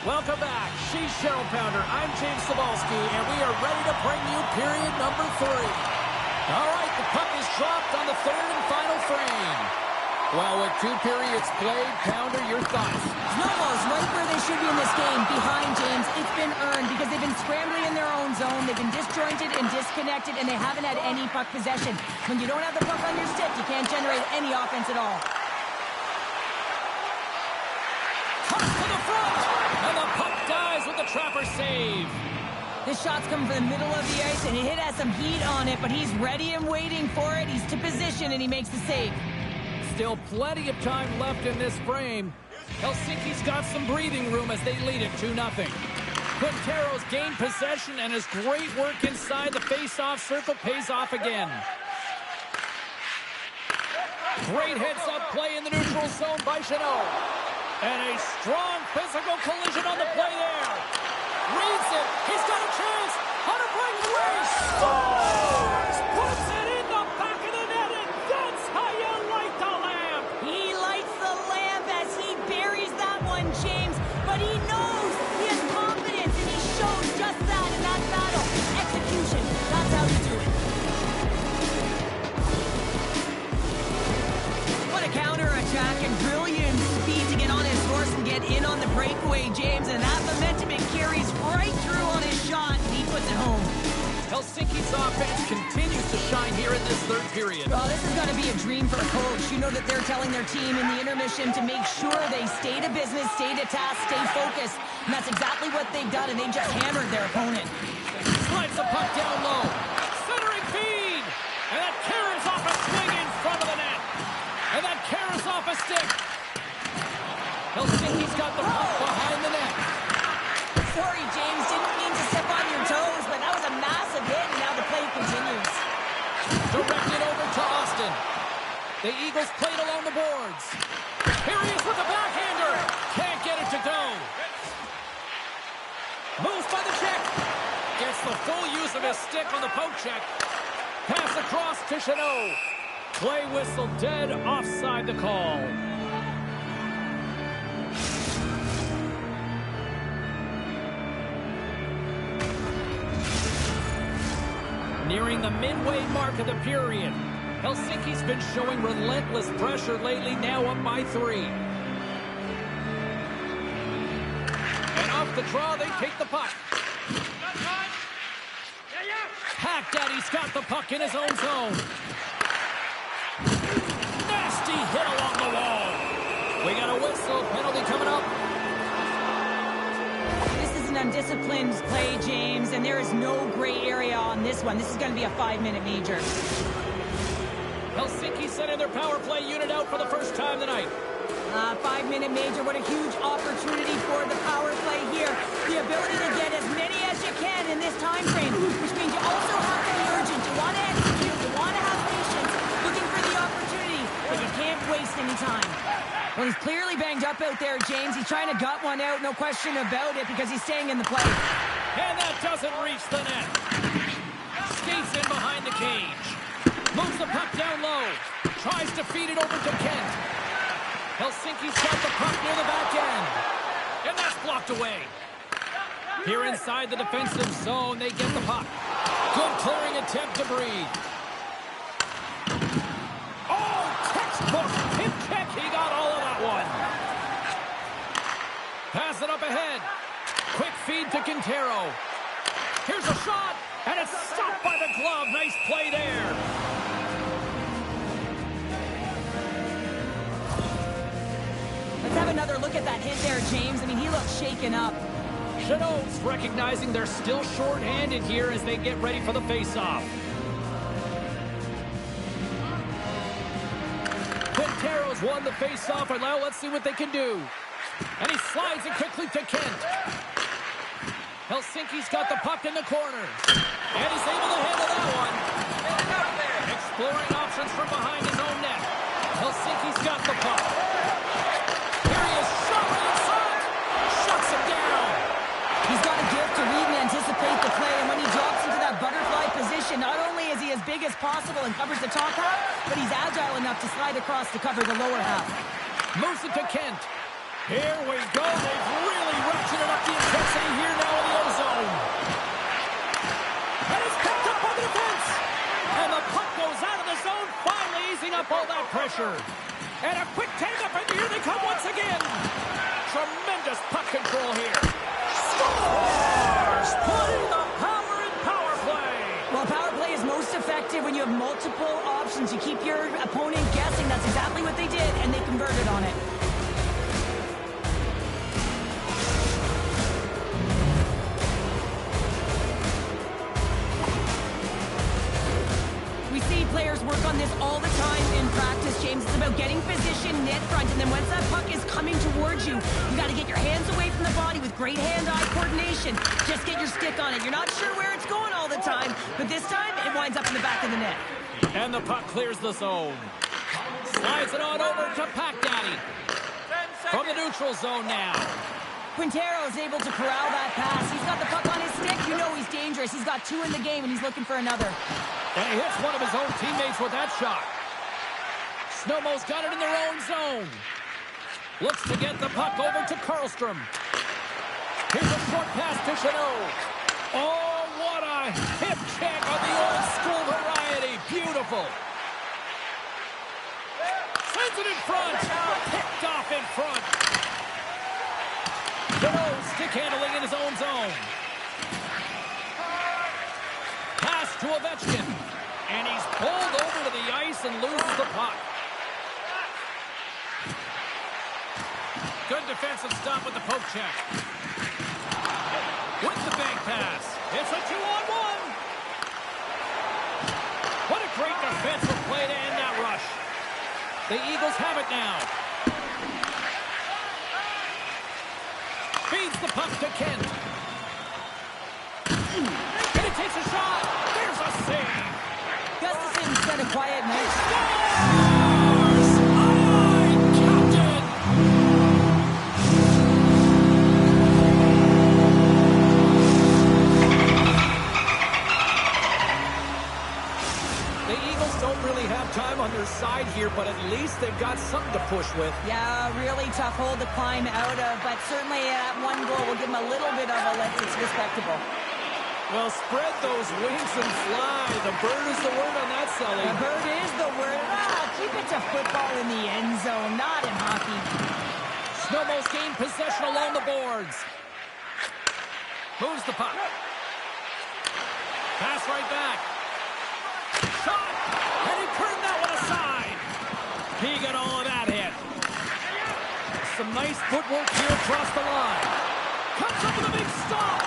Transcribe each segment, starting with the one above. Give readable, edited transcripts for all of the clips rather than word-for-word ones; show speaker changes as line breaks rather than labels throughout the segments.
Welcome back. She's Cheryl Pounder. I'm James Cebulski, and we are ready to bring you period number 3. All right, the puck is dropped on the third and final frame. Well, with 2 periods played, Pounder, your thoughts?
Znojmo's right where they should be in this game, behind James. It's been earned because they've been scrambling in their own zone. They've been disjointed and disconnected, and they haven't had any puck possession. When you don't have the puck on your stick, you can't generate any offense at all.
Toss to the front, and the puck dies with the Trapper save.
This shot's coming from the middle of the ice, and it has some heat on it, but he's ready and waiting for it. He's to position, and he makes the save.
Still plenty of time left in this frame. Helsinki's got some breathing room as they lead it 2-0. Quintero's gained possession, and his great work inside the face-off circle pays off again. Great heads-up play in the neutral zone by Znojmo. And a strong physical collision on the play there. Reads it. He's got a chance. On a breakaway. Scores! Puts it in the back of the net, and that's how you light the lamp.
He lights the lamp as he buries that one, James. But he knows he has confidence, and he shows just that in that battle. Execution. That's how you do it. What a counter-attack and brilliant speed to get on his horse and get in on the breakaway, James. And that momentum, it carries right through on his shot, and he puts it home.
Helsinki's offense continues to shine here in this third period.
Oh, this is going to be a dream for a coach. You know that they're telling their team in the intermission to make sure they stay to business, stay to task, stay focused. And that's exactly what they've done, and they just hammered their opponent.
Slides the puck down low. Centering feed. And that carries off a swing in front of the net. And that carries off a stick. Helsinki's got the puck behind the net.
Sorry, James. Didn't mean to step on your toes, but that was a massive hit, and now the play continues.
Directed over to Austin. The Eagles played along the boards. Here he is with the backhander. Can't get it to go. Moves by the check. Gets the full use of his stick on the poke check. Pass across to Znojmo. Play whistle dead, offside the call. Nearing the midway mark of the period. Helsinki's been showing relentless pressure lately, now up by 3. And off the draw, they take the puck. Hacked at, he's got the puck in his own zone. Nasty hit along the wall. We got a whistle, penalty coming up.
This is an undisciplined play, James, and there is no gray area on this one. This is going to be a 5-minute major.
Helsinki sending their power play unit out for the first time tonight.
5-minute major, what a huge opportunity for the power play here. The ability to get as many as you can in this time frame, which means you also have to be urgent. You want to execute, you want to have patience, looking for the opportunity, but you can't waste any time. Well, he's clearly banged up out there, James. He's trying to gut one out, no question about it, because he's staying in the play.
And that doesn't reach the net. Skates in behind the cage. Moves the puck down low. Tries to feed it over to Kent. Helsinki's got the puck near the back end. And that's blocked away. Here inside the defensive zone, they get the puck. Good clearing attempt to breathe. Oh, textbook hip check. He got all of that one. Pass it up ahead. Quick feed to Quintero. Here's a shot, and it's stopped by the glove. Nice play there.
Let's have another look at that hit there, James. I mean, he looks shaken up.
Znojmo's recognizing they're still short-handed here as they get ready for the face-off. Quintero's won the face-off, and now let's see what they can do. And he slides it quickly to Kent. Helsinki's got the puck in the corner. And he's able to handle that one. Exploring options from behind his own net. Helsinki's got the puck. Here he is, showing in front. Shuts him down.
He's got a gift to read and anticipate the play, and when he drops into that butterfly position, not only is he as big as possible and covers the top half, but he's agile enough to slide across to cover the lower half.
Moves it to Kent. Here we go. They've really ratcheted up the intensity here now in the O-zone. And it's picked up by the defense. And the puck goes out of the zone, finally easing up all that pressure. And a quick take-up, and here they come once again. Tremendous puck control here. Scores! Putting the power in power play.
Well, power play is most effective when you have multiple options. You keep your opponent guessing. That's exactly what they did, and they converted on it. We see players work on this all the time in practice, James. It's about getting position, net front, and then once that puck is coming towards you, you got to get your hands away from the body with great hand-eye coordination. Just get your stick on it. You're not sure where it's going all the time, but this time it winds up in the back of the net.
And the puck clears the zone. Slides it on over to Pack Daddy. From the neutral zone now.
Quintero is able to corral that pass. He's got the puck on his stick. You know he's dangerous. He's got 2 in the game, and he's looking for another.
And he hits one of his own teammates with that shot. Znojmo's got it in their own zone. Looks to get the puck over to Karlstrom. Here's a short pass to Chanot. Oh, what a hip check of the old school variety. Beautiful. Sends it in front. Picked off in front. Chanot stick handling in his own zone. Pass to Ovechkin. And he's pulled over to the ice and loses the puck. Good defensive stop with the poke check. With the bank pass. It's a 2-on-1. What a great defensive play to end that rush. The Eagles have it now. Feeds the puck to Kent. And he takes a shot. There's a save.
Gustafsson spent a quiet night.
Scores! Aye, Captain! The Eagles don't really have time on their side here, but at least they've got something to push with.
Yeah, really tough hole to climb out of, but certainly that one goal will give them a little bit of a lift. It's respectable.
Well, spread those wings and fly. The bird is the word on that, Sully.
The bird is the word. Keep it to football in the end zone, not in hockey.
Znojmo's gained possession along the boards. Moves the puck. Pass right back. Shot! And he turned that one aside. He got all of that hit. Some nice footwork here across the line. Comes up with a big stop.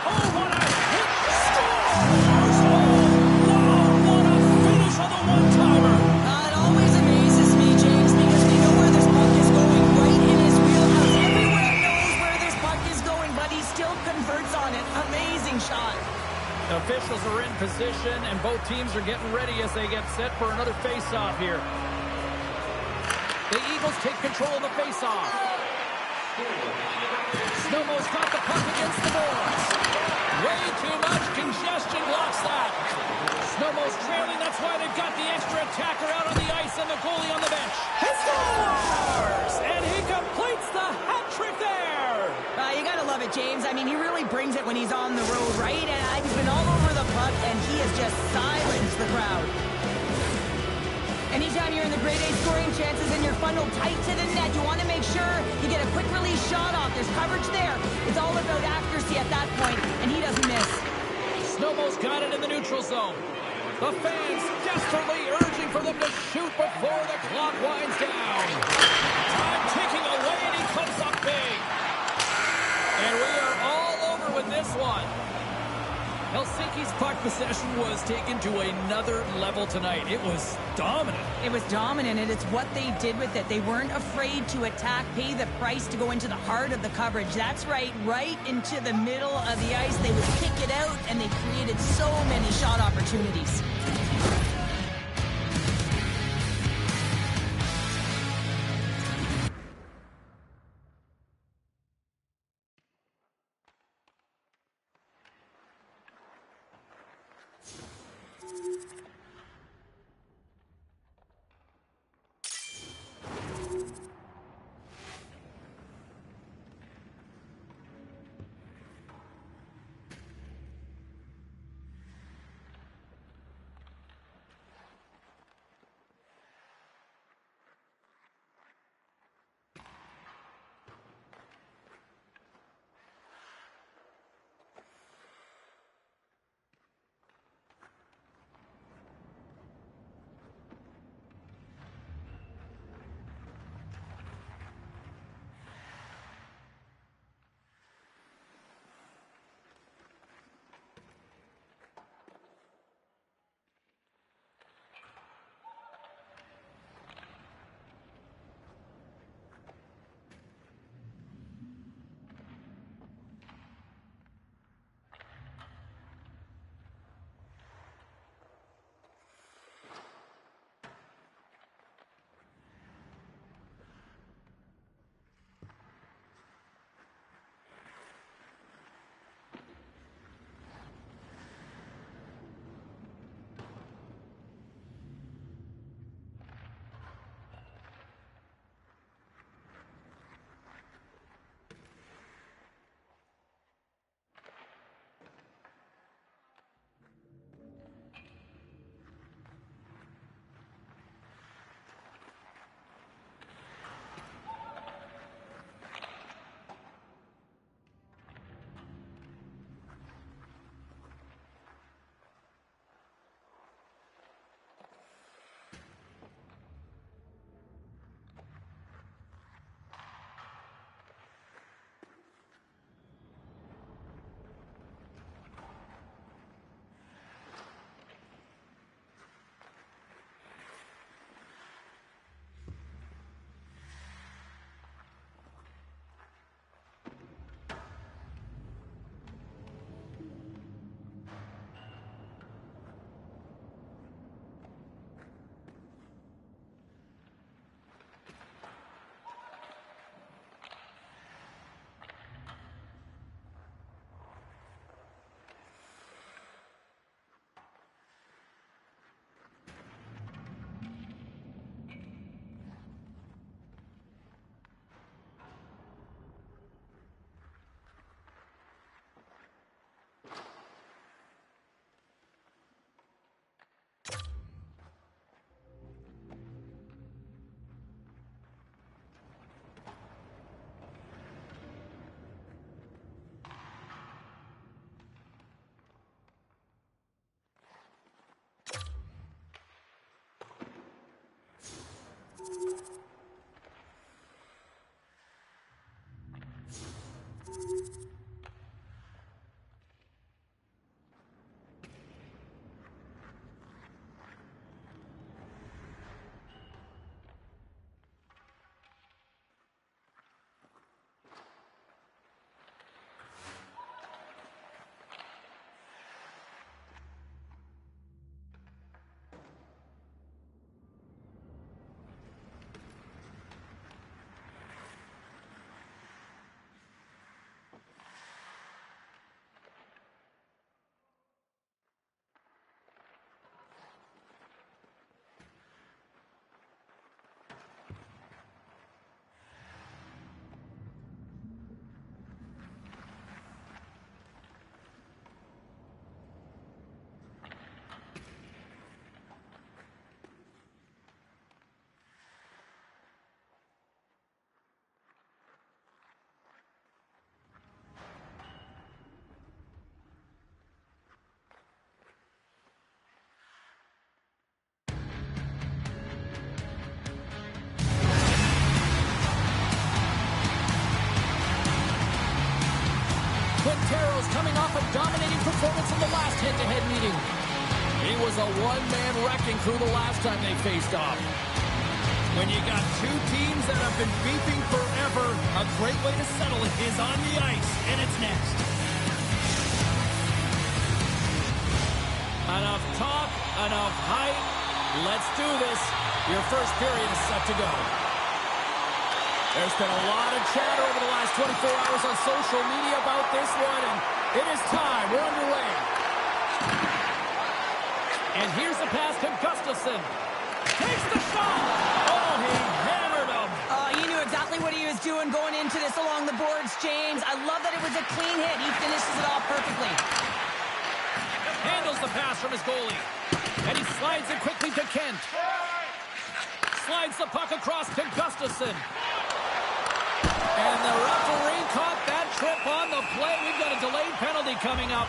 Oh, what a hit! Scores! Oh, wow, what a finish on the one-timer.
It always amazes me, James, because we know where this puck is going, right in his wheelhouse. Everyone knows where this puck is going, but he still converts on it. Amazing shot.
Officials are in position, and both teams are getting ready as they get set for another face-off here. The Eagles take control of the face-off. Znojmo's got the puck against the boards. Way too much congestion blocks that. Snowmo's trailing, that's why they've got the extra attacker out on the ice and the goalie on the bench. He scores! And he completes the hat trick there.
You gotta love it, James. I mean, he really brings it when he's on the road, right? And he's been all over the puck, and he has just silenced the crowd. Anytime you're in the grade A scoring chances and you're funneled tight to the net, you want to make sure you get a quick release shot off. There's coverage there. It's all about accuracy at that point, and he doesn't miss.
Snowmo's got it in the neutral zone. The fans desperately urging for them to shoot before the clock winds down. Time ticking away, and he comes up big. And we are all over with this one. Helsinki's puck possession was taken to another level tonight. It was dominant.
It was dominant, and it's what they did with it. They weren't afraid to attack, pay the price to go into the heart of the coverage. That's right into the middle of the ice. They would kick it out, and they created so many shot opportunities.
off a dominating performance in the last head-to-head meeting. He was a one-man wrecking crew the last time they faced off.
When you got two teams that have been beefing forever, a great way to settle it is on the ice, and it's next.
Enough talk, enough hype. Let's do this. Your first period is set to go. There's been a lot of chatter over the last 24 hours on social media about this one, and it is time. We're underway. And here's the pass to Gustafsson. Takes the shot. Oh, he hammered him.
He knew exactly what he was doing going into this along the boards, James. I love that it was a clean hit. He finishes it off perfectly.
Handles the pass from his goalie. And he slides it quickly to Kent. Slides the puck across to Gustafsson. And the referee caught that trip on the play. We've got a delayed penalty coming up.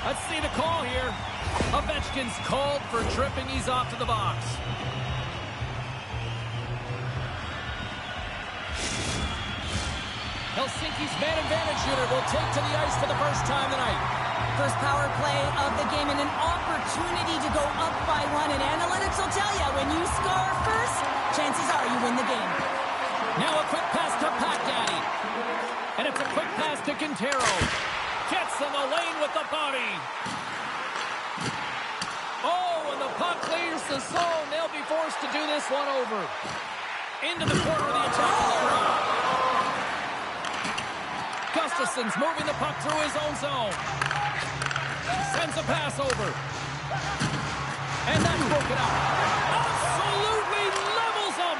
Let's see the call here. Ovechkin's called for tripping. He's off to the box. Helsinki's man advantage unit will take to the ice for the first time tonight.
First power play of the game and an opportunity to go up by one. And analytics will tell you, when you score first, chances are you win the game.
Now a quick pass to Pack Daddy. And it's a quick pass to Quintero. Gets in the lane with the body. Oh, and the puck clears the zone. They'll be forced to do this one over. Into the corner of the attack. Gustafsson's moving the puck through his own zone. Sends a pass over. And that's broken up. Absolutely levels him.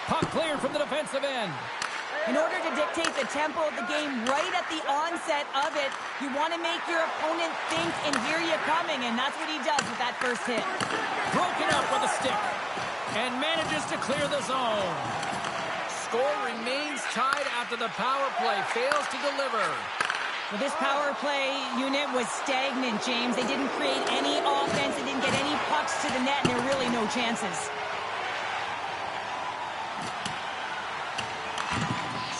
Puck cleared from the defensive end.
In order to dictate the tempo of the game right at the onset of it, you want to make your opponent think and hear you coming, and that's what he does with that first hit.
Broken up with a stick. And manages to clear the zone. Score remains tied after the power play fails to deliver.
Well, this power play unit was stagnant, James. They didn't create any offense. They didn't get any pucks to the net, and there were really no chances.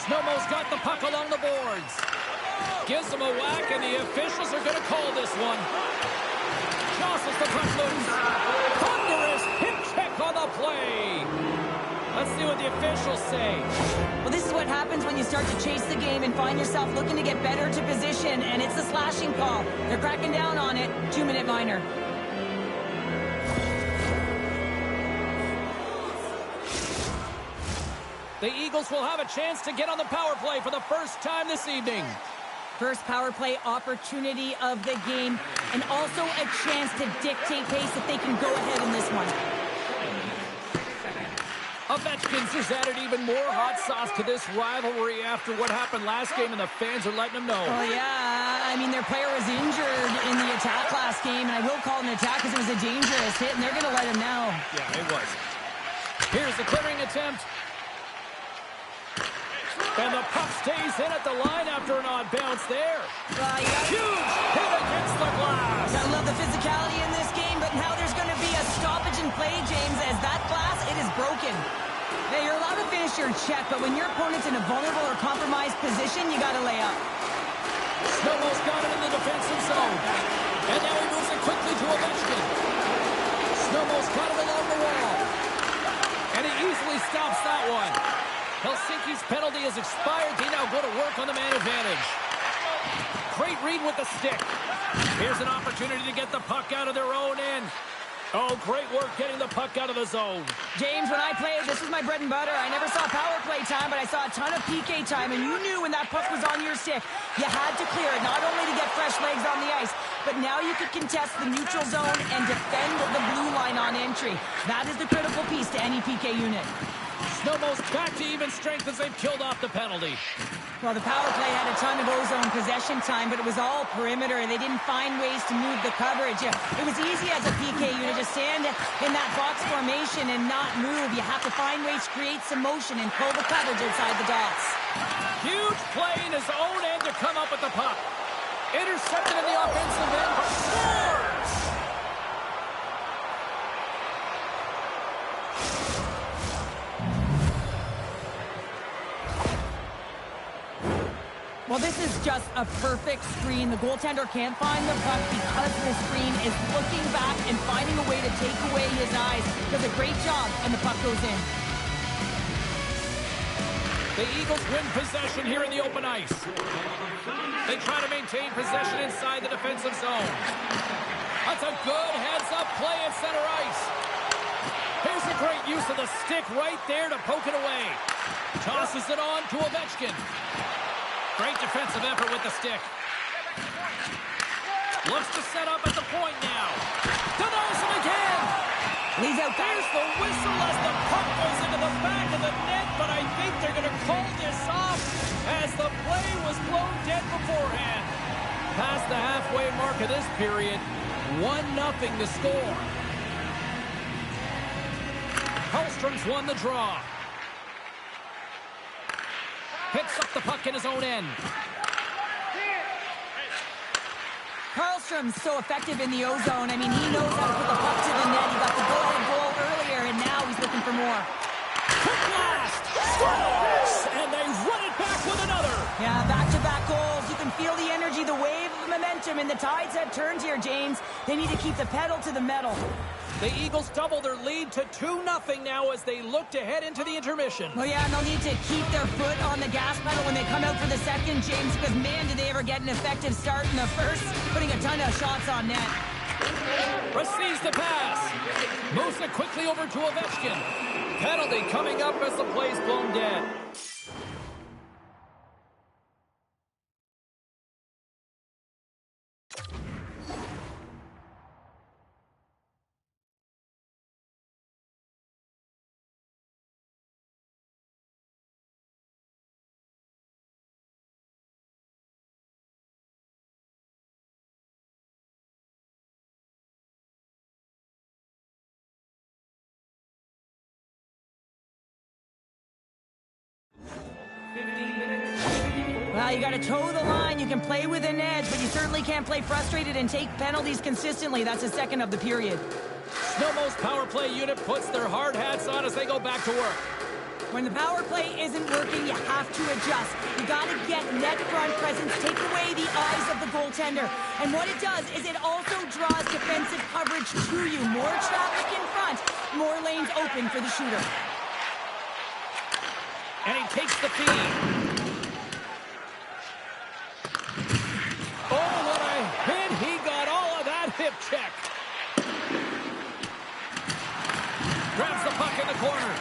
Snowmo's got the puck along the boards. Gives him a whack, and the officials are going to call this one. Jostles the puck loose. Thunderous hip check on the play. Let's see what the officials say.
Well, this is what happens when you start to chase the game and find yourself looking to get better to position, and it's the slashing call. They're cracking down on it. 2-minute minor.
The Eagles will have a chance to get on the power play for the first time this evening.
First power play opportunity of the game, and also a chance to dictate pace if they can go ahead in this one.
Ovechkin's has added even more hot sauce to this rivalry after what happened last game, and the fans are letting them know.
Oh, yeah. I mean, their player was injured in the attack last game, and I will call it an attack because it was a dangerous hit, and they're going to let him know.
Yeah, it was. Here's the clearing attempt. And the puck stays in at the line after an odd bounce there. Huge hit against the glass.
I love the physicality in this game, but now there's going to be a stoppage in play, James, as that glass, it is broken. Now, you're allowed to finish your check, but when your opponent's in a vulnerable or compromised position, you got to lay up.
Snowmo's got it in the defensive zone. And now he moves it quickly to Ovechkin. Snowmo's got it along the wall. And he easily stops that one. Helsinki's penalty has expired. They now go to work on the man advantage. Great read with the stick. Here's an opportunity to get the puck out of their own end. Oh, great work getting the puck out of the zone.
James, when I played, this was my bread and butter. I never saw power play time, but I saw a ton of PK time, and you knew when that puck was on your stick, you had to clear it, not only to get fresh legs on the ice, but now you could contest the neutral zone and defend the blue line on entry. That is the critical piece to any PK unit.
Snowmo's back to even strength as they've killed off the penalty.
Well, the power play had a ton of ozone possession time, but it was all perimeter, and they didn't find ways to move the coverage. It was easy as a PK unit to stand in that box formation and not move. You have to find ways to create some motion and pull the coverage inside the dots.
Huge play in his own end to come up with the puck. Intercepted in the offensive end. Scores!
Well, this is just a perfect screen. The goaltender can't find the puck because the screen is looking back and finding a way to take away his eyes. Does a great job, and the puck goes in.
The Eagles win possession here in the open ice. They try to maintain possession inside the defensive zone. That's a good heads-up play at center ice. Here's a great use of the stick right there to poke it away. Tosses it on to Ovechkin. Great defensive effort with the stick. Looks to set up at the point now. Denies him again.
Leaves out back.
There's the whistle as the puck goes into the back of the net, but I think they're going to call this off as the play was blown dead beforehand. Past the halfway mark of this period, 1-0 to score. Hellstrom's won the draw. Picks up the puck in his own end.
Karlstrom's so effective in the O-zone. I mean, he knows how to put the puck to the net. He got the go-ahead goal earlier, and now he's looking for more.
Quick blast! Scores! And they run it back with another.
Yeah, back-to-back goals. You can feel the energy, the wave of momentum, and the tides have turned here, James. They need to keep the pedal to the metal.
The Eagles double their lead to 2-0 now as they look to head into the intermission.
Well, yeah, and they'll need to keep their foot on the gas pedal when they come out for the second, James, because, man, did they ever get an effective start in the first, putting a ton of shots on net.
Receives the pass. Moves it quickly over to Ovechkin. Penalty coming up as the play's blown dead.
Well, you got to toe the line. You can play with an edge, but you certainly can't play frustrated and take penalties consistently. That's the second of the period.
Znojmo's power play unit puts their hard hats on as they go back to work.
When the power play isn't working, you have to adjust. You got to get net front presence, take away the eyes of the goaltender. And what it does is it also draws defensive coverage to you. More traffic in front, more lanes open for the shooter.
And he takes the feed. Oh, what a hit. He got all of that hip check. Grabs the puck in the corner.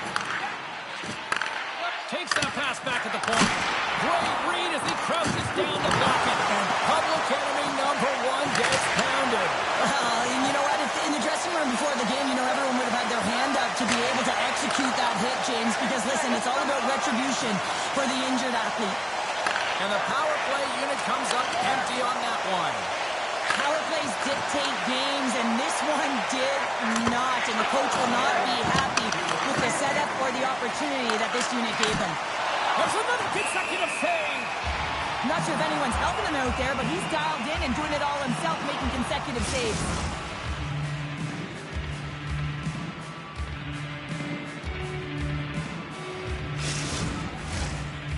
Takes that pass back at the point. Great read as he crouches down the bucket. And public enemy number one gets pounded.
And you know what? In the dressing room before the game, you know, everyone would have had their hand up to be able to execute that hit, James, because, listen, it's all about retribution for the injured athlete.
And the power play unit comes up empty on that one.
Power plays dictate games, and this one did not. And the coach will not be happy with the setup or the opportunity that this unit gave him.
There's another consecutive save.
I'm not sure if anyone's helping him out there, but he's dialed in and doing it all himself, making consecutive saves.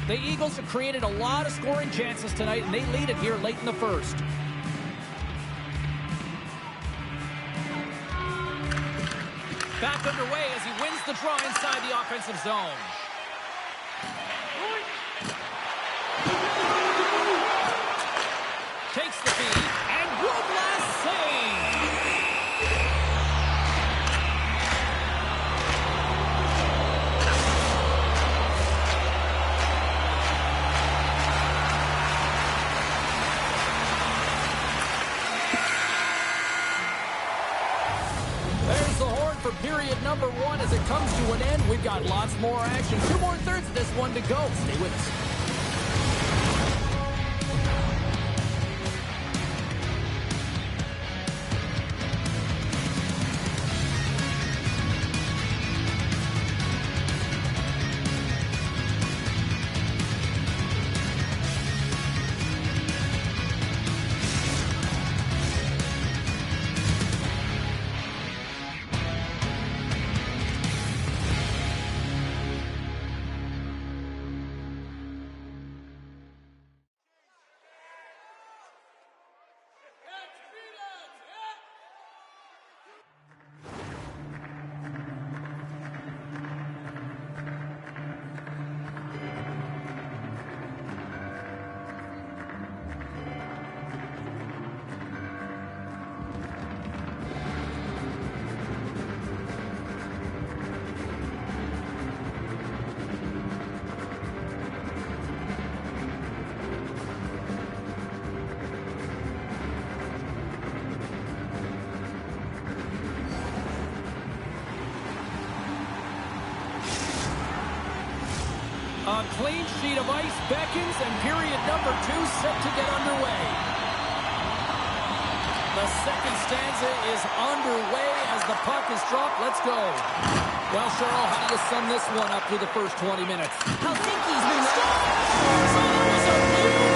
The Eagles have created a lot of scoring chances tonight, and they lead it here late in the first. Back underway as he wins the draw inside the offensive zone. Takes the feed, and one last save. There's the horn for period number one as it comes to an end. We've got lots more action. 2 more thirds of this one to go. Stay with us. A clean sheet of ice beckons, and period number 2 set to get underway. The second stanza is underway as the puck is dropped. Let's go. Well, Cheryl, how do you sum this one up through the first 20 minutes?
Helsinki's been...
So there was a beauty.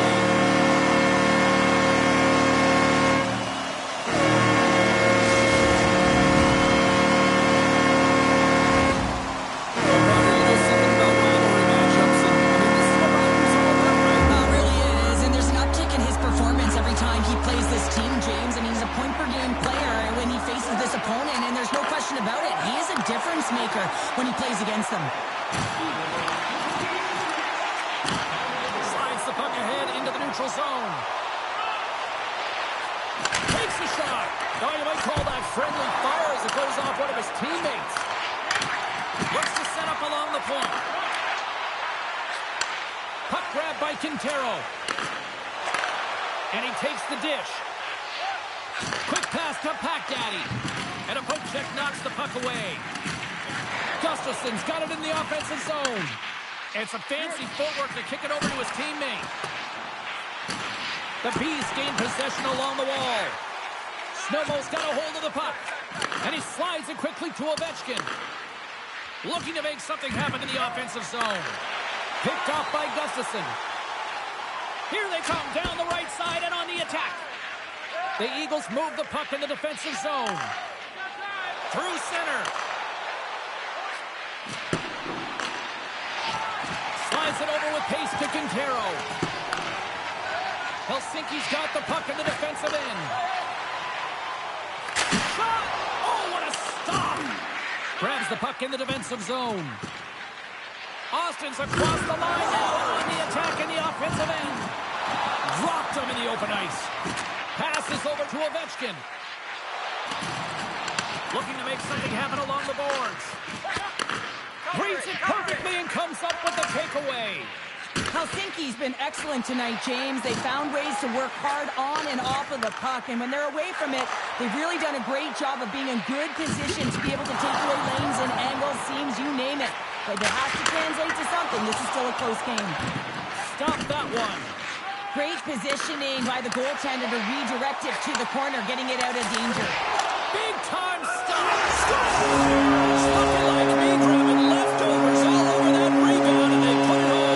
When he plays against them.
Slides the puck ahead into the neutral zone. Takes the shot. Now you might call that friendly fire as it goes off one of his teammates. Looks to set up along the point. Puck grab by Quintero. And he takes the dish. Quick pass to Pack Daddy. And a poke check knocks the puck away. Gustafson's got it in the offensive zone. It's a fancy footwork to kick it over to his teammate. The Bees gain possession along the wall. Znojmo's got a hold of the puck. And he slides it quickly to Ovechkin. Looking to make something happen in the offensive zone. Picked off by Gustafson. Here they come down the right side and on the attack. The Eagles move the puck in the defensive zone. Through center. Slides it over with pace to Quintero. Helsinki's got the puck in the defensive end. Shot! Oh, what a stop! Grabs the puck in the defensive zone. Austin's across the line now on the attack in the offensive end. Dropped him in the open ice. Passes over to Ovechkin. Looking to make something happen along the boards. Reads it perfectly and comes up with the takeaway.
Helsinki's been excellent tonight, James. They found ways to work hard on and off of the puck, and when they're away from it, they've really done a great job of being in good position to be able to take away lanes and angles, seams, you name it. But it has to translate to something. This is still a close game.
Stop that one.
Great positioning by the goaltender to redirect it to the corner, getting it out of danger.
Big time stop. Something like me grabbing leftovers all over that rebound, and they put it home.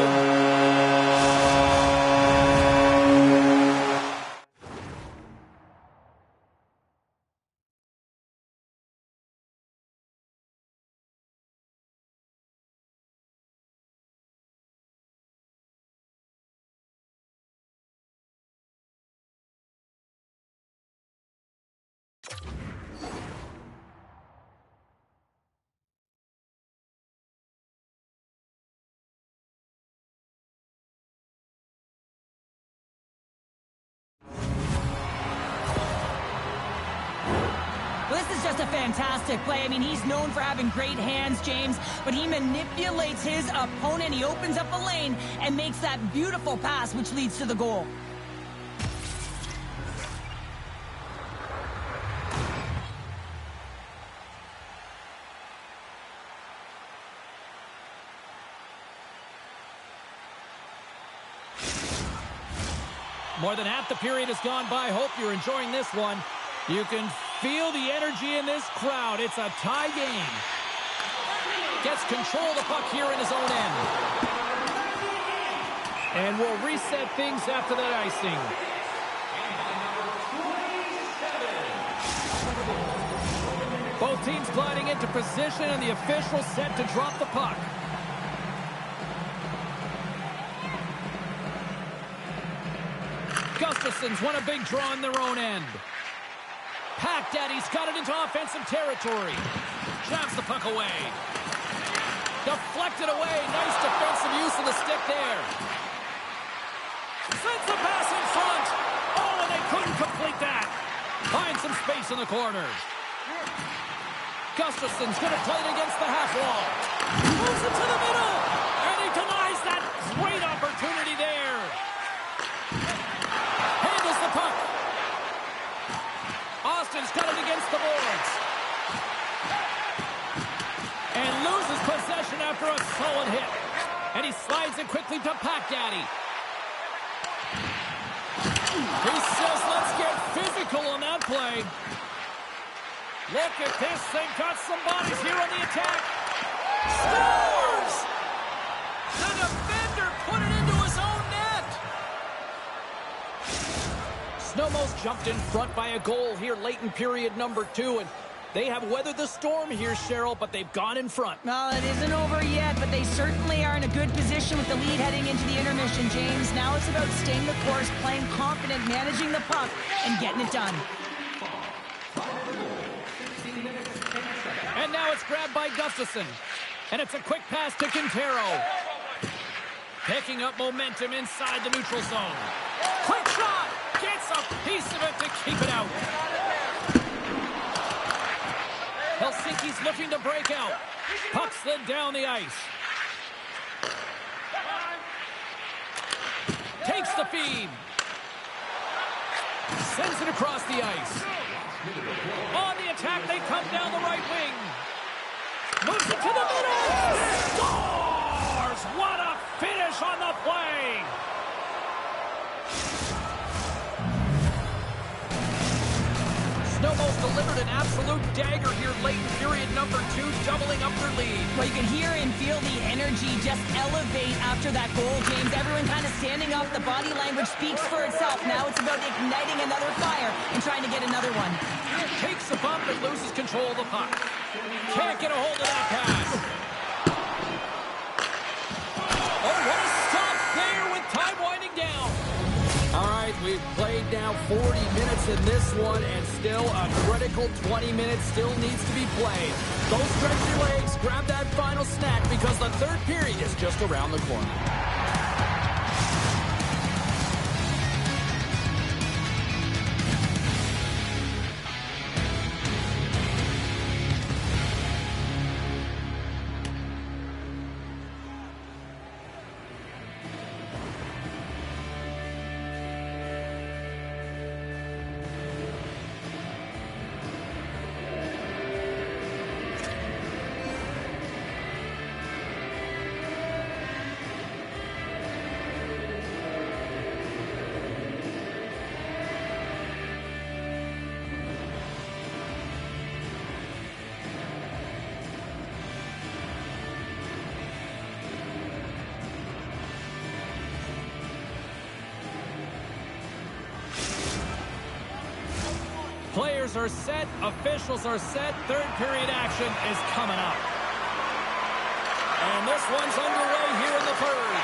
Well, this is just a fantastic play. I mean, he's known for having great hands, James, but he manipulates his opponent. He opens up a lane and makes that beautiful pass, which leads to the goal.
More than half the period has gone by. Hope you're enjoying this one. You can feel the energy in this crowd. It's a tie game. Gets control of the puck here in his own end. And we'll reset things after that icing. Both teams gliding into position, and the official set to drop the puck. Gustafson's won a big draw in their own end. Pack Daddy's got it into offensive territory. Jabs the puck away. Deflected away. Nice defensive use of the stick there. Sends the pass in front. Oh, and they couldn't complete that. Finds some space in the corner. Gustafson's going to play it against the half wall. Moves it to the middle. And he denies that great opportunity there. Handles the puck. Austin's got it against the boards. And loses possession after a solid hit. And he slides it quickly to Pac Daddy. He says, let's get physical on that play. Look at this. They've got some bodies here on the attack. Scores! The defender put it into his own net. Znojmo's jumped in front by a goal here late in period number 2. And they have weathered the storm here, Cheryl, but they've gone in front.
Well, it isn't over yet, but they certainly are in a good position with the lead heading into the intermission, James. Now it's about staying the course, playing confident, managing the puck, and getting it done.
And now it's grabbed by Gustafson. And it's a quick pass to Quintero. Picking up momentum inside the neutral zone. Quick shot! Gets a piece of it to keep it out. Helsinki's looking to break out. Puck slid down the ice. Takes the feed. Sends it across the ice. On the attack, they come down the right wing. Moves it to the middle. Scores! What a finish on the play. Znojmo's delivered an absolute dagger here late in period number 2, doubling up their lead.
Well, you can hear and feel the energy just elevate after that goal, James. Everyone kind of standing up. The body language speaks for itself. Now it's about igniting another fire and trying to get another one.
Takes the bump and loses control of the puck. Can't get a hold of that pass. Oh, what a stop there with time winding down. All right, we've played now 40 minutes in this one, and still a critical 20 minutes still needs to be played. Go stretch your legs, grab that final snack, because the third period is just around the corner. Players are set, officials are set, third period action is coming up. And this one's underway here in the third.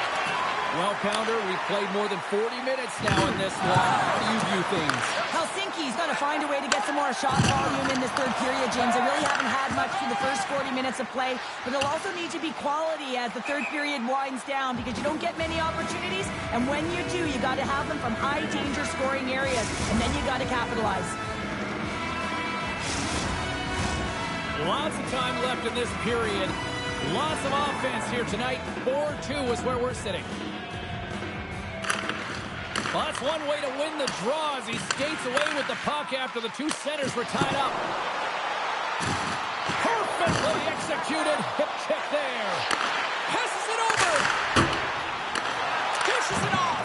Well, Pounder, we've played more than 40 minutes now in this one. How do you view things?
Helsinki's got to find a way to get some more shot volume in this third period, James. They really haven't had much through the first 40 minutes of play, but it'll also need to be quality as the third period winds down because you don't get many opportunities, and when you do, you got to have them from high-danger scoring areas, and then you got to capitalize.
Lots of time left in this period. Lots of offense here tonight. 4-2 is where we're sitting. Well, that's one way to win the draw as he skates away with the puck after the two centers were tied up. Perfectly executed hip check there. Passes it over. Dishes it off.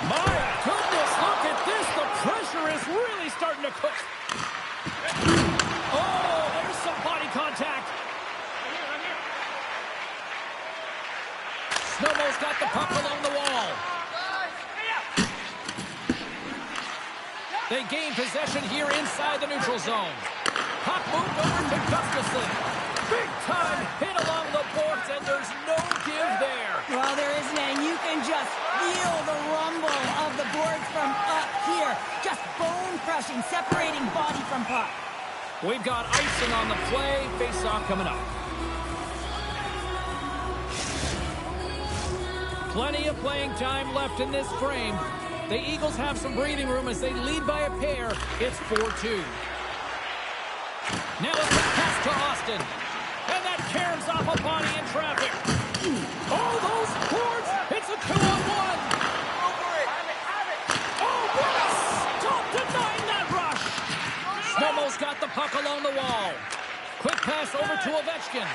My goodness, look at this. The pressure is really starting to cook. Oh, there's some body contact. Znojmo's got the puck along the wall. They gain possession here inside the neutral zone. Puck moved over to Gustafson. Big time hit along the boards, and there's no give there.
Well, there isn't, and you can just feel the rumble of the boards from up here. Just bone-crushing, separating body from puck.
We've got icing on the play. Face-off coming up. Plenty of playing time left in this frame. The Eagles have some breathing room as they lead by a pair. It's 4-2. Now a quick pass to Austin. And that caroms off a body in traffic. Oh, those boards! It's a 2-on-1. Oh, what a stop denying that rush! Znojmo's got the puck along the wall. Quick pass over to Ovechkin.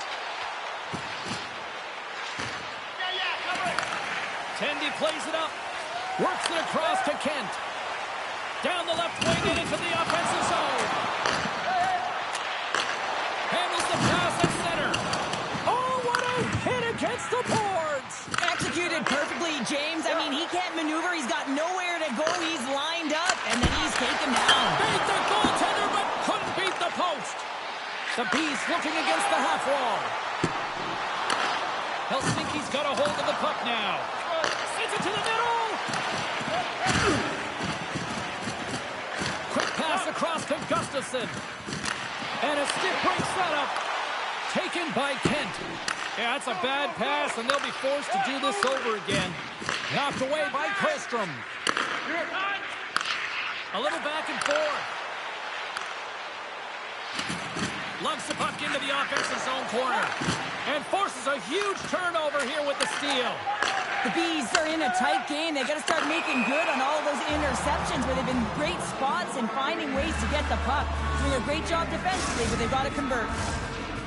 he plays it up. Works it across to Kent. Down the left wing and into the offensive zone. Handles the pass at center. Oh, what a hit against the boards.
Executed perfectly, James. I mean, he can't maneuver. He's got nowhere to go. He's lined up, and then he's taken down.
Beat the goaltender, but couldn't beat the post. The Beast looking against the half wall. Helsinki's got a hold of the puck now. Sends it to the middle. Quick pass across to Gustafsson. And a stick break setup. Taken by Kent. Yeah, that's a bad pass, and they'll be forced to do this over again. Knocked away by Kostrom. A little back and forth. Lugs the puck into the offensive zone corner. And forces a huge turnover here with the steal.
The Bees are in a tight game. They got to start making good on all of those interceptions where they've been great spots and finding ways to get the puck. Doing a great job defensively, but they've got to convert.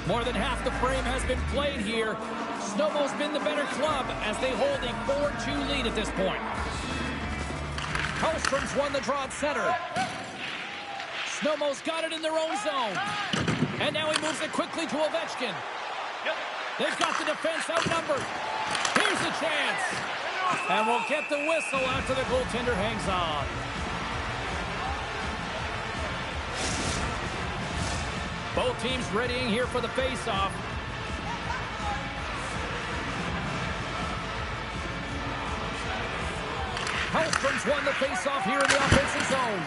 More than half the frame has been played here. Znojmo's been the better club as they hold a 4-2 lead at this point. Hellstrom's won the draw at center. Znojmo's got it in their own zone. And now he moves it quickly to Ovechkin. They've got the defense outnumbered. Here's a chance. And we'll get the whistle after the goaltender hangs on. Both teams readying here for the face-off. Hellstrom's won the face-off here in the offensive zone.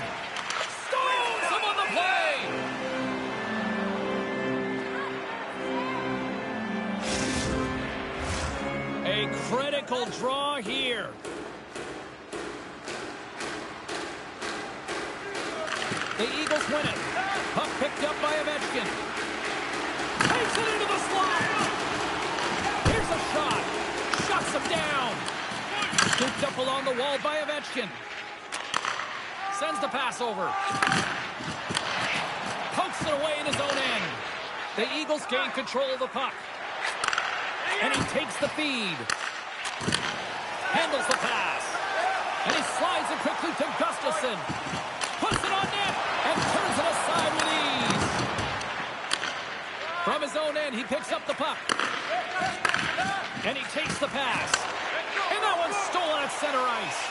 Stones him on the play. A critical draw here. The Eagles win it. Puck picked up by Ovechkin. Takes it into the slot. Here's a shot. Shuts him down. Scooped up along the wall by Ovechkin. Sends the pass over. Pokes it away in his own end. The Eagles gain control of the puck. And he takes the feed. Handles the pass. And he slides it quickly to Gustafsson. Puts it on net and turns it aside with ease. From his own end, he picks up the puck. And he takes the pass. And that one's stolen at center ice.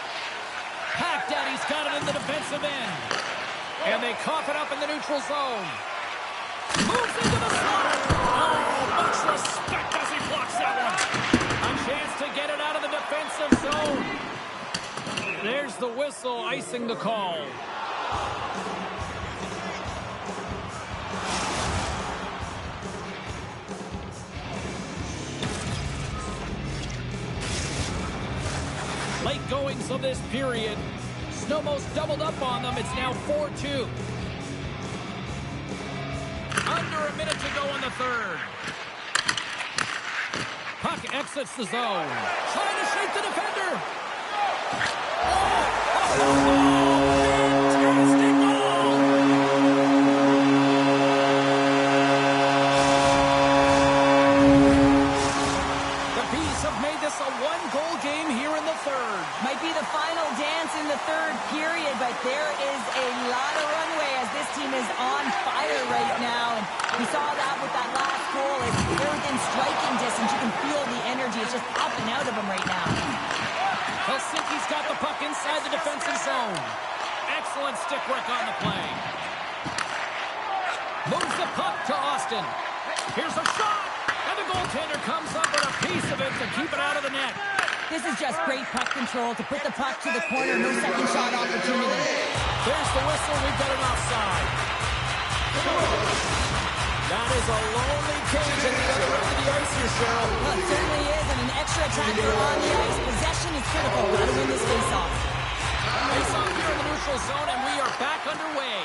Hacked out, he's got it in the defensive end. And they cough it up in the neutral zone. Moves into the slot. Oh, much respect as he blocks that one. A chance to get it out of the defensive zone. There's the whistle, icing the call. Late goings of this period. Znojmo's doubled up on them. It's now 4-2. Under a minute to go in the third. Puck exits the zone. Trying to shake the defender. Fantastic goal! The Bees have made this a one-goal game here in the third.
Might be the final dance in the third period, but there is a lot of runway as this team is on fire right now. And we saw that with that last goal. They're within striking distance. You can feel the energy. It's just popping out of them right now.
Helsinki's got the puck inside the defensive zone. Excellent stick work on the play. Moves the puck to Austin. Here's a shot. And the goaltender comes up with a piece of it to keep it out of the net.
This is just great puck control to put the puck to the corner. No second shot opportunity.
There's the whistle. We've got an offside. That is a lonely cage at the other end of the ice here, Cheryl.
Well, it certainly is, and an extra attacker on the ice. Possession is critical. Got to win this face-off.
Face-off here in the neutral zone, and we are back underway.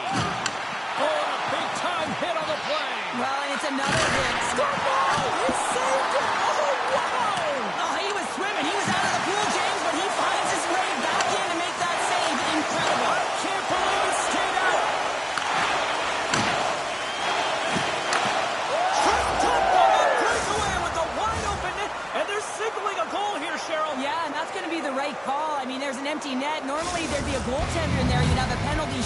Oh, and a big-time hit on the play.
Well, and it's another hit.
Stumble! He saved it! Oh, wow!
Oh, he was swimming. He was out of the pool, James, but he finds his way back in to make that save. Incredible.
I can't believe it stayed out. Breakaway with a wide open net, and they're signaling a goal here, Cheryl.
Yeah, and that's going to be the right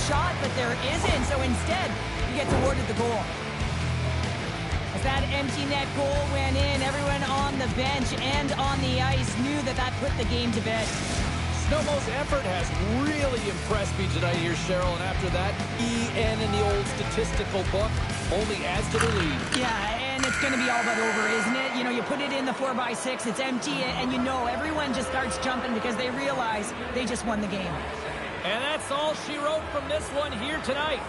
shot, but there isn't. So instead, he gets awarded the goal. As that empty net goal went in, everyone on the bench and on the ice knew that that put the game to bed.
Znojmo's effort has really impressed me tonight here, Cheryl, and after that, EN in the old statistical book only adds to the lead.
Yeah, and it's going to be all but over, isn't it? You know, you put it in the 4x6, it's empty, and you know everyone just starts jumping because they realize they just won the game.
And that's all she wrote from this one here tonight.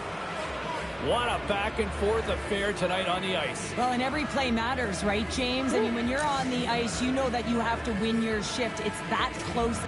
What a back-and-forth affair tonight on the ice.
Well, and every play matters, right, James? I mean, when you're on the ice, you know that you have to win your shift. It's that close.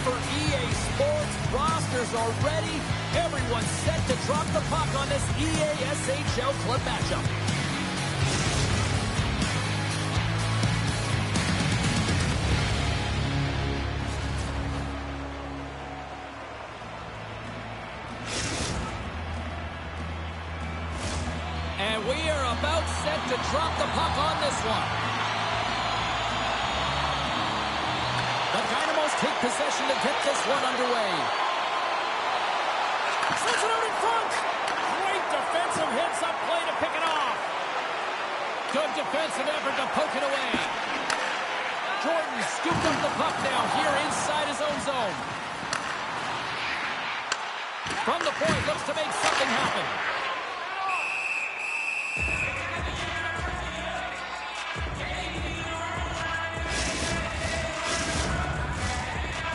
For EA Sports roster players are ready. Everyone's set to drop the puck on this EASHL club matchup. And we are about set to drop the puck on this one. The Dynamos take possession to get this one underway. Sends it out in front. Great defensive hits up play to pick it off. Good defensive effort to poke it away. Jordan scooped up the puck now here inside his own zone. From the point, looks to make something happen.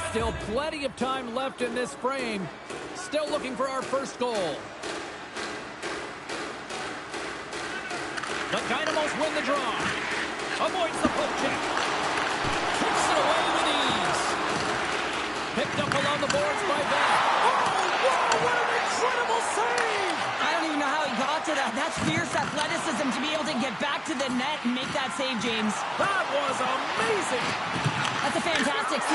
Still plenty of time left in this frame. Still looking for our first goal. The Dynamos win the draw. Avoids the poke check. Kicks it away with ease. Picked up along the boards by Beck. Oh, wow, what an incredible save!
I don't even know how he got to that. That's fierce athleticism to be able to get back to the net and make that save, James.
That was amazing!
That's a fantastic
This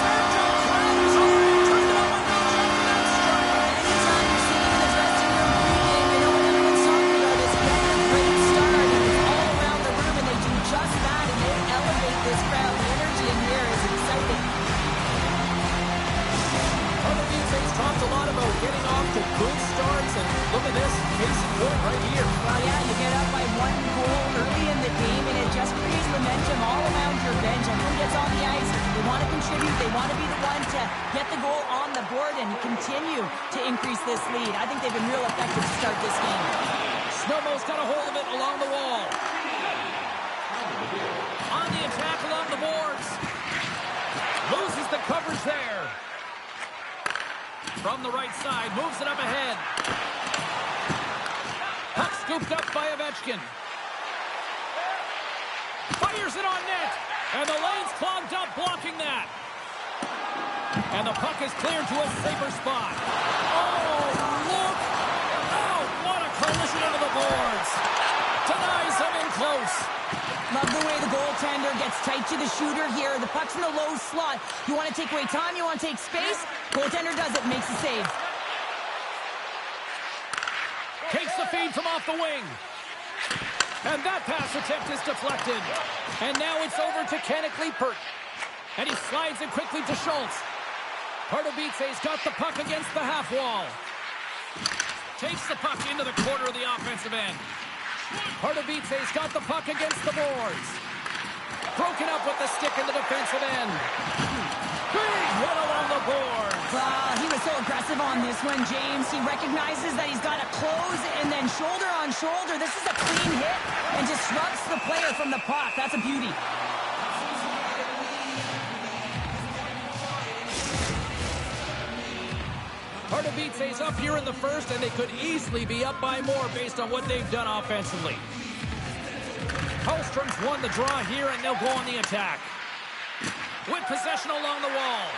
hand job crowds already turned it up a notch after that strike.
Anytime you're sitting in the dressing room pregame, you know what everyone's talking about is getting a great start. And it's all around the room, and they do just that, and they elevate this crowd. The energy in here is exciting.
Other DJs talked a lot about getting off to good starts, and look at this, case in point right here.
Well, yeah, you get up by 1 goal early in the game, and it just creates momentum all around your bench. Everyone gets on the ice. They want to contribute. They want to be the one to get the goal on the board and continue to increase this lead. I think they've been real effective to start this game.
Znojmo's got a hold of it along the wall. On the attack along the boards. Loses the coverage there. From the right side, moves it up ahead. Puck scooped up by Ovechkin. Fires it on net. And the lane's clogged up, blocking that. And the puck is cleared to a safer spot. Oh, look out. What a collision into the boards. Denies him in close.
Love the way the goaltender gets tight to the shooter here. The puck's in the low slot. You want to take away time, you want to take space. Goaltender does it, makes the save.
Takes the feed from off the wing. And that pass attempt is deflected. And now it's over to Kenneth Liepert. And he slides it quickly to Schultz. Pardubice's got the puck against the half wall. Takes the puck into the corner of the offensive end. Pardubice's got the puck against the boards. Broken up with the stick in the defensive end. Big hit along the boards.
He was so aggressive on this one, James. He recognizes that he's got to close and then shoulder on shoulder. This is a clean hit and disrupts the player from the puck. That's a beauty.
Pardubice's up here in the first, and they could easily be up by more based on what they've done offensively. Hellstrom's won the draw here, and they'll go on the attack. With possession along the wall.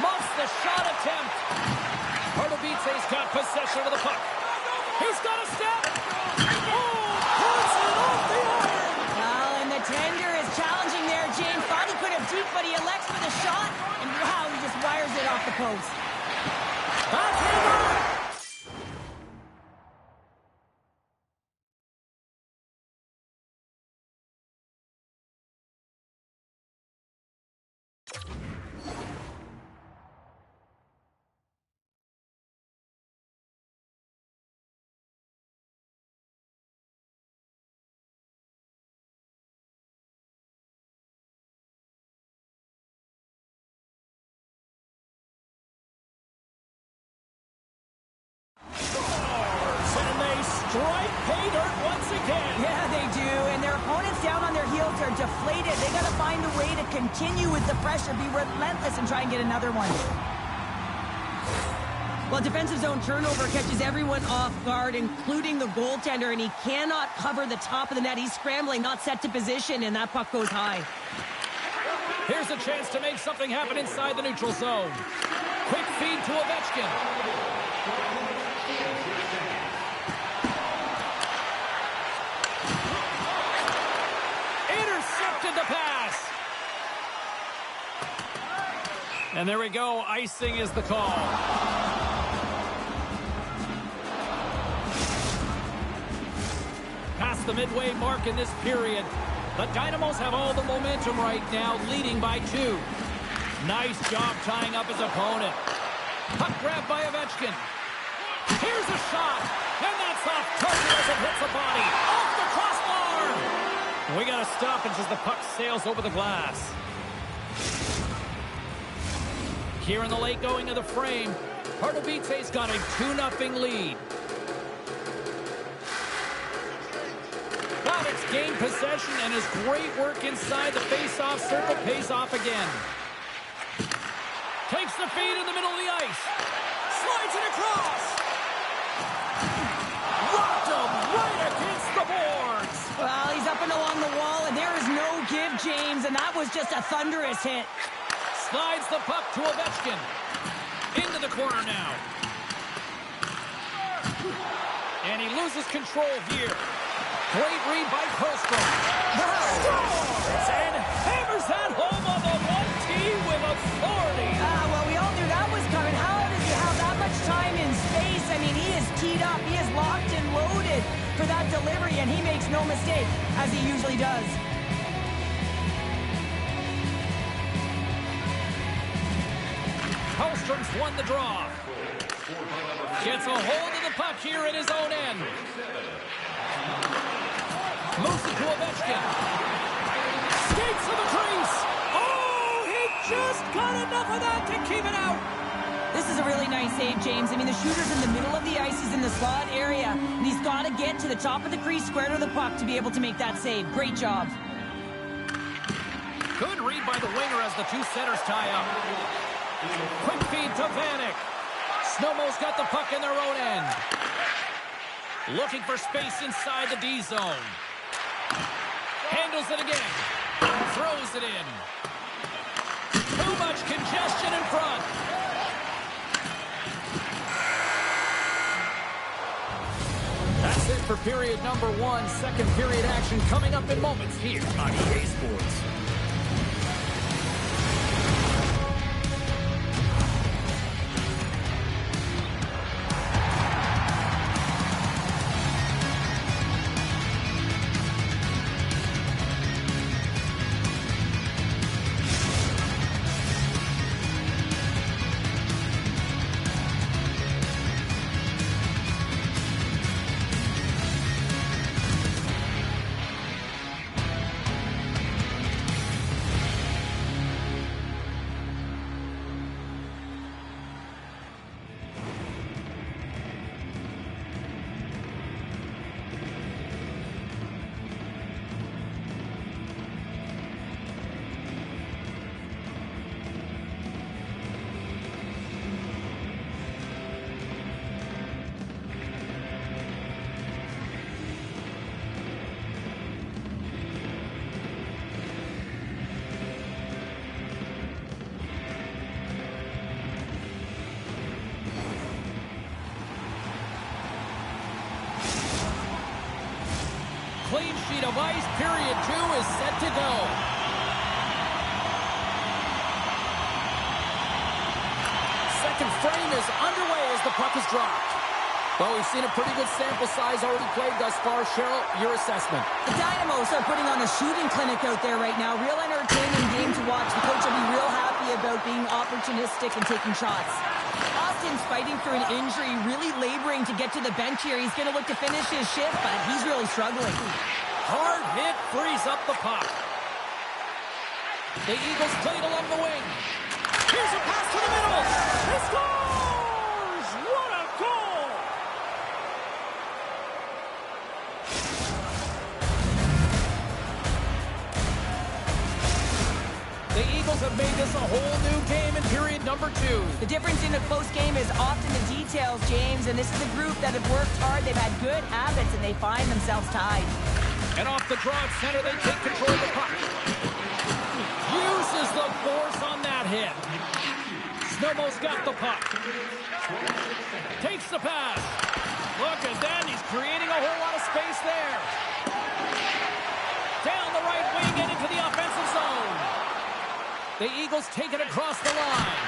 Muffs the shot attempt. Pardubice's got possession of the puck. He's got a step. Oh, pulls it off the iron.
Well, and the tender is challenging there. James thought he could have deep, but he elects for the shot. And wow, he just wires it off the post.
Backhander. And they strike pay dirt once again.
Yeah, they do. And their opponents down on their heels are deflated. They got to find a way to continue with the pressure, be relentless, and try and get another one. Well, defensive zone turnover catches everyone off guard, including the goaltender, and he cannot cover the top of the net. He's scrambling, not set to position, and that puck goes high.
Here's a chance to make something happen inside the neutral zone. Quick feed to Ovechkin. Intercepted the pass. And there we go. Icing is the call. Past the midway mark in this period. The Dynamos have all the momentum right now, leading by 2. Nice job tying up his opponent. Puck grab by Ovechkin. Here's a shot. And that's off target as it hits the body. Off the crossbar. We got a stoppage as the puck sails over the glass. Here in the late going of the frame, Pardubice's got a 2-0 lead. It's gained possession, and his great work inside the face-off circle pays off again. Takes the feed in the middle of the ice. Slides it across. Rocked him right against the boards.
Well, he's up and along the wall, and there is no give, James, and that was just a thunderous hit.
Slides the puck to Ovechkin. Into the corner now. And he loses control here. Great read by Kostrom. Scores! And hammers that home on the 1T with authority.
Well, we all knew that was coming. How does he have that much time and space? I mean, he is teed up. He is locked and loaded for that delivery, and he makes no mistake, as he usually does.
Kostrom's won the draw. Gets a hold of the puck here at his own end. Moves it to Ovechkin. Skates to the crease. Oh, he just got enough of that to keep it out.
This is a really nice save, James. I mean, the shooter's in the middle of the ice. He's in the slot area. And he's got to get to the top of the crease, square to the puck, to be able to make that save. Great job.
Good read by the winger as the 2 centers tie up. Quick feed to Vanek. Znojmo's got the puck in their own end. Looking for space inside the D zone. Handles it again. Throws it in. Too much congestion in front. That's it for period number 1. Second period action coming up in moments here on EA Sports. Clean sheet of ice. Period 2 is set to go. Second frame is underway as the puck is dropped. Well, we've seen a pretty good sample size already played thus far. Cheryl, your assessment.
The Dynamos are putting on a shooting clinic out there right now. Real entertaining game to watch. The coach will be real happy about being opportunistic and taking shots. Austin's fighting through an injury, really laboring to get to the bench here. He's going to look to finish his shift, but he's really struggling.
Hard hit frees up the puck. The Eagles played along the wing. Here's a pass to the middle. He scores! What a goal! The Eagles have made this a whole new game in period number 2.
The difference in a close game is often the details, James, and this is a group that have worked hard. They've had good habits, and they find themselves tied.
And off the draw at center, they take control of the puck. Use uses the force on that hit. Snowmo's got the puck. Takes the pass. Look at that. He's creating a whole lot of space there. Down the right wing and into the offensive zone. The Eagles take it across the line.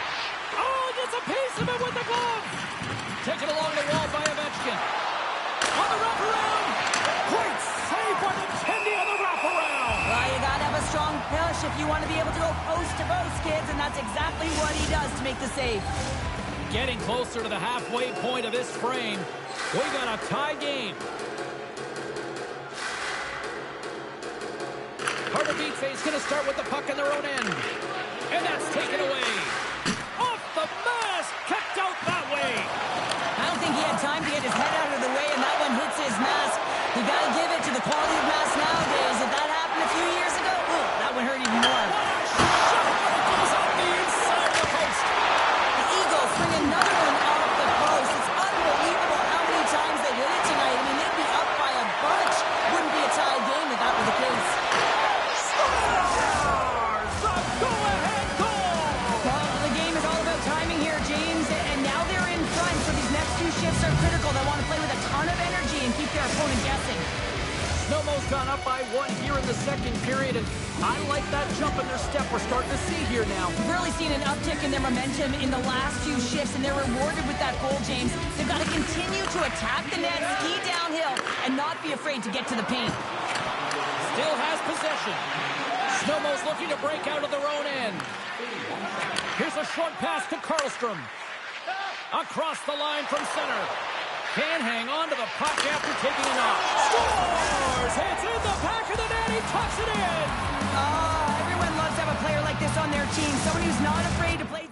Oh, gets a piece of it with the glove. Taken along the wall by Ovechkin. On the wraparound. Great save by the Tendy on the wraparound.
Well, you gotta have a strong push if you want to be able to go post to post, kids, and that's exactly what he does to make the save.
Getting closer to the halfway point of this frame. We got a tie game. Beats is going to start with the puck in their own end. And that's taken away. Off the mask. Kicked out that way.
I don't think he had time to get his head out of the way, and that one hits his mask. You got to give it to the quality of mask nowadays. If that happened a few years ago, that one hurt even more.
Goes off the inside of the post.
The Eagles bring another one off the post. It's unbelievable how many times they hit it tonight. I mean, they'd be up by a bunch. Wouldn't be a tie game if that were the case. Are critical. They want to play with a ton of energy and keep their opponent guessing.
Snowmo's gone up by one here in the second period, and I like that jump in their step we're starting to see here now.
We've really seen an uptick in their momentum in the last few shifts, and they're rewarded with that goal, James. They've got to continue to attack the net, ski downhill, and not be afraid to get to the paint.
Still has possession. Snowmo's looking to break out of their own end. Here's a short pass to Karlstrom. Across the line from center. Can't hang on to the puck after taking a knock. Scores! It's in the back of the net. He tucks it in.
Everyone loves to have a player like this on their team. Someone who's not afraid to play.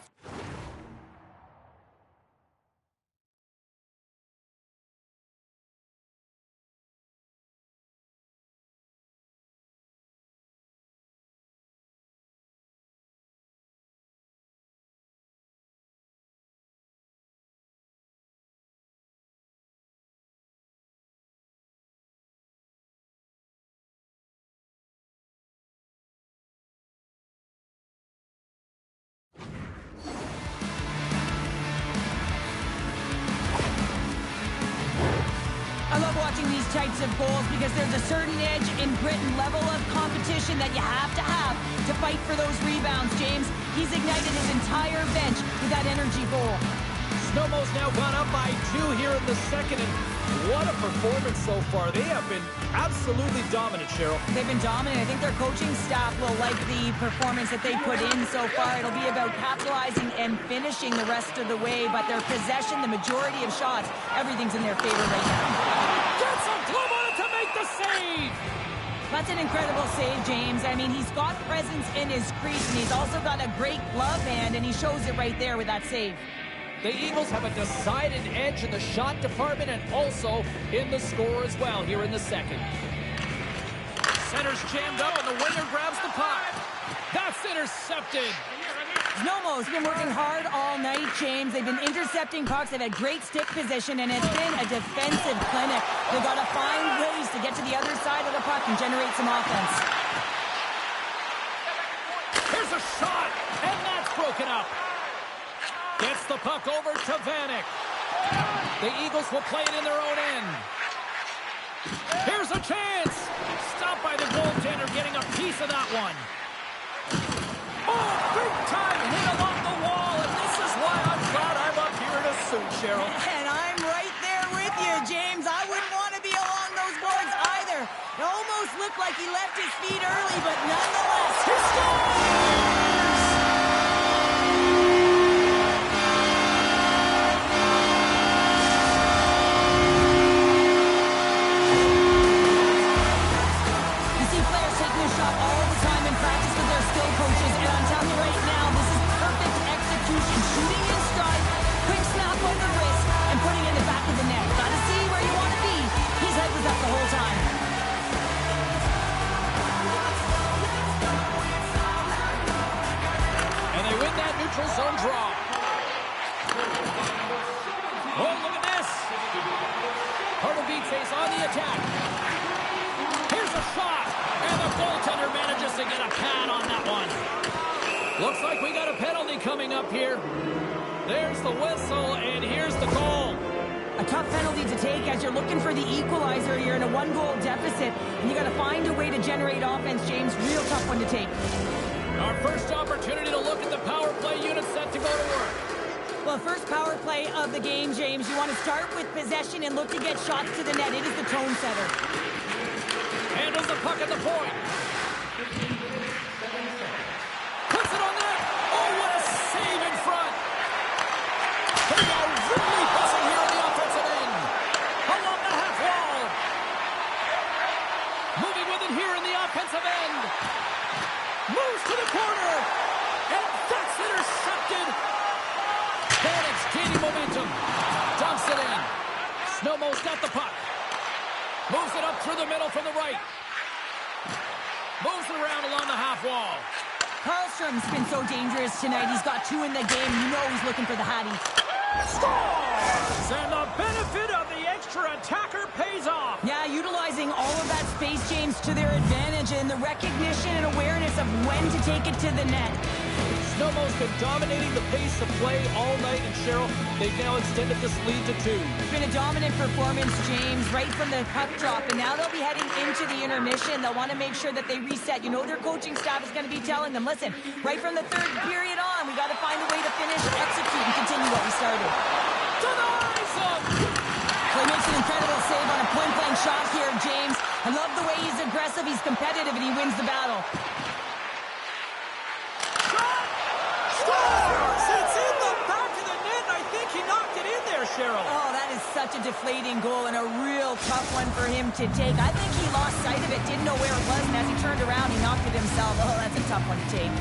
I love watching these types of goals because there's a certain edge and grit and level of competition that you have to fight for those rebounds, James. He's ignited his entire bench with that energy goal.
Snowmo's now gone up by 2 here in the second, and what a performance so far. They have been absolutely dominant, Cheryl.
They've been dominant. I think their coaching staff will like the performance that they put in so far. It'll be about capitalizing and finishing the rest of the way, but their possession, the majority of shots, everything's in their favor right now.
Gets a glove on it to make the save!
That's an incredible save, James. I mean, he's got presence in his crease, and he's also got a great glove hand, and he shows it right there with that save.
The Eagles have a decided edge in the shot department and also in the score as well here in the second. Center's jammed up and the winger grabs the puck. That's intercepted.
Znojmo's been working hard all night, James. They've been intercepting pucks. They've had great stick position, and it's been a defensive clinic. They've got to find ways to get to the other side of the puck and generate some offense.
Here's a shot, and that's broken up. Gets the puck over to Vanek. The Eagles will play it in their own end. Here's a chance. Stopped by the goaltender, getting a piece of that one. Oh, big time hit along the wall, and this is why I'm glad I'm up here in a suit, Cheryl.
And I'm right there with you, James. I wouldn't want to be along those boards either. It almost looked like he left his feet early, but nonetheless, he scores!
Zone draw. Oh, look at this. Beats on the attack. Here's a shot. And the goaltender manages to get a pad on that one. Looks like we got a penalty coming up here. There's the whistle, and here's the goal.
A tough penalty to take as you're looking for the equalizer. You're in a one-goal deficit, and you got to find a way to generate offense, James. Real tough one to take.
Our first opportunity to look at the power play unit set to go to work.
Well, first power play of the game, James. You want to start with possession and look to get shots to the net. It is the tone setter.
Handles the puck at the point. Puts it on net. Oh, what a save in front. They are really buzzing here on the offensive end. Along the half wall. Moving with it here in the offensive end. Moves to the corner. And that's intercepted. Phoenix gaining momentum. Dumps it in. Znojmo's got the puck. Moves it up through the middle from the right. Moves it around along the half wall.
Karlstrom's been so dangerous tonight. He's got 2 in the game. You know he's looking for the Hattie.
Scores! And the benefit of the extra attacker pays off.
Yeah, utilizing all of that space, James, to their advantage and the recognition and awareness of when to take it to the net.
Znojmo's been dominating the pace of play all night, and Cheryl, they've now extended this lead to 2.
It's been a dominant performance, James, right from the puck drop, and now they'll be heading into the intermission. They'll want to make sure that they reset. You know their coaching staff is going to be telling them, listen, right from the third period on, we got to find a way to finish, execute, and continue what we started.
Denies him!
He makes an incredible save on a point-blank shot here, James. I love the way he's aggressive, he's competitive, and he wins the battle.
Scores! It's in the back of the net, and I think he knocked it in there, Cheryl.
Oh, that is such a deflating goal and a real tough one for him to take. I think he lost sight of it, didn't know where it was, and as he turned around, he knocked it himself. Oh, that's a tough one to take.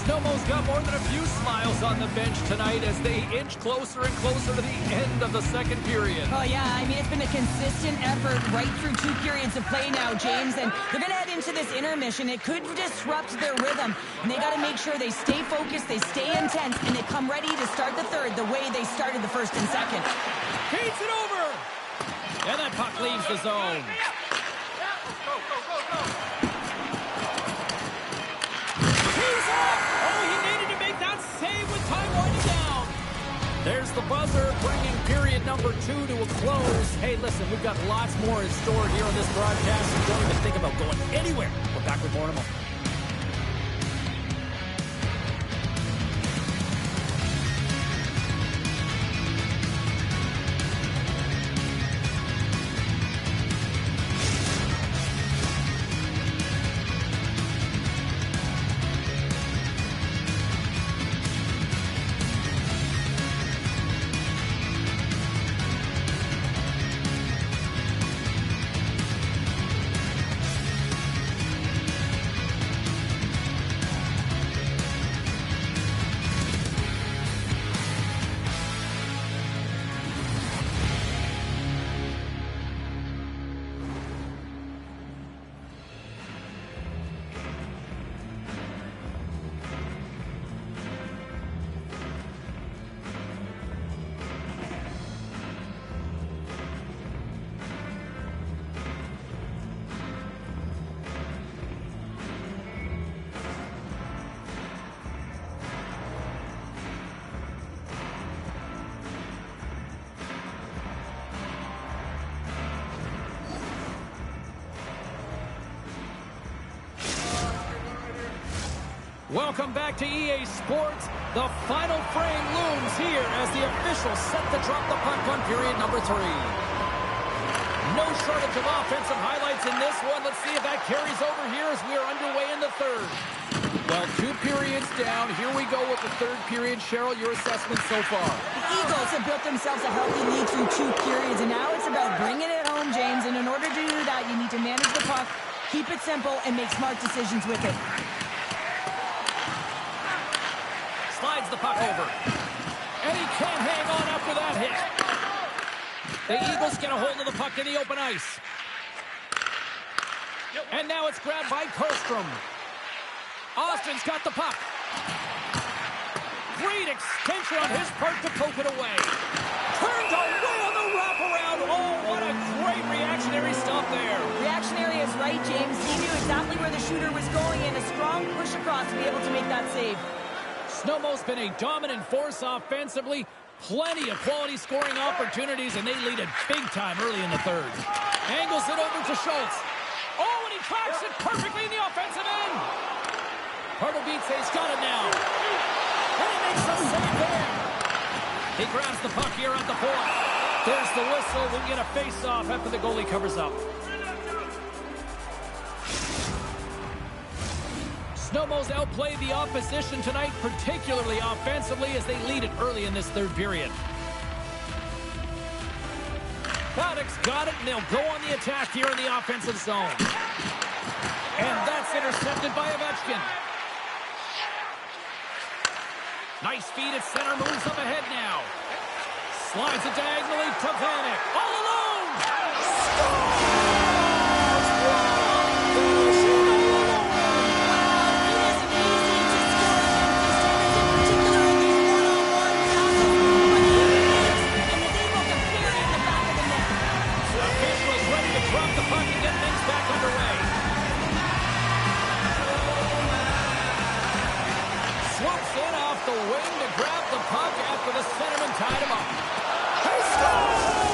Znojmo's got more than a few smiles on the bench tonight as they inch closer and closer to the end of the second period.
Oh, yeah, I mean, it's been a consistent effort right through 2 periods of play now, James, and they're going to head into this intermission. It could disrupt their rhythm, and they got to make sure they stay focused, they stay intense, and they come ready to start the third the way they started the first and second.
Feeds it over! And that puck leaves the zone. He's off! Oh, he needed to make that save with time winding down. There's the buzzer, bringing period number 2 to a close. Hey, listen, we've got lots more in store here on this broadcast. So don't even think about going anywhere. We're back with more in a moment. Welcome back to EA Sports. The final frame looms here as the officials set to drop the puck on period number 3. No shortage of offensive highlights in this one. Let's see if that carries over here as we are underway in the third. Well, 2 periods down. Here we go with the third period. Cheryl, your assessment so far?
The Eagles have built themselves a healthy lead through 2 periods, and now it's about bringing it home, James. And in order to do that, you need to manage the puck, keep it simple, and make smart decisions with it.
Slides the puck over. And he can't hang on after that hit. The Eagles get a hold of the puck in the open ice. And now it's grabbed by Karlstrom. Austin's got the puck. Great extension on his part to poke it away. Turned away on the wraparound. Oh, what a great reactionary stop there.
Reactionary is right, James. He knew exactly where the shooter was going, and a strong now. Push across to be able to make that save.
Znojmo's been a dominant force offensively. Plenty of quality scoring opportunities, and they lead it big time early in the third. Angles it over to Schultz. Oh, and he tracks it perfectly in the offensive end. Pardubice's got it now. And he makes a save there. He grabs the puck here at the point. There's the whistle. We'll get a face-off after the goalie covers up. Znojmo's outplayed the opposition tonight, particularly offensively, as they lead it early in this third period. Paddock's got it, and they'll go on the attack here in the offensive zone. And that's intercepted by Ovechkin. Nice feed at center, moves up ahead now. Slides it diagonally to Vanek. All alone! Officials ready to drop the puck and get things back underway. Swoops in off the wing to grab the puck after the centerman tied him up. He scores!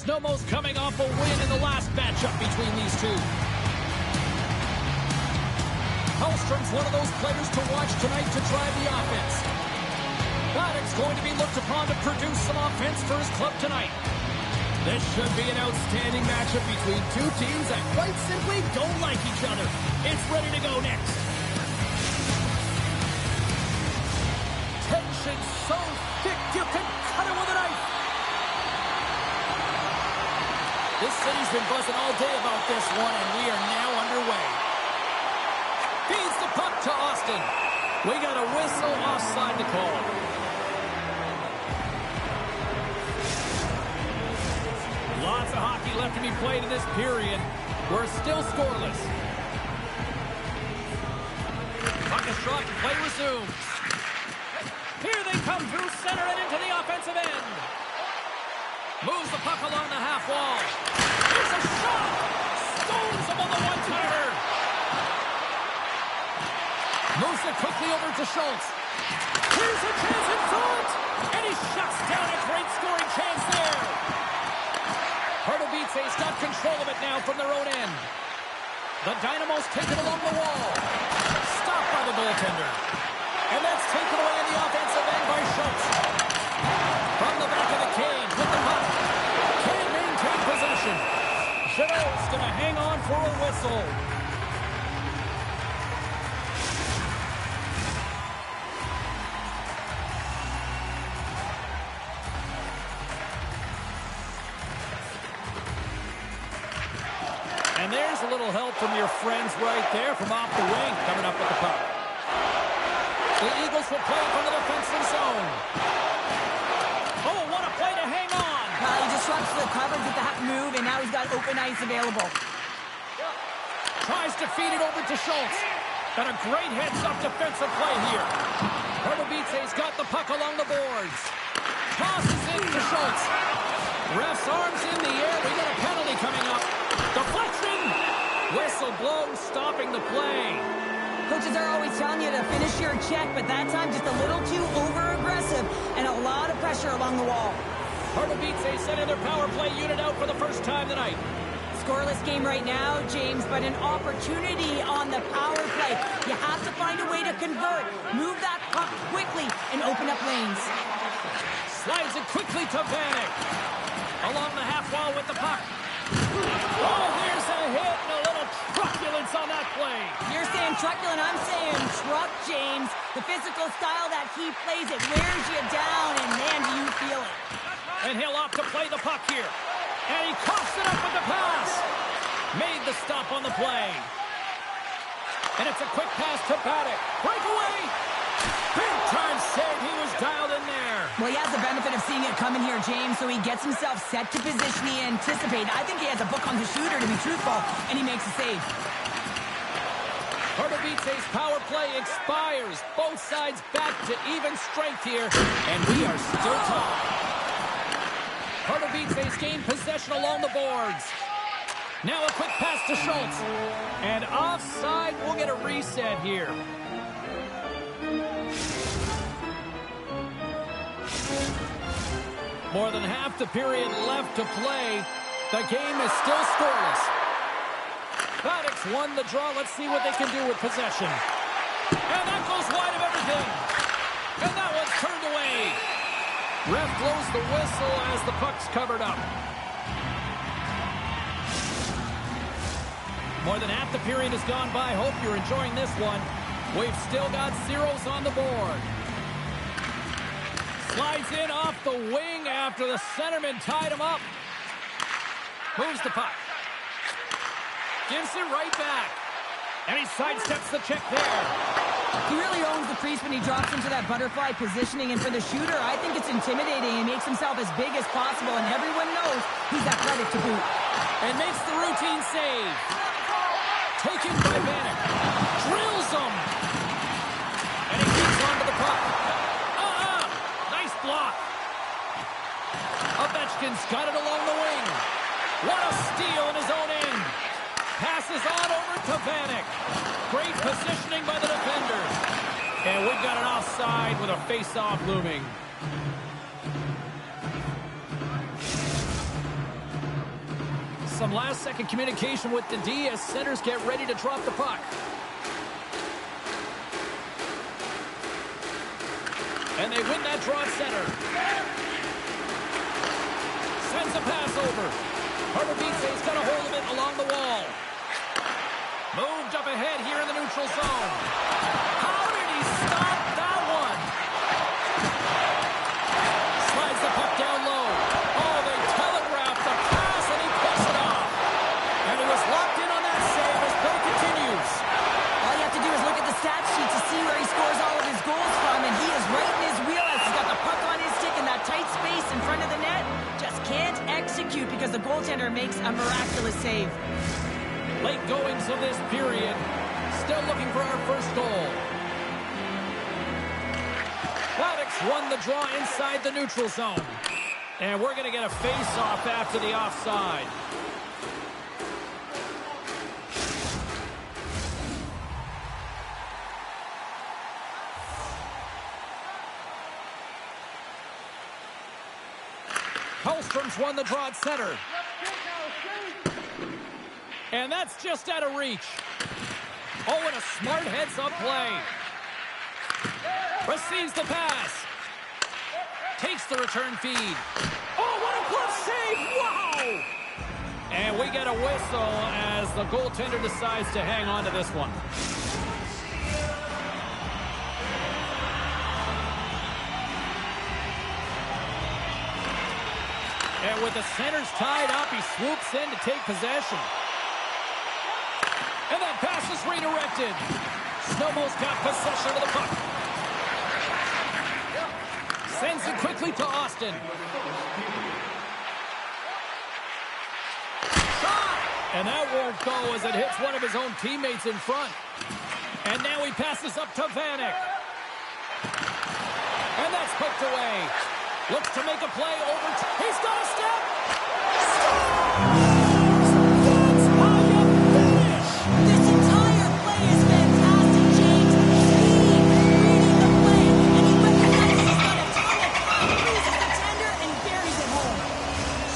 Znojmo's coming off a win in the last matchup between these two. Hellstrom's one of those players to watch tonight to drive the offense. Baddock's going to be looked upon to produce some offense for his club tonight.
This should be an outstanding matchup between two teams that quite simply don't like each other. It's ready to go next.
Tension so thick you can cut it with a knife. This city's been buzzing all day about this one, and we are now underway. Feeds the puck to Austin. We got a whistle offside to call. Lots of hockey left to be played in this period. We're still scoreless. Puck is dropped, play resumes. Here they come through center and into the offensive end. Moves the puck along the half wall. Here's a shot! Stones him on the one-timer. Moves it quickly over to Schultz. Here's a chance in front! And he shuts down a great scoring chance there. Pardubice's got control of it now from their own end. The Dynamos take it along the wall. Stopped by the goaltender. And that's taken away in the offensive end by Schultz. From the back of the cage with the puck. Can't maintain possession. Jeannot's going to hang on for a whistle. And there's a little help from your friends right there from off the wing coming up with the puck. The Eagles will play from the defensive zone. Oh, what a play to hang on.
He disrupts the coverage with that move, and now he's got open ice available.
Tries to feed it over to Schultz. And a great heads-up defensive play here. Pardubice's got the puck along the boards. Tosses it to Schultz. Ref's arms in the air. We got a penalty coming up. Deflection! Whistle blown, stopping the play.
Coaches are always telling you to finish your check, but that time just a little too over-aggressive and a lot of pressure along the wall.
Pardubice sending their power play unit out for the first time tonight.
Scoreless game right now, James, but an opportunity on the power play. You have to find a way to convert. Move that puck quickly and open up lanes.
Slides it quickly to Vanek. Along the half wall with the puck. Oh, there's a hit and a little truculence on that play.
You're saying truculent, I'm saying truck, James. The physical style that he plays, it wears you down, and man, do you feel it.
And he'll opt to play the puck here. And he coughs it up with the pass. Made the stop on the play. And it's a quick pass to Paddock. Breakaway. Big time save. He was dialed in there.
Well, he has the benefit of seeing it coming here, James, so he gets himself set to position he anticipated. I think he has a book on the shooter, to be truthful, and he makes a save.
Pardubice's power play expires. Both sides back to even strength here, and we are still tied. Pardubice's gained possession along the boards. Now a quick pass to Schultz. And offside, we'll get a reset here. More than half the period left to play. The game is still scoreless. Paddock's won the draw. Let's see what they can do with possession. And that goes wide of everything. And that one's turned away. Ref blows the whistle as the puck's covered up. More than half the period has gone by. Hope you're enjoying this one. We've still got zeros on the board. Slides in off the wing after the centerman tied him up. Moves the puck. Gives it right back. And he sidesteps the check there.
He really owns the crease when he drops into that butterfly positioning. And for the shooter, I think it's intimidating. He makes himself as big as possible. And everyone knows he's athletic to boot.
And makes the routine save. Taken by Vanek. Drills him. And he keeps on to the puck. Nice block. Ovechkin's got it along the wing. What a steal in his own end. Passes on over to Vanek. Great positioning by the defenders. And we've got an offside with a face-off looming. Some last-second communication with the D as centers get ready to drop the puck. And they win that draw at center. Sends a pass over. Pardubice's got a hold of it along the wall. Moved up ahead here in the neutral zone. How did he stop that one? Slides the puck down low. Oh, they telegraphed the pass, and he picks it off. And he was locked in on that save as play continues.
All you have to do is look at the stat sheet to see where he scores all of his goals from, and he is right in his wheelhouse. He's got the puck on his stick in that tight space in front of the net. Just can't execute because the goaltender makes a miraculous save.
Late goings of this period. Still looking for our first goal. Maddox won the draw inside the neutral zone. And we're going to get a face-off after the offside. Hellstrom's won the draw at center. And that's just out of reach. Oh, and a smart heads-up play. Receives the pass. Takes the return feed. Oh, what a glove save! Wow! And we get a whistle as the goaltender decides to hang on to this one. And with the centers tied up, he swoops in to take possession. And that pass is redirected. Snowmo's got possession of the puck. Sends it quickly to Austin. Shot! And that won't go as it hits one of his own teammates in front. And now he passes up to Vanek. And that's poked away. Looks to make a play over. He's got a step. That's how you finish.
This entire play is fantastic, James. Speed, reading the play, and he recognizes he's got a ton of time, loses the tender, and buries it home.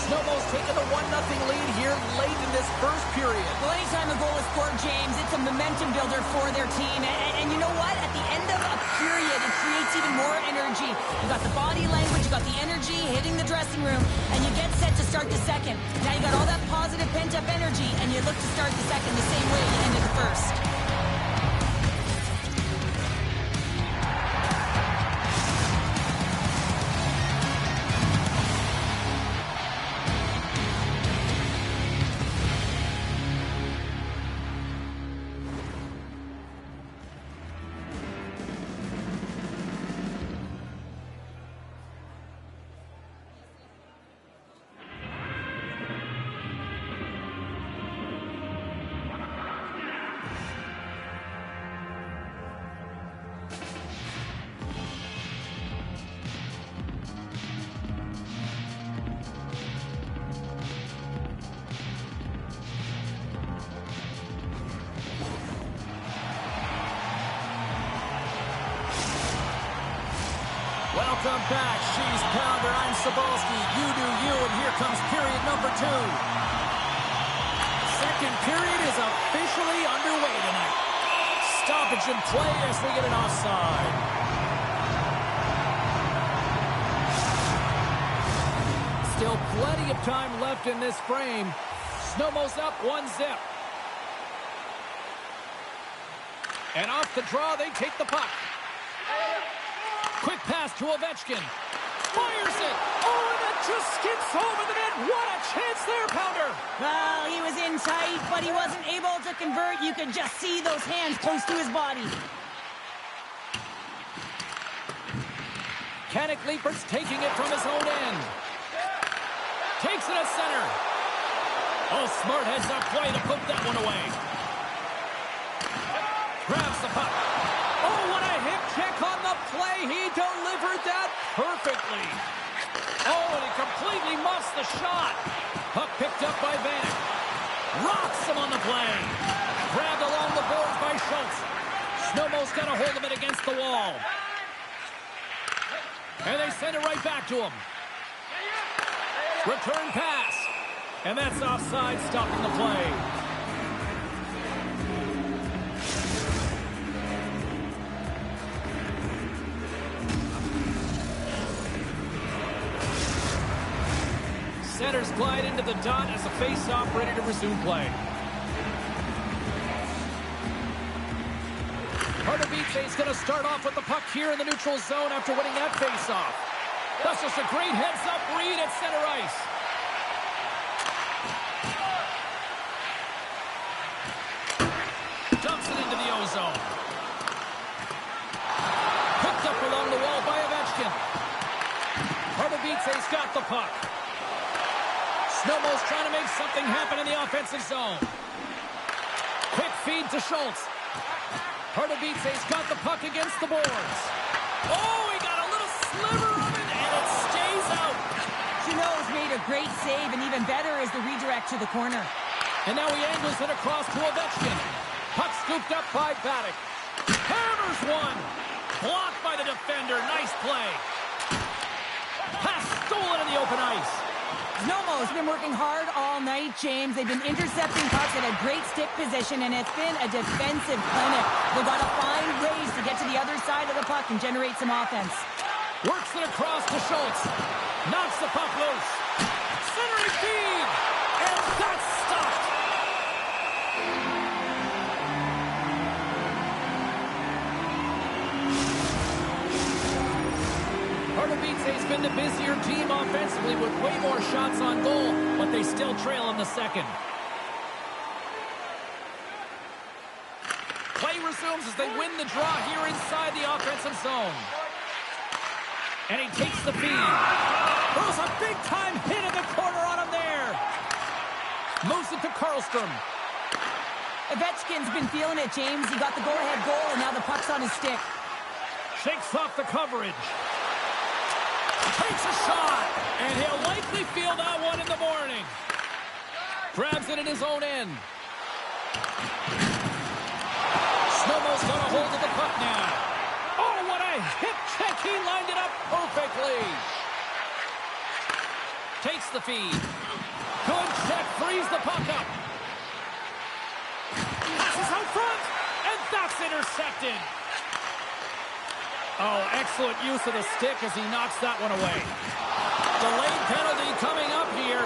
Snowmo's taking the 1-0 lead here late in this first period.
Well, anytime a goal is scored, James, it's a momentum builder for their team. And you know what? At the end of a period, it creates even more energy. You got the body language, you got the energy hitting the dressing room, and you get set to start the second. Now you got all that positive pent-up energy, and you look to start the second the same way you ended the first.
Welcome back, She's Pounder. I'm Sabalski. You do you, and here comes period number 2. Second period is officially underway tonight. Stoppage in play as we get an offside. Still plenty of time left in this frame. Snowmo's up 1-0. And off the draw, they take the puck. Quick pass to Ovechkin. Fires it. Oh, and it just skips over the net. What a chance there, Pounder.
Well, he was in tight, but he wasn't able to convert. You could just see those hands close to his body.
Kanik Leepert's taking it from his own end. Takes it at center. Oh, smart heads-up play to put that one away. Grabs the puck. Oh, what a hip check on the play. He delivered that perfectly. Oh, and he completely muffs the shot. Puck picked up by Vanek. Rocks him on the play. Grabbed along the boards by Schultz. Snowmo's got a hold of it against the wall. And they send it right back to him. Return pass. And that's offside, stopping the play. Centers glide into the dot as a face-off ready to resume play. Is going to start off with the puck here in the neutral zone after winning that face-off. That's just a great heads-up read at center ice. Dumps it into the O-zone. Picked up along the wall by Ovechkin. Pardubice's got the puck. Znojmo's trying to make something happen in the offensive zone. Quick feed to Schultz. Pardubice's got the puck against the boards. Oh, he got a little sliver of it, and it stays out.
Janot's made a great save, and even better is the redirect to the corner.
And now he angles it across to Ovechkin. Puck scooped up by Paddock. Hammers one. Blocked by the defender. Nice play. Pass stolen in the open ice.
Znojmo's been working hard all night, James. They've been intercepting pucks at a great stick position, and it's been a defensive clinic. They've got to find ways to get to the other side of the puck and generate some offense.
Works it across to Schultz. Knocks the puck loose. Centering feed. And that's stopped. Pardubice's been the busier team offensively with way more shots on goal, but they still trail in the second. Play resumes as they win the draw here inside the offensive zone. And he takes the feed. Throws a big-time hit in the corner on him there. Moves it to Karlstrom.
Ovechkin's been feeling it, James. He got the go-ahead goal, and now the puck's on his stick.
Shakes off the coverage. Takes a shot, and he'll likely feel that one in the morning. Grabs it in his own end. Znojmo's got a hold of the puck now. Oh, what a hip check. He lined it up perfectly. Takes the feed. Good check, frees the puck up. Passes out front, and that's intercepted. Oh, excellent use of the stick as he knocks that one away. Delayed penalty coming up here.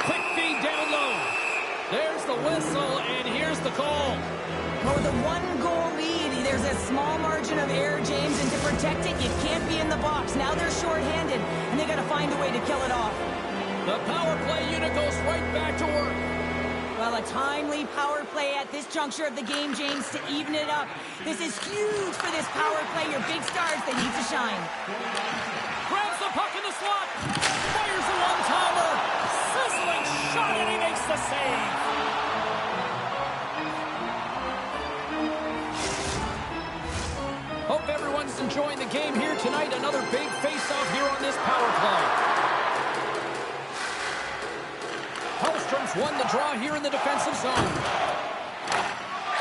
Quick feed down low. There's the whistle, and here's the call.
Well, with a one-goal lead, there's a small margin of error, James, and to protect it, you can't be in the box. Now they're shorthanded, and they got to find a way to kill it off.
The power play unit goes right back to work.
Well, a timely power play at this juncture of the game, James, to even it up. This is huge for this power play. Your big stars, they need to shine.
Grabs the puck in the slot. Fires a one-timer. Sizzling shot, and he makes the save. Hope everyone's enjoying the game here tonight. Another big face-off here on this power play. Hellstrom's won the draw here in the defensive zone.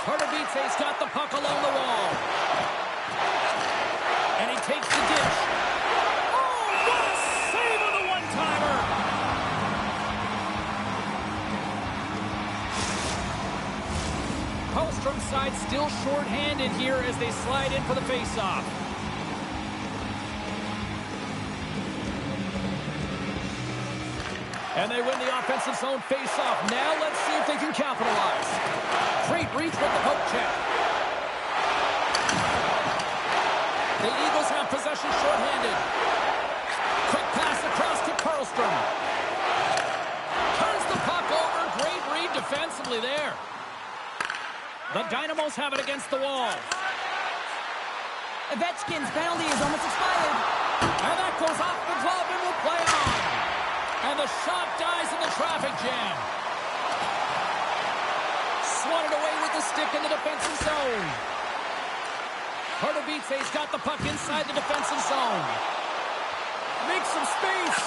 Pardubice's got the puck along the wall. And he takes the dish. Oh, what a save on the one-timer! Hellstrom's side still short-handed here as they slide in for the face-off. And they win the offensive zone face-off. Now let's see if they can capitalize. Great reach with the poke check. The Eagles have possession shorthanded. Quick pass across to Karlstrom. Turns the puck over. Great read defensively there. The Dynamos have it against the wall.
Ovechkin's penalty is almost expired.
And that goes off the glove and will play on. And the shot dies in the traffic jam. Swatted away with the stick in the defensive zone. Pardubice's got the puck inside the defensive zone. Makes some space.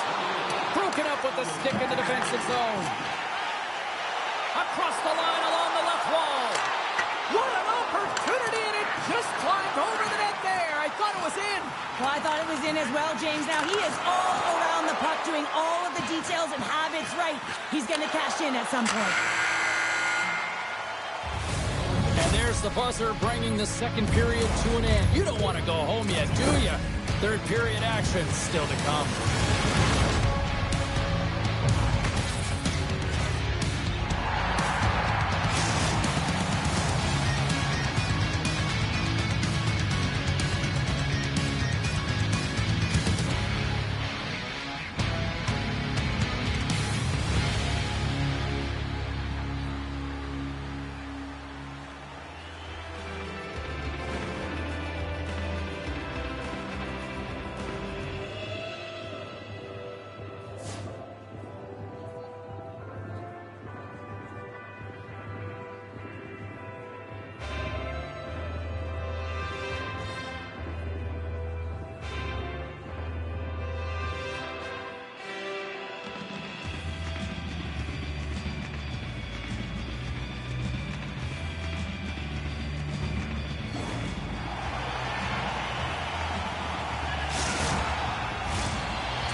Broken up with the stick in the defensive zone. Across the line along the left wall. What an opportunity, and it just climbed over the net there. I thought it was in.
Well, I thought it was in as well, James. Now he is all around the puck, doing all of the details details and habits right, he's going to cash in at some point.
And there's the buzzer bringing the second period to an end. You don't want to go home yet, do you? Third period action still to come.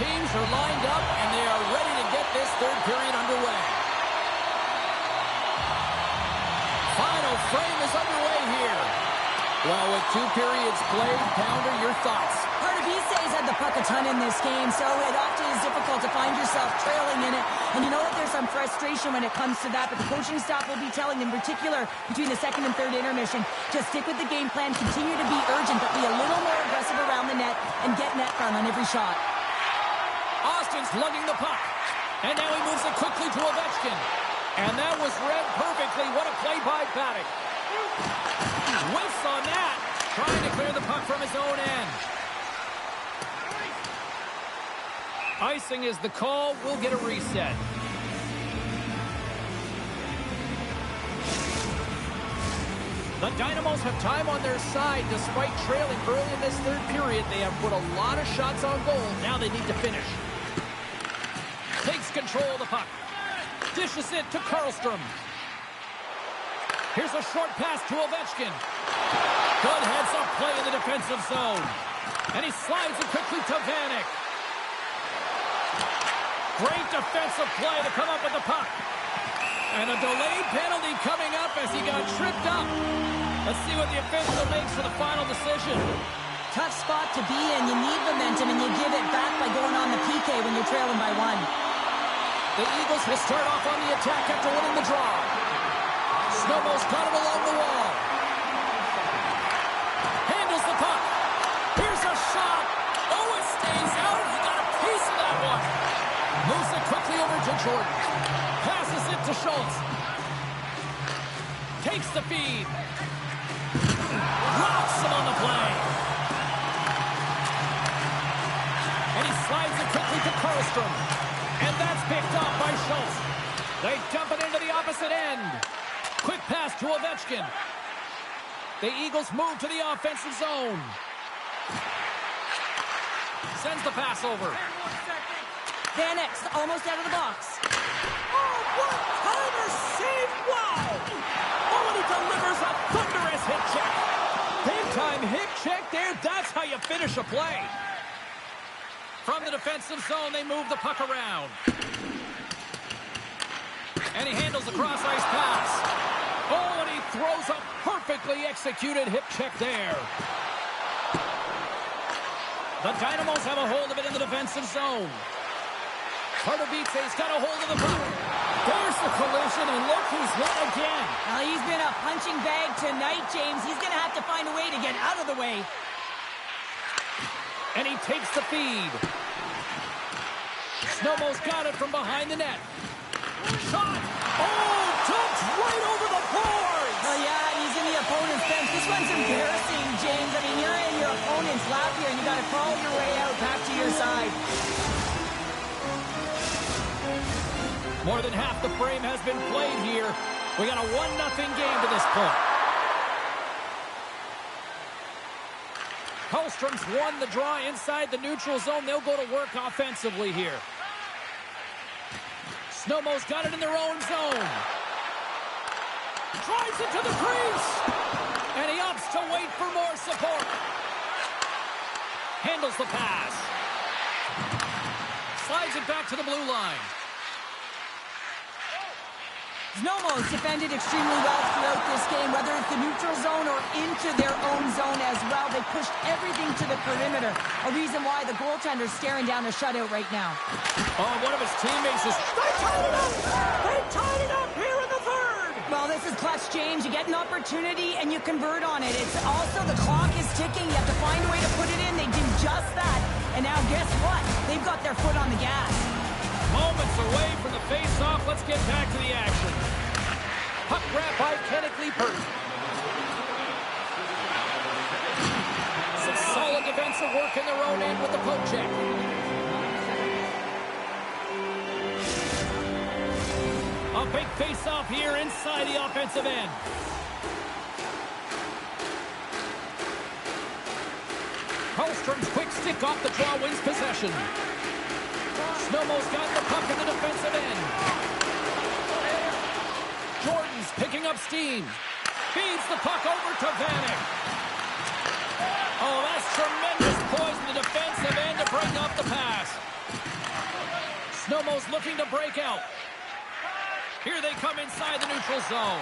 Teams are lined up, and they are ready to get this third period underway. Final frame is underway here. Well, with 2 periods played, Pounder, your thoughts?
Pardubice's had the puck a ton in this game, so it often is difficult to find yourself trailing in it. And you know that there's some frustration when it comes to that, but the coaching staff will be telling, in particular, between the second and third intermission, just stick with the game plan, continue to be urgent, but be a little more aggressive around the net, and get net front on every shot.
Austin's lugging the puck. And now he moves it quickly to Ovechkin. And that was read perfectly. What a play by Paddock. Whiffs on that. Trying to clear the puck from his own end. Icing is the call. We'll get a reset. The Dynamos have time on their side. Despite trailing early in this third period, they have put a lot of shots on goal. Now they need to finish. Takes control of the puck. Dishes it to Karlstrom. Here's a short pass to Ovechkin. Good heads-up play in the defensive zone. And he slides it quickly to Vanek. Great defensive play to come up with the puck. And a delayed penalty coming up as he got tripped up. Let's see what the official makes for the final decision.
Tough spot to be in. You need momentum, and you give it back by going on the PK when you're trailing by 1.
The Eagles will start off on the attack after winning the draw. Snowball's got it along the wall. Handles the puck. Here's a shot. Oh, it stays out. He got a piece of that one. Moves it quickly over to Jordan. Passes it to Schultz. Takes the feed. Rocks him on the play. And he slides it quickly to Karlstrom. And that's picked off by Schultz. They dump it into the opposite end. Quick pass to Ovechkin. The Eagles move to the offensive zone. Sends the pass over.
Vanek almost out of the box.
Oh, what timer save! Wow! Oh, and he delivers a thunderous hip check. Big-time hip check there. That's how you finish a play. From the defensive zone, they move the puck around. And he handles the cross-ice pass. Oh, and he throws a perfectly executed hip check there. The Dynamos have a hold of it in the defensive zone. Pardubice's got a hold of the puck. There's the collision, and look who's hit again.
Well, he's been a punching bag tonight, James. He's going to have to find a way to get out of the way.
And he takes the feed. Snowmo's got it from behind the net. Shot! Oh, dumped right over the boards!
Well, yeah, he's in the opponent's bench. This one's embarrassing, James. I mean, you're in your opponent's lap here, and you got to crawl your way out back to your side.
More than half the frame has been played here. We got a 1-0 game to this point. Hellstrom's won the draw inside the neutral zone. They'll go to work offensively here. Snowmo's got it in their own zone. Drives it to the crease. And he opts to wait for more support. Handles the pass. Slides brings it back to the blue line.
Znojmo's defended extremely well throughout this game, whether it's the neutral zone or into their own zone as well. They pushed everything to the perimeter, a reason why the goaltender's staring down a shutout right now.
Oh, one of his teammates is... They tied it up! They tied it up here in the third!
Well, this is clutch, James. You get an opportunity and you convert on it. It's also the clock is ticking. You have to find a way to put it in. They do just that. And now guess what? They've got their foot on the gas.
Moments away from the face-off. Let's get back to the action. Puck grab by Kenneth Leipert. Some solid defensive work in their own end with the poke check. A big face-off here inside the offensive end. Hellstrom's quick stick off the draw wins possession. Znojmo's got the puck in the defensive end. Jordan's picking up steam. Feeds the puck over to Vanek. Oh, that's tremendous poise in the defensive end to break up the pass. Znojmo's looking to break out. Here they come inside the neutral zone.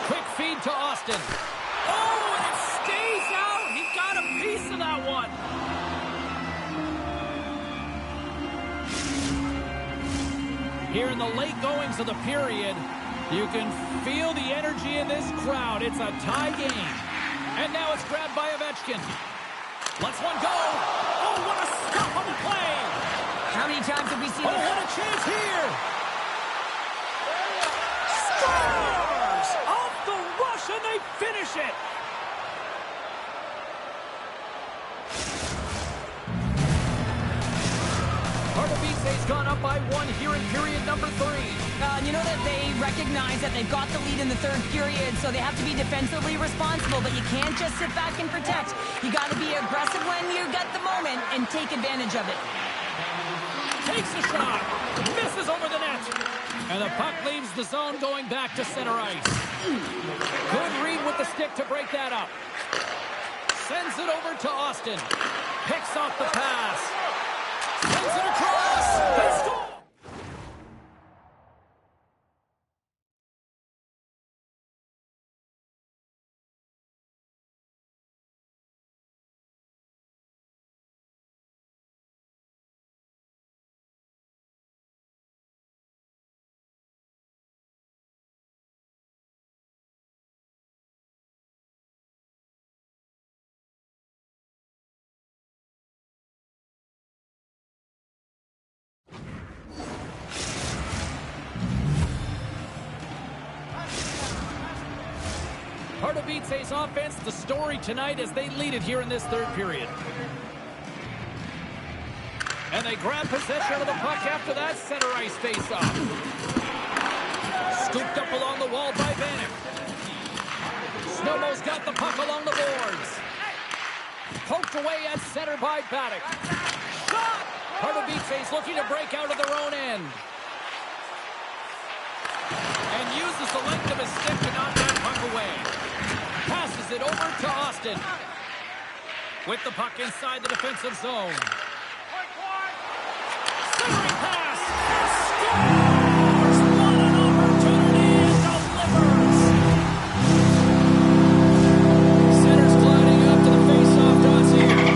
Quick feed to Austin. Oh, and it stays out. He got a piece of that one. Here in the late goings of the period, you can feel the energy in this crowd. It's a tie game. And now it's grabbed by Ovechkin. Lets one go. Oh, what a stop on the play.
How many times have we seen
Oh, what a chance here. Stars off the rush, and they finish it. Pardubice's gone up by one here in period number 3.
You know that they recognize that they've got the lead in the third period, so they have to be defensively responsible, but you can't just sit back and protect. You got to be aggressive when you get the moment and take advantage of it.
Takes a shot. Misses over the net. And the puck leaves the zone going back to center ice. Good read with the stick to break that up. Sends it over to Austin. Picks off the pass. Sends it across. They score! Pardubice's offense, the story tonight as they lead it here in this third period. And they grab possession of the puck after that center ice face-off. Scooped up along the wall by Vanek. Znojmo's got the puck along the boards. Poked away at center by Paddock. Shot! Pardubice's looking to break out of their own end. And uses the length of his stick to knock that puck away. Passes it over to Austin. With the puck inside the defensive zone. Centering pass. Scores! What an opportunity and delivers. Center's gliding up to the face-off dots here.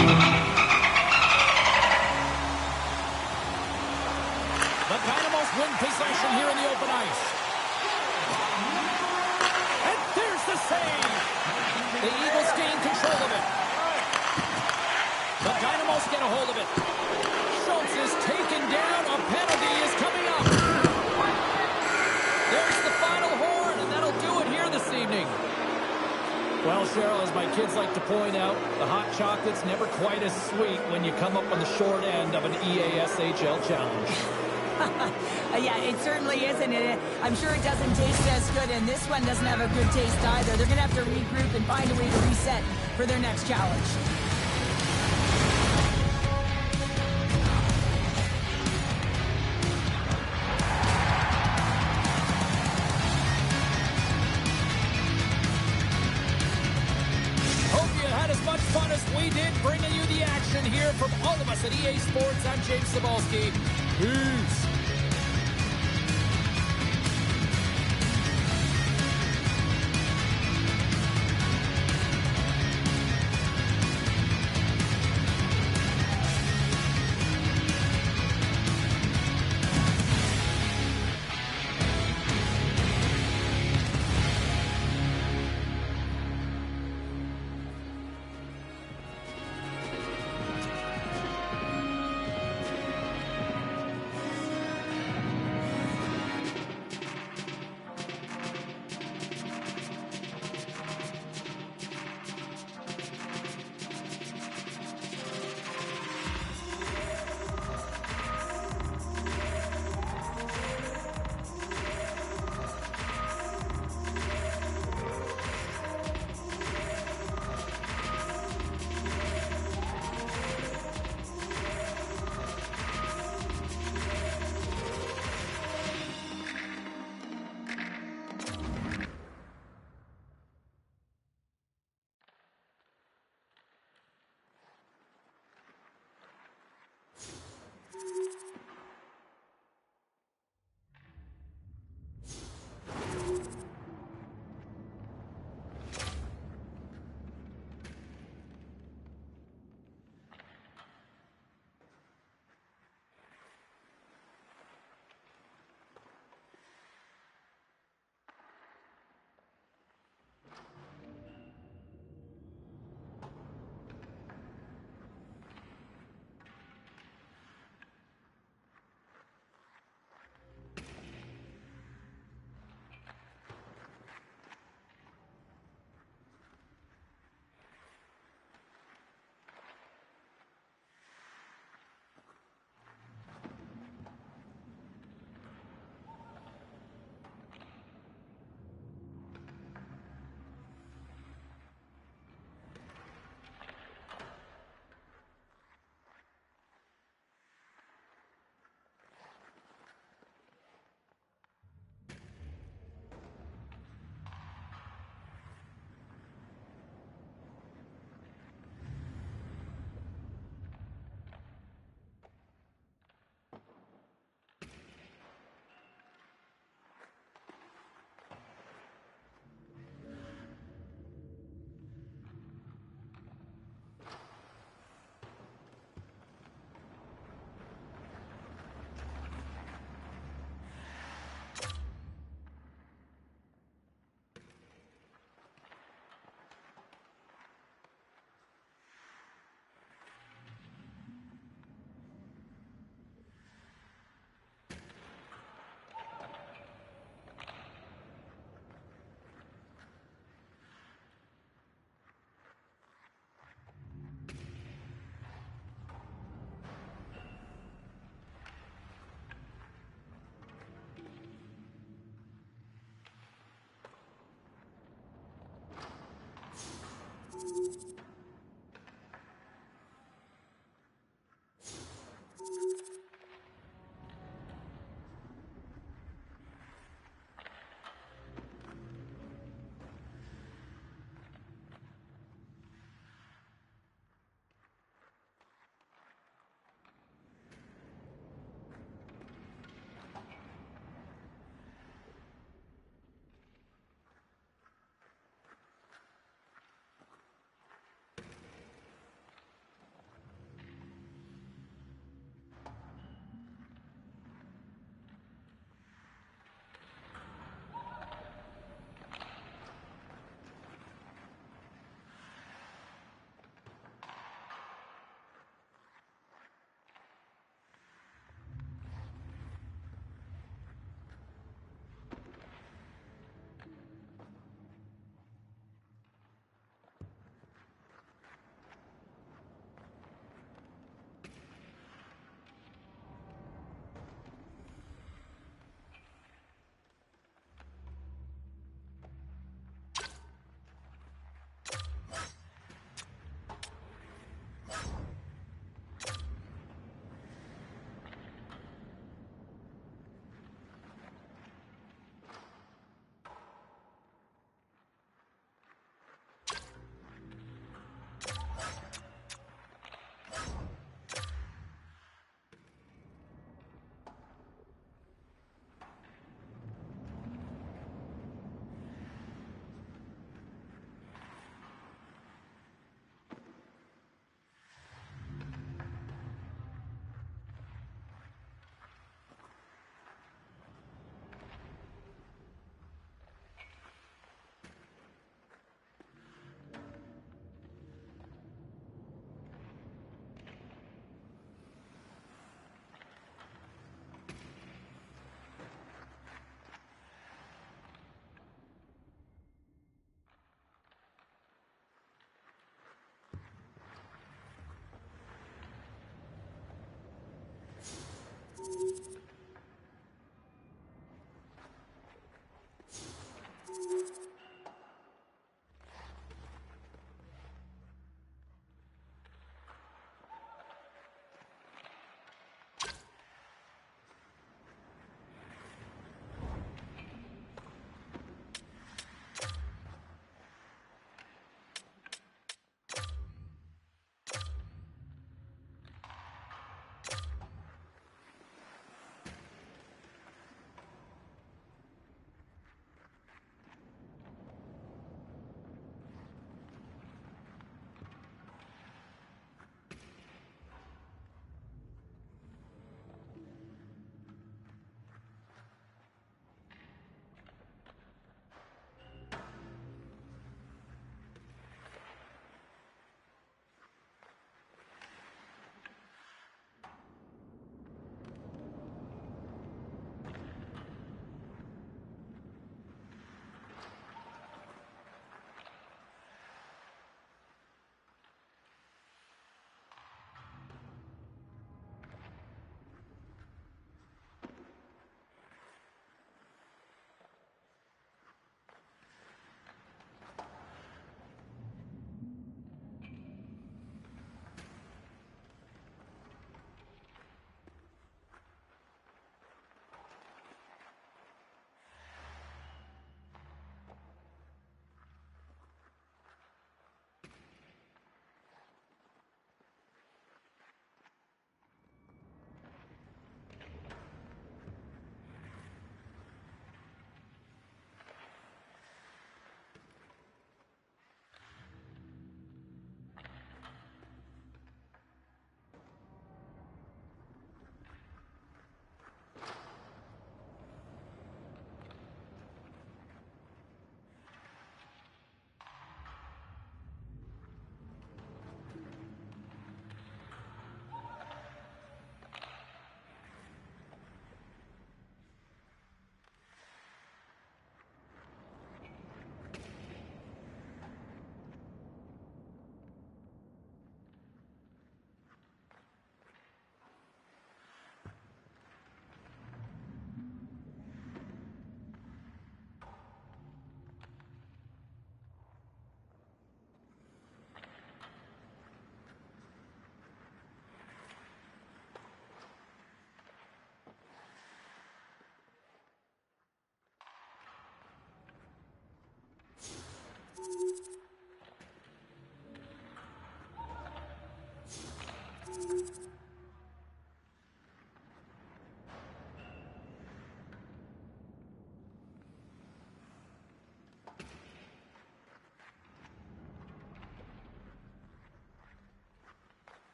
The Dynamos win possession here in the open ice. And there's the save. The Eagles gain control of it. The Dynamos get a hold of it. Schultz is taken down. A penalty is coming up. There's the final horn, and that'll do it here this evening. Well, Cheryl, as my kids like to point out, the hot chocolate's never quite as sweet when you come up on the short end of an EASHL challenge.
Yeah, it certainly isn't. I'm sure it doesn't taste as good, and this one doesn't have a good taste either. They're going to have to regroup and find a way to reset for their next challenge.
Hope you had as much fun as we did bringing you the action here from all of us at EA Sports. I'm James Cebulski.
Peace.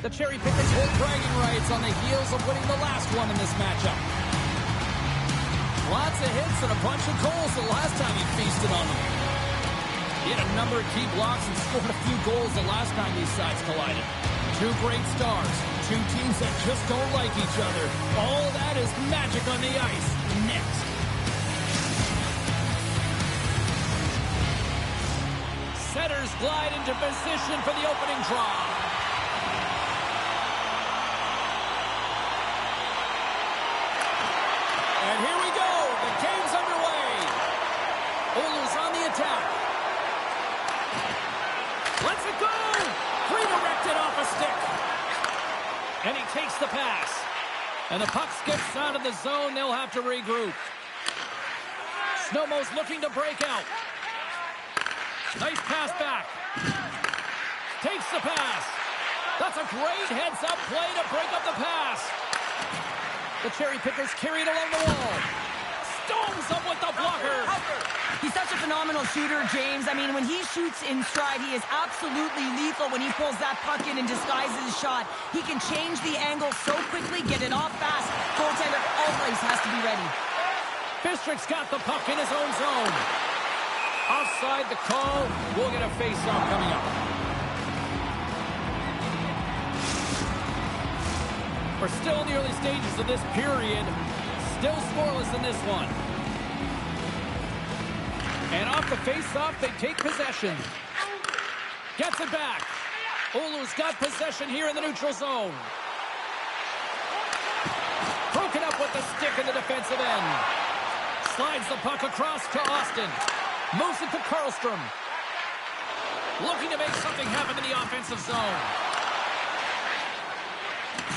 The Cherry Pickers hold bragging rights on the heels of winning the last one in this matchup. Lots of hits and a bunch of goals the last time he feasted on them. He had a number of key blocks and scored a few goals the last time these sides collided. Two great stars, two teams that just don't like each other. All that is magic on the ice. Next. Setters glide into position for the opening draw. And here we go. The game's underway. Oilers on the attack. Let's it go! stick. And he takes the pass. And the puck skips out of the zone. They'll have to regroup. Znojmo's looking to break out. Nice pass back. Takes the pass. That's a great heads-up play to break up the pass. The cherry pickers carried along the wall. Stones up with the blocker.
He's such a phenomenal shooter, James. I mean, when he shoots in stride, he is absolutely lethal when he pulls that puck in and disguises his shot. He can change the angle so quickly, get it off fast. Goaltender always has to be ready.
Bistrick's got the puck in his own zone. Offside the call. We'll get a face-off coming up. We're still in the early stages of this period. Still scoreless in this one. And off the face-off, they take possession. Gets it back. Oulu's got possession here in the neutral zone. Broken up with the stick in the defensive end. Slides the puck across to Austin. Moves it to Karlstrom. Looking to make something happen in the offensive zone.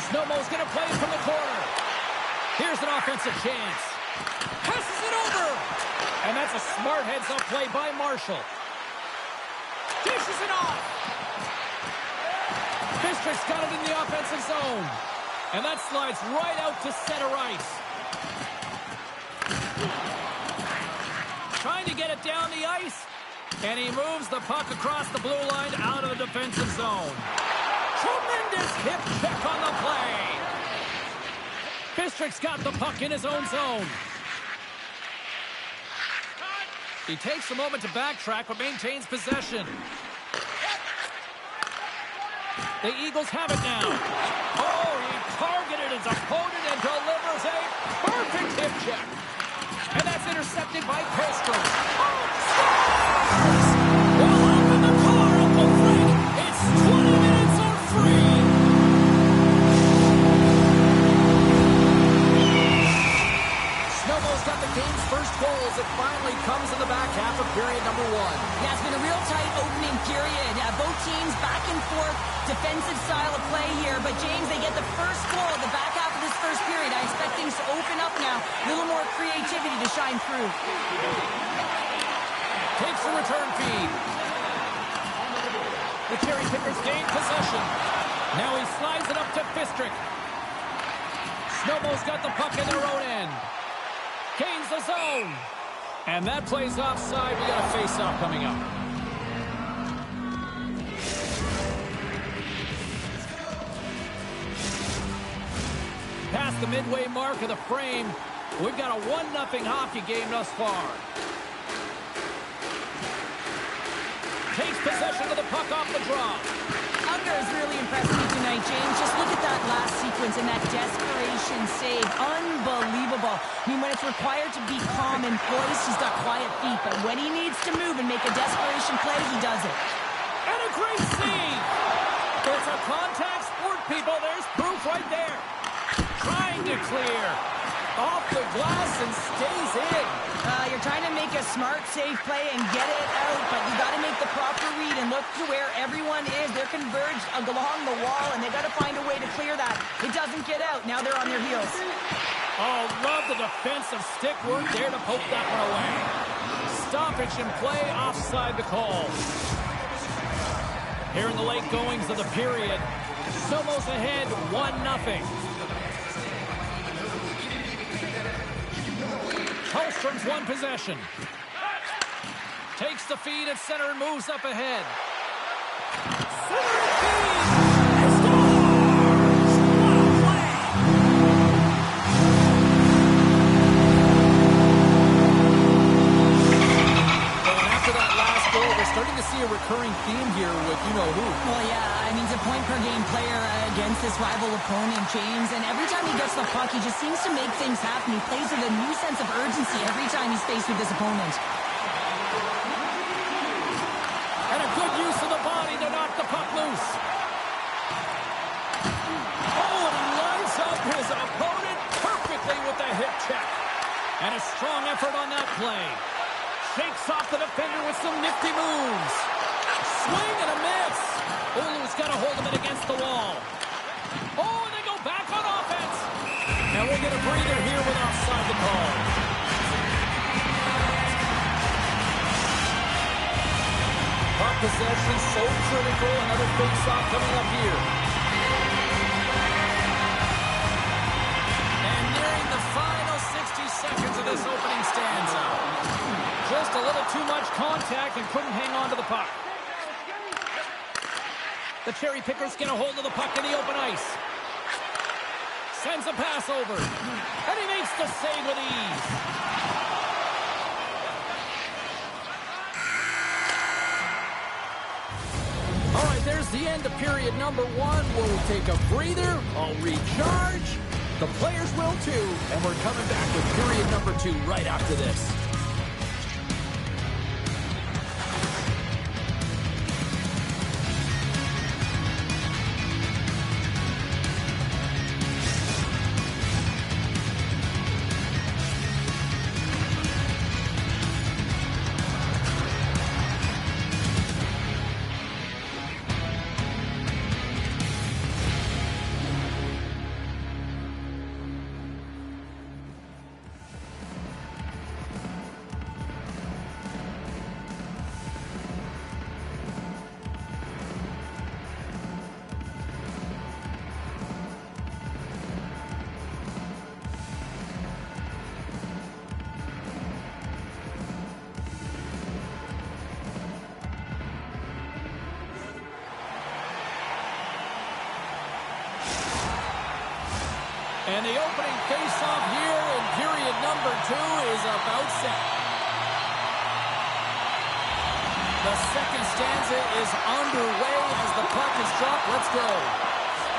Znojmo's going to play it from the corner. Here's an offensive chance. Passes it over. And that's a smart heads-up play by Marshall. Dishes it off. Bistrick's got it in the offensive zone. And that slides right out to center ice. Trying to get it down the ice. And he moves the puck across the blue line out of the defensive zone. Tremendous hip check on the play. Bistrick's got the puck in his own zone. He takes a moment to backtrack, but maintains possession. The Eagles have it now. Oh, he targeted his opponent and delivers a perfect hip check. And that's intercepted by Karlstrom. Oh, scores! Well, up in the car, Uncle Frank. It's 20 minutes or free. Znojmo's got the game's first goal as it finally comes in the back half of period number one.
Yeah, it's been a real tight opening period. Both teams back and forth, defensive style of play here. But, James, they get the first goal at the back half of this first period. I expect things to open up now. A little more creativity to shine through.
Takes the return feed. The cherry pickers gain possession. Now he slides it up to Bistrick. Znojmo's got the puck in their own end. Gains the zone. And that plays offside. We got a face-off coming up. Past the midway mark of the frame, we've got a 1-0 hockey game thus far. Takes possession of the puck off the draw.
Unger is really impressing me tonight, James. Just look at that last sequence and that desperation save. Unbelievable. I mean, when it's required to be calm and poised, he's got quiet feet. But when he needs to move and make a desperation play, he does it.
And a great save. It's a contact sport, people. There's proof right there. Trying to clear. Off the glass and stays in.
You're trying to make a smart, safe play and get it out, but you got to make the proper read and look to where everyone is. They're converged along the wall, and they got to find a way to clear that. It doesn't get out. Now they're on their heels.
Oh, love the defensive stick work there to poke that one away. Stoppage in play, offside the call. Here in the late goings of the period, Znojmo's ahead 1-0. Karlstrom's won possession. Takes the feed at center and moves up ahead. Center and feed! And scores! What a play! And after that last goal, we're starting to see a recurring theme here with you-know-who.
Well, yeah, I mean, he's a point-per-game player against this rival opponent, James, and every time he gets the puck, he just seems to make things happen. He plays with a new sense of urgency every time he's faced with this opponent.
And a good use of the body to knock the puck loose. Oh, and he lines up his opponent perfectly with the hip check. And a strong effort on that play. Shakes off the defender with some nifty moves. Swing and a miss. Oulu's got a hold of it again. against the wall. Oh, and they go back on offense. And we'll get a breather here with offside the call. Puck possession so critical. Another face-off coming up here. And nearing the final 60 seconds of this opening stanza. Just a little too much contact and couldn't hang on to the puck. The cherry pickers get a hold of the puck in the open ice. Sends a pass over. And he makes the save with ease. All right, there's the end of period number one. We'll take a breather. I'll recharge. The players will too. And we're coming back with period number two right after this. And the opening face-off here in period number two is about set. The second stanza is underway as the puck is dropped. Let's go.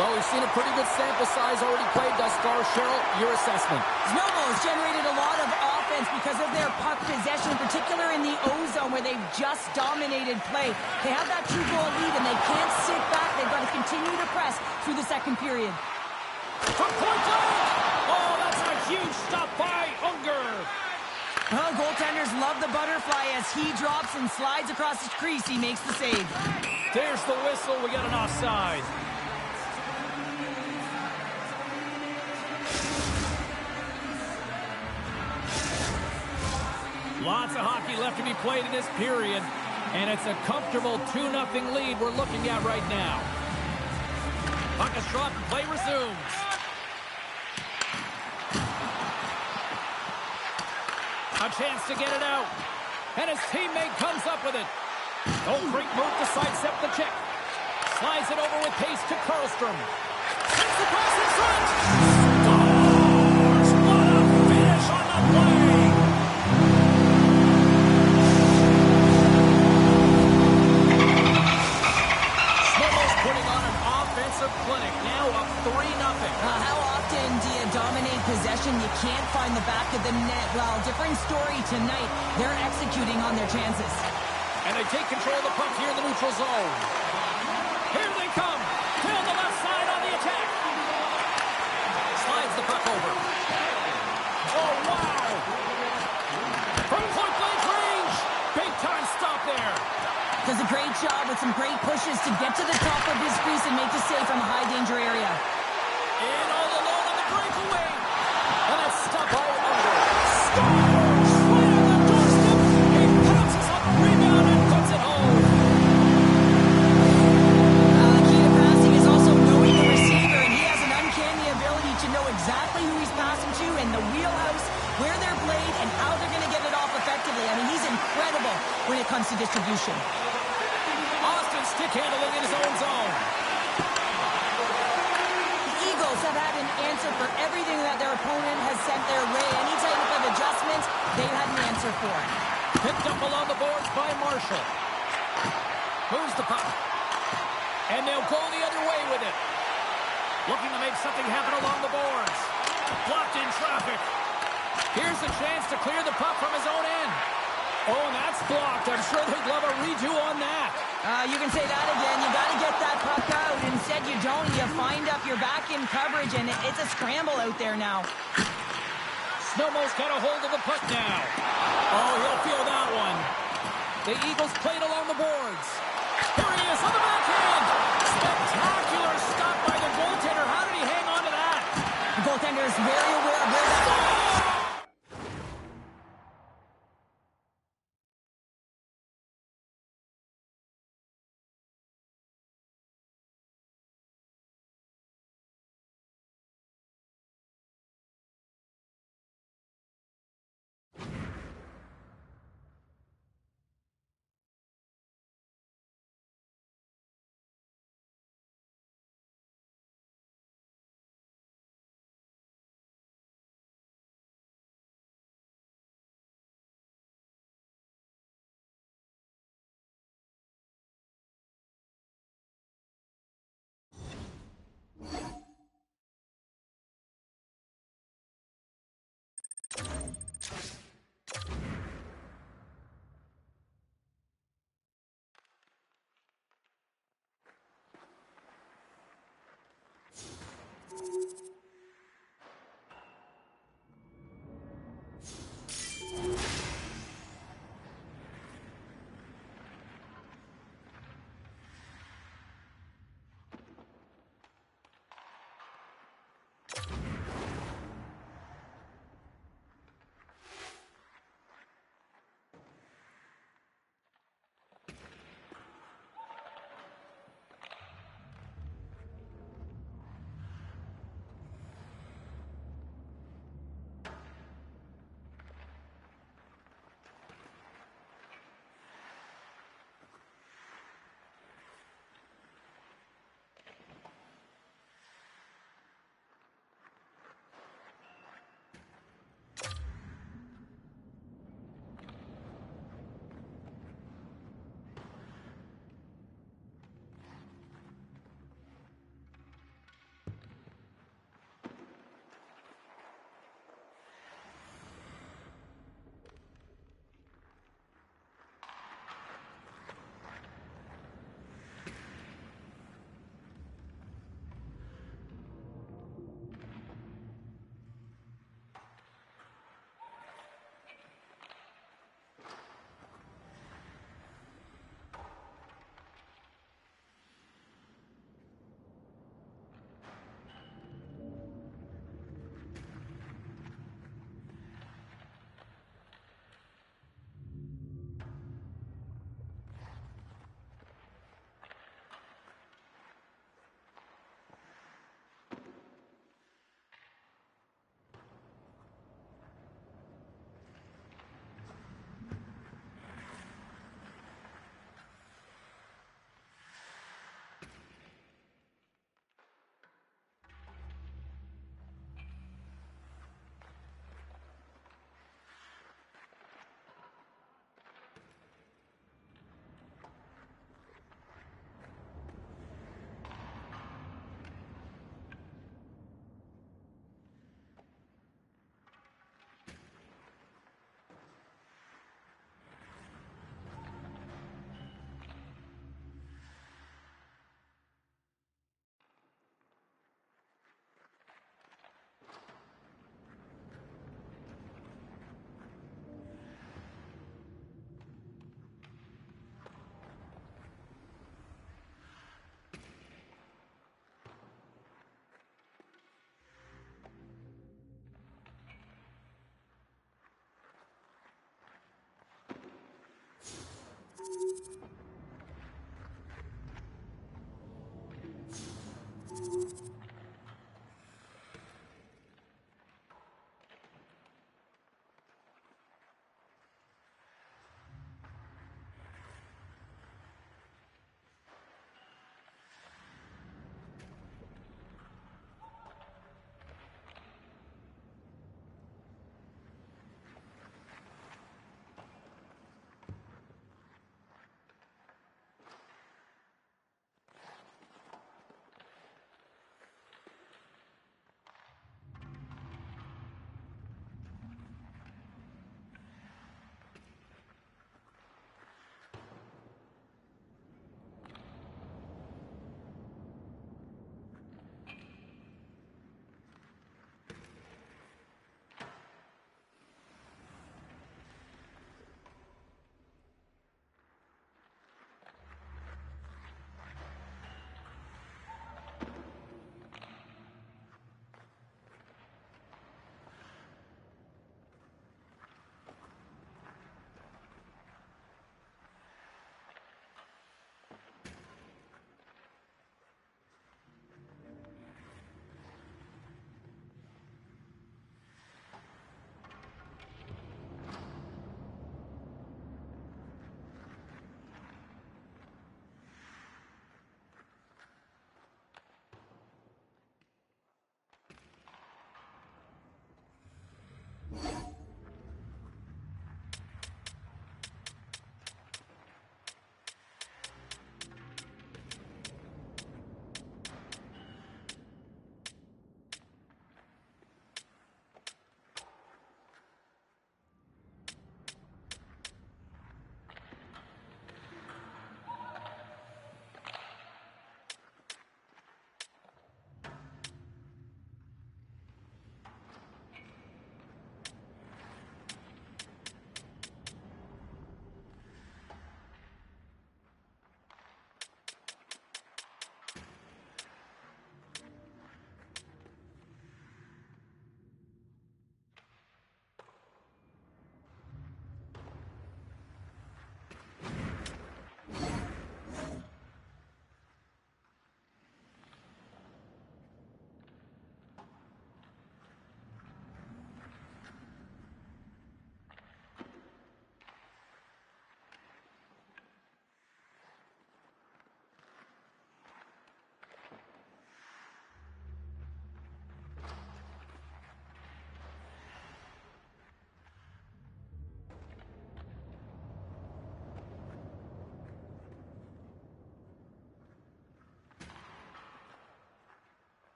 Well, we've seen a pretty good sample size already played thus far. Cheryl, your assessment.
Znojmo has generated a lot of offense because of their puck possession, in particular in the O-zone where they've just dominated play. They have that two-goal lead and they can't sit back. They've got to continue to press through the second period.
From point blank! Oh, that's a huge stop by Unger.
Well, goaltenders love the butterfly as he drops and slides across his crease. He makes the save.
There's the whistle. We got an offside. Lots of hockey left to be played in this period, and it's a comfortable 2-0 lead we're looking at right now. Puck is dropped and play resumes. A chance to get it out. And his teammate comes up with it. Oh, great move to sidestep the check. Slides it over with pace to Karlstrom. Sends the pass in front. Scores! What a finish on the play! Snowball's putting on an offensive clinic. Now up 3-0.
How often do you dominate possession? You can't find the back of the net. Well, different story tonight. They're executing on their chances.
And they take control of the puck here in the neutral zone. Here they come. Down the left side on the attack. Slides the puck over. Oh, wow. From point blank range. Big time stop there.
Does a great job with some great pushes to get to the top of his crease and make the save from a high danger area.
In all alone on the breakaway. And that's stopped by Unger. Scores! Right on the doorstep. He pounces on the rebound and puts it home.
The key to passing is also knowing the receiver, and he has an uncanny ability to know exactly who he's passing to and the wheelhouse, where they're played, and how they're going to get it off effectively. I mean, he's incredible when it comes to distribution.
Austin stick handling in his own zone.
Eagles have had an answer for everything that their opponent has sent their way. Any type of adjustments, they've had an answer for.
Picked up along the boards by Marshall. Moves the puck. And they'll go the other way with it. Looking to make something happen along the boards. Blocked in traffic. Here's a chance to clear the puck from his own end. Oh, and that's blocked. I'm sure they'd love a redo on that.
You can say that again. You got to get that puck out. Instead, you don't. You find up your back in coverage, and it's a scramble out there now.
Snowmo's got a hold of the puck now. Oh, he'll feel that one. The Eagles played along the boards. Here he is on the backhand. Spectacular
is very aware of where the...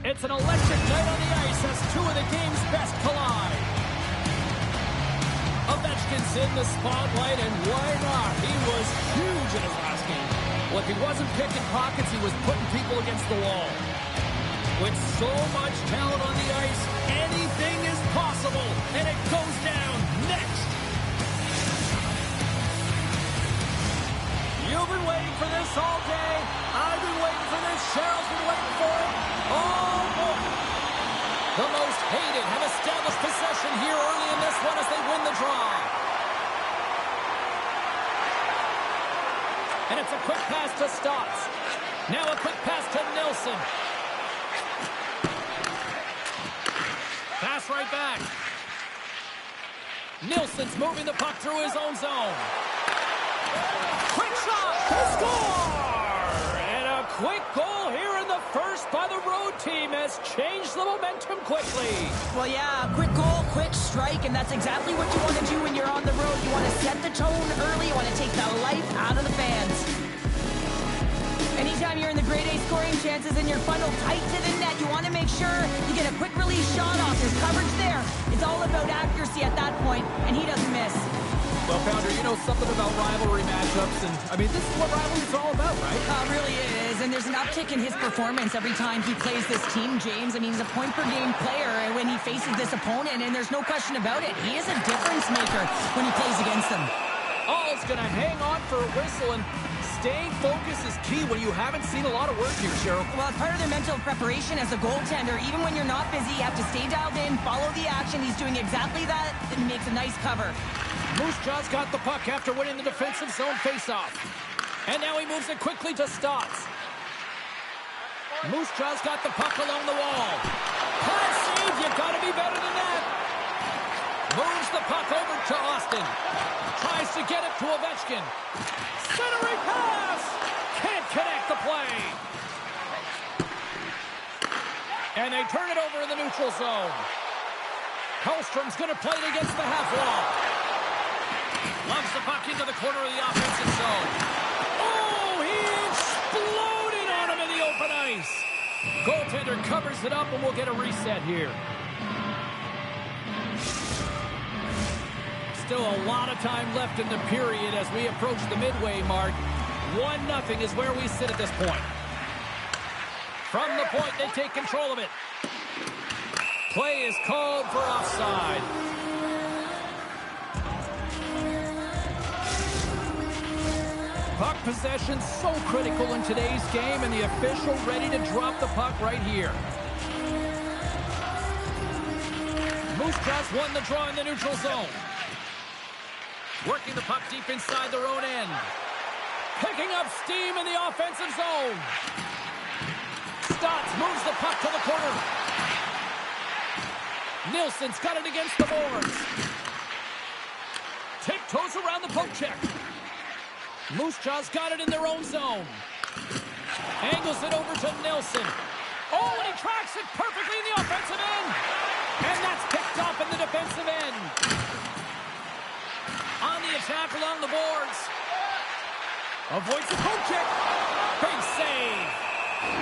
It's an electric night on the ice as two of the game's best collide. Ovechkin's in the spotlight, and why not? He was huge in his last game. Well, if he wasn't picking pockets, he was putting people against the wall. With so much talent on the ice, anything is possible, and it goes down next. You've been waiting for this all day. I've been waiting for this. Cheryl's been waiting for it. Oh, boy. The most hated have established possession here early in this one as they win the draw. And it's a quick pass to Stotts. Now a quick pass to Nelson. Pass right back. Nilsson's moving the puck through his own zone. Quick shot to score! And a quick goal here in the first by the road team has changed the momentum quickly.
Well, yeah, quick goal, quick strike, and that's exactly what you want to do when you're on the road. You want to set the tone early. You want to take the life out of the fans. Anytime you're in the grade A scoring chances and you're funneled tight to the net, you want to make sure you get a quick release shot off. There's coverage there. It's all about accuracy at that point, and he doesn't miss.
Well, Pounder, you know something about rivalry matchups, and, I mean, this is what rivalry's all about, right?
Really is, and there's an uptick in his performance every time he plays this team, James. I mean, he's a point-per-game player when he faces this opponent, and there's no question about it. He is a difference maker when he plays against them.
All's going to hang on for a whistle, and staying focused is key when you haven't seen a lot of work here, Cheryl.
Well, it's part of their mental preparation as a goaltender. Even when you're not busy, you have to stay dialed in, follow the action. He's doing exactly that, and he makes a nice cover.
Moose Jaw's got the puck after winning the defensive zone faceoff. And now he moves it quickly to Stotts. Moose Jaw's got the puck along the wall. High save, you've got to be better than that. Moves the puck over to Austin. Tries to get it to Ovechkin. Centering pass! Can't connect the play. And they turn it over in the neutral zone. Hellstrom's going to play it against the half wall. Loves the puck into the corner of the offensive zone. Oh, he exploded on him in the open ice. Goaltender covers it up, and we'll get a reset here. Still a lot of time left in the period as we approach the midway mark. 1-0 is where we sit at this point. From the point, they take control of it. Play is called for offside. Puck possession so critical in today's game, and the official ready to drop the puck right here. Moose Jaws won the draw in the neutral zone. Working the puck deep inside their own end. Picking up steam in the offensive zone. Stotts moves the puck to the corner. Nilsson's got it against the boards. Tiptoes around the poke check. Moose Jaw's got it in their own zone. Angles it over to Nelson. Oh, and he tracks it perfectly in the offensive end. And that's picked up in the defensive end. On the attack along the boards. Avoids the poke check. Big save.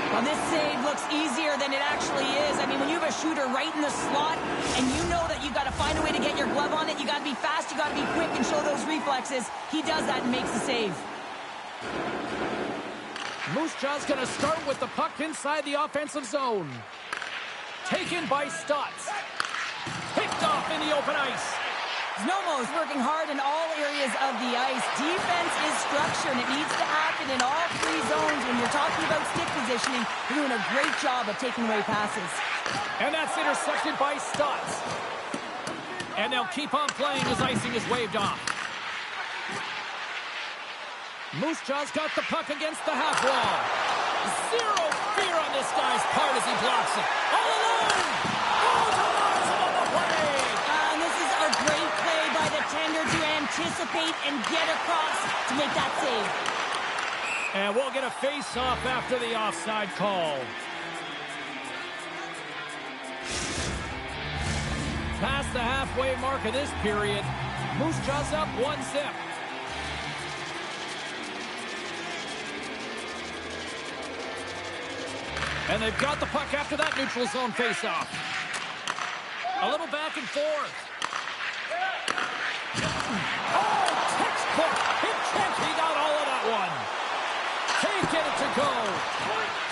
Well, this save looks easier than it actually is. I mean, when you have a shooter right in the slot and you know that you've got to find a way to get your glove on it, you got to be fast, you got to be quick and show those reflexes. He does that and makes the save.
Moose Jaw's going to start with the puck inside the offensive zone. Taken by Stotts. Picked off in the open ice.
Znojmo is working hard in all areas of the ice. Defense is structure, and it needs to happen in all three zones. When you're talking about stick positioning, you're doing a great job of taking away passes.
And that's intercepted by Stotts. And they'll keep on playing as icing is waved off. Moose Jaw's got the puck against the half wall. Zero fear on this guy's part as he blocks it. All alone! Oh, Tomas on the play!
And this is a great play by the tender to anticipate and get across to make that save.
And we'll get a face-off after the offside call. Past the halfway mark of this period, Moose Jaw's up 1-0. And they've got the puck after that neutral zone faceoff. A little back and forth. Oh, textbook. He got all of that one. Can't get it to go.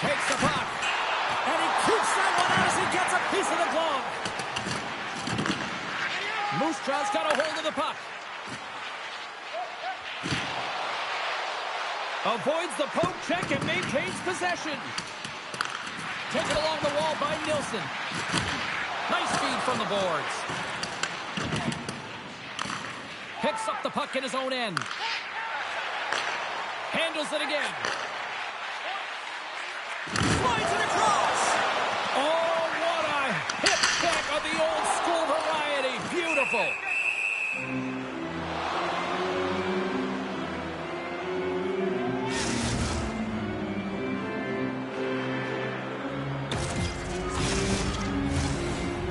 Takes the puck. And he keeps that one out as he gets a piece of the glove. Moose Jaw's got a hold of the puck. Avoids the poke check and maintains possession. Taken along the wall by Nilsson. Nice feed from the boards. Picks up the puck in his own end. Handles it again. Slides it across. Oh, what a hip check of the old school variety. Beautiful.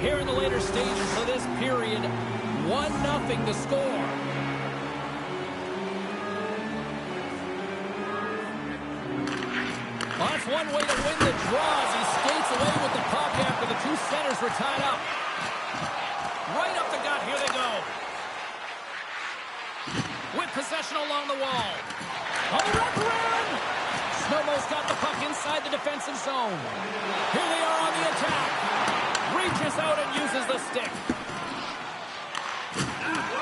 Here in the later stages of this period, 1-0 to score. Well, that's one way to win the draw as he skates away with the puck after the two centers were tied up. Right up the gut, here they go. With possession along the wall. On the wraparound! Snowmo's got the puck inside the defensive zone. Here they are on the attack. Reaches out and uses the stick.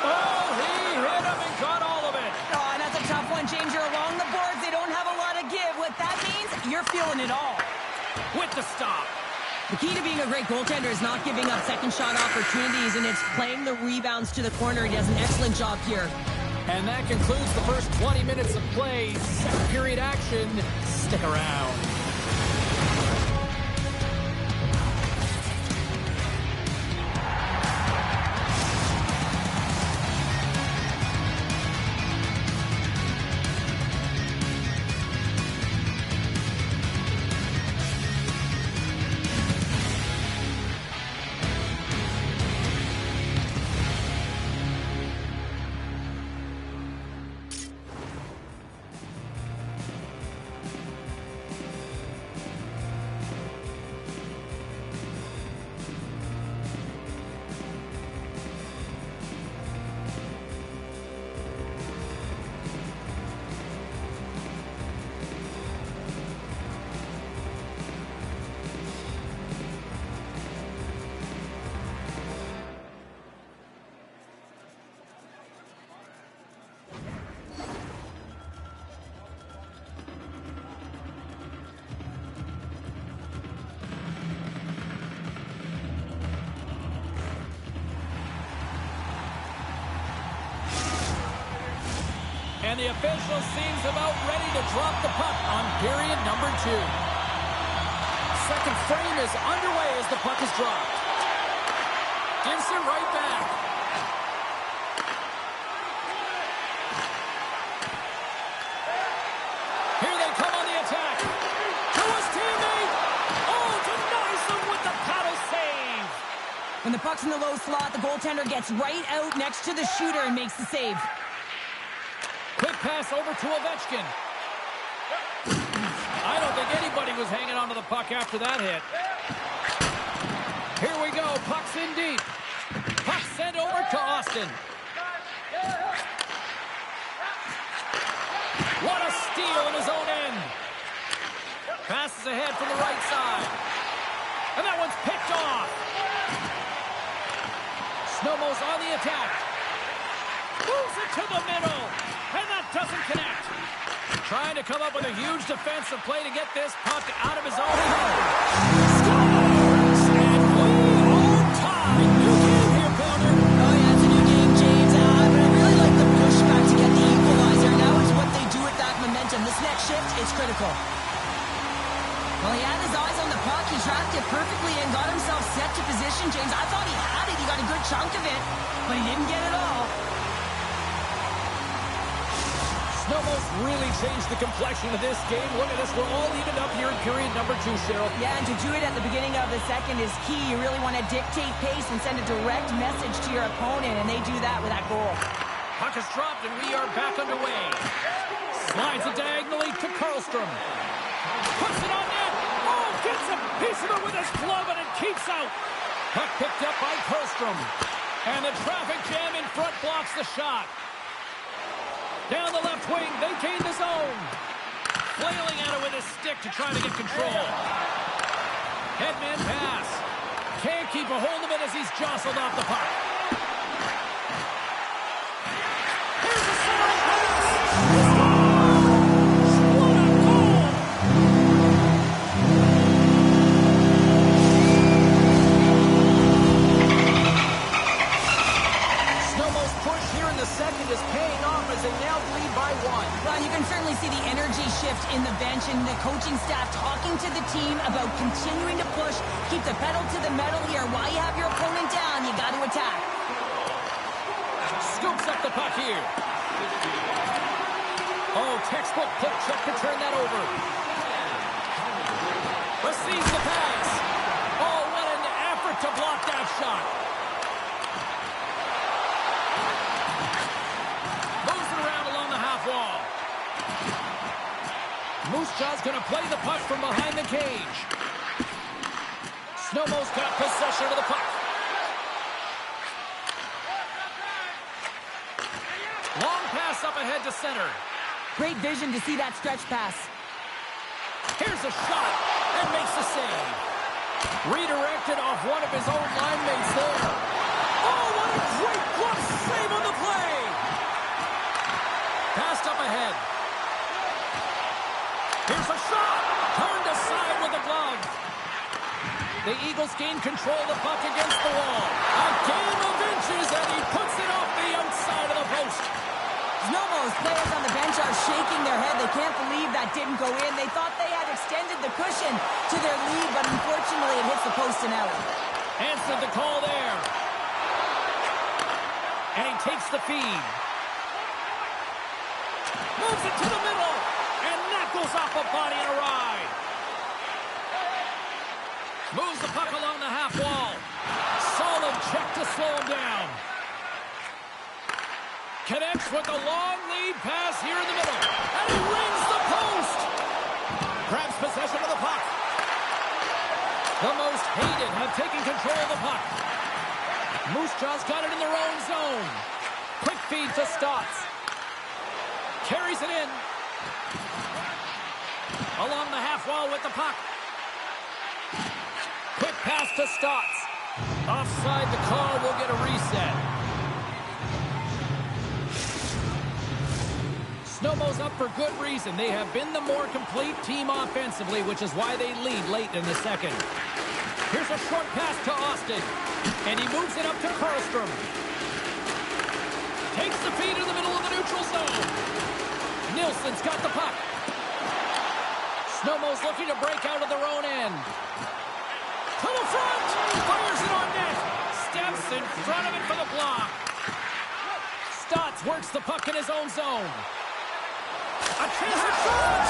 Oh, he hit him and got all of it.
Oh, and that's a tough one, James. You're along the boards. They don't have a lot of give. What that means, you're feeling it all.
With the stop.
The key to being a great goaltender is not giving up second shot opportunities, and it's playing the rebounds to the corner. He does an excellent job here.
And that concludes the first 20 minutes of play. Second period action. Stick around. And the official seems about ready to drop the puck on period number 2. Second frame is underway as the puck is dropped. Gives it right back. Here they come on the attack. To his teammate. Oh, denies him with the paddle save.
When the puck's in the low slot, the goaltender gets right out next to the shooter and makes the save.
Quick pass over to Ovechkin. I don't think anybody was hanging onto the puck after that hit. Here we go. Puck's in deep. Puck sent over to Austin. What a steal in his own end. Passes ahead from the right side. And that one's picked off. Snowmo's on the attack. Moves it to the middle. And that doesn't connect. Trying to come up with a huge defensive play to get this puck out of his own end. Scores! And we are tied. New game here, Pounder.
Oh, yeah, it's a new game, James. But I really like the pushback to get the equalizer. Now it's what they do with that momentum. This next shift is critical. Well, he had his eyes on the puck. He tracked it perfectly and got himself set to position, James. I thought he had it. He got a good chunk of it, but he didn't get it all.
Snowmo's really changed the complexion of this game. Look at this. We're all evened up here in period number 2, Cheryl.
Yeah, and to do it at the beginning of the second is key. You really want to dictate pace and send a direct message to your opponent, and they do that with that goal.
Puck is dropped, and we are back underway. Slides it diagonally to Karlstrom. Puts it on net. Oh, Gets a piece of it with his glove, and it keeps out. Puck picked up by Karlstrom. And the traffic jam in front blocks the shot. Down the left wing, they gain the zone. Flailing at it with his stick to try to get control. Headman pass. Can't keep a hold of it as he's jostled off the puck. Here's a center pass. What a goal! Snowmo's push here in the second is paying off as they now lead by 1.
Well, you can certainly see the energy shift in the bench and the coaching staff talking to the team about continuing to push, keep the pedal to the metal here. While you have your opponent down, you got to attack.
Scoops up the puck here. Oh, textbook puck check to turn that over. Receives the pass. Oh, what an effort to block that shot. Moves it around along the half wall. Moose Jaw's going to play the puck from behind the cage. Snowmo's got possession of the puck. Long pass up ahead to center.
Great vision to see that stretch pass.
Here's a shot and makes the save. Redirected off one of his own line mates there. Oh, what a great glove save on the play. Passed up ahead. Here's a shot. Turned aside with the glove. The Eagles gain control of the puck against the wall. A game of inches, and he puts it off the outside of the post.
Znojmo's players on the bench are shaking their head. They can't believe that didn't go in. They thought they had extended the cushion to their lead, but unfortunately it hits the post and out.
Answered the call there. And he takes the feed. Moves it to the middle. And knuckles off a body and a ride. Moves the puck along the half wall. Solid check to slow him down. Connects with a long lead pass here in the middle. And he rings the post. Grabs possession of the puck. The most hated have taken control of the puck. Moose Jaw's got it in their own zone. Quick feed to Stotts. Carries it in. Along the half wall with the puck. Quick pass to Stotts. Offside the call, will get a reset. Snowmo's up for good reason. They have been the more complete team offensively, which is why they lead late in the second. Here's a short pass to Austin. And he moves it up to Karlstrom. Takes the feed in the middle of the neutral zone. Nilsson's got the puck. Snowmo's looking to break out of their own end. To the front! Fires it on net! Steps in front of it for the block. Stotts works the puck in his own zone. A chance at shot!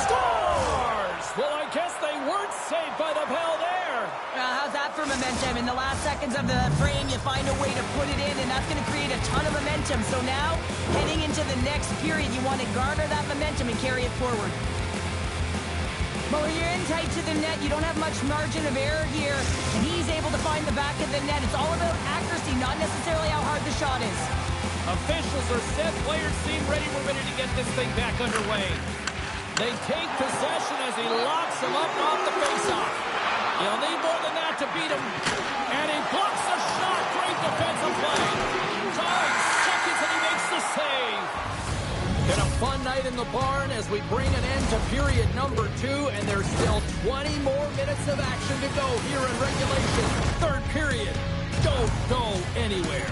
Scores! Well, I guess they weren't safe by the bell there.
How's that for momentum? In the last seconds of the frame, you find a way to put it in, and that's going to create a ton of momentum. So now, heading into the next period, you want to garner that momentum and carry it forward. But when you're in tight to the net, you don't have much margin of error here, and he's able to find the back of the net. It's all about accuracy, not necessarily how hard the shot is.
Officials are set. Players seem ready. We're ready to get this thing back underway. They take possession as he locks him up off the faceoff. He'll need more than that to beat him. And he blocks a shot. Great defensive play. 5 seconds and he makes the save. Been a fun night in the barn as we bring an end to period number 2, and there's still 20 more minutes of action to go here in regulation. Third period. Don't go anywhere.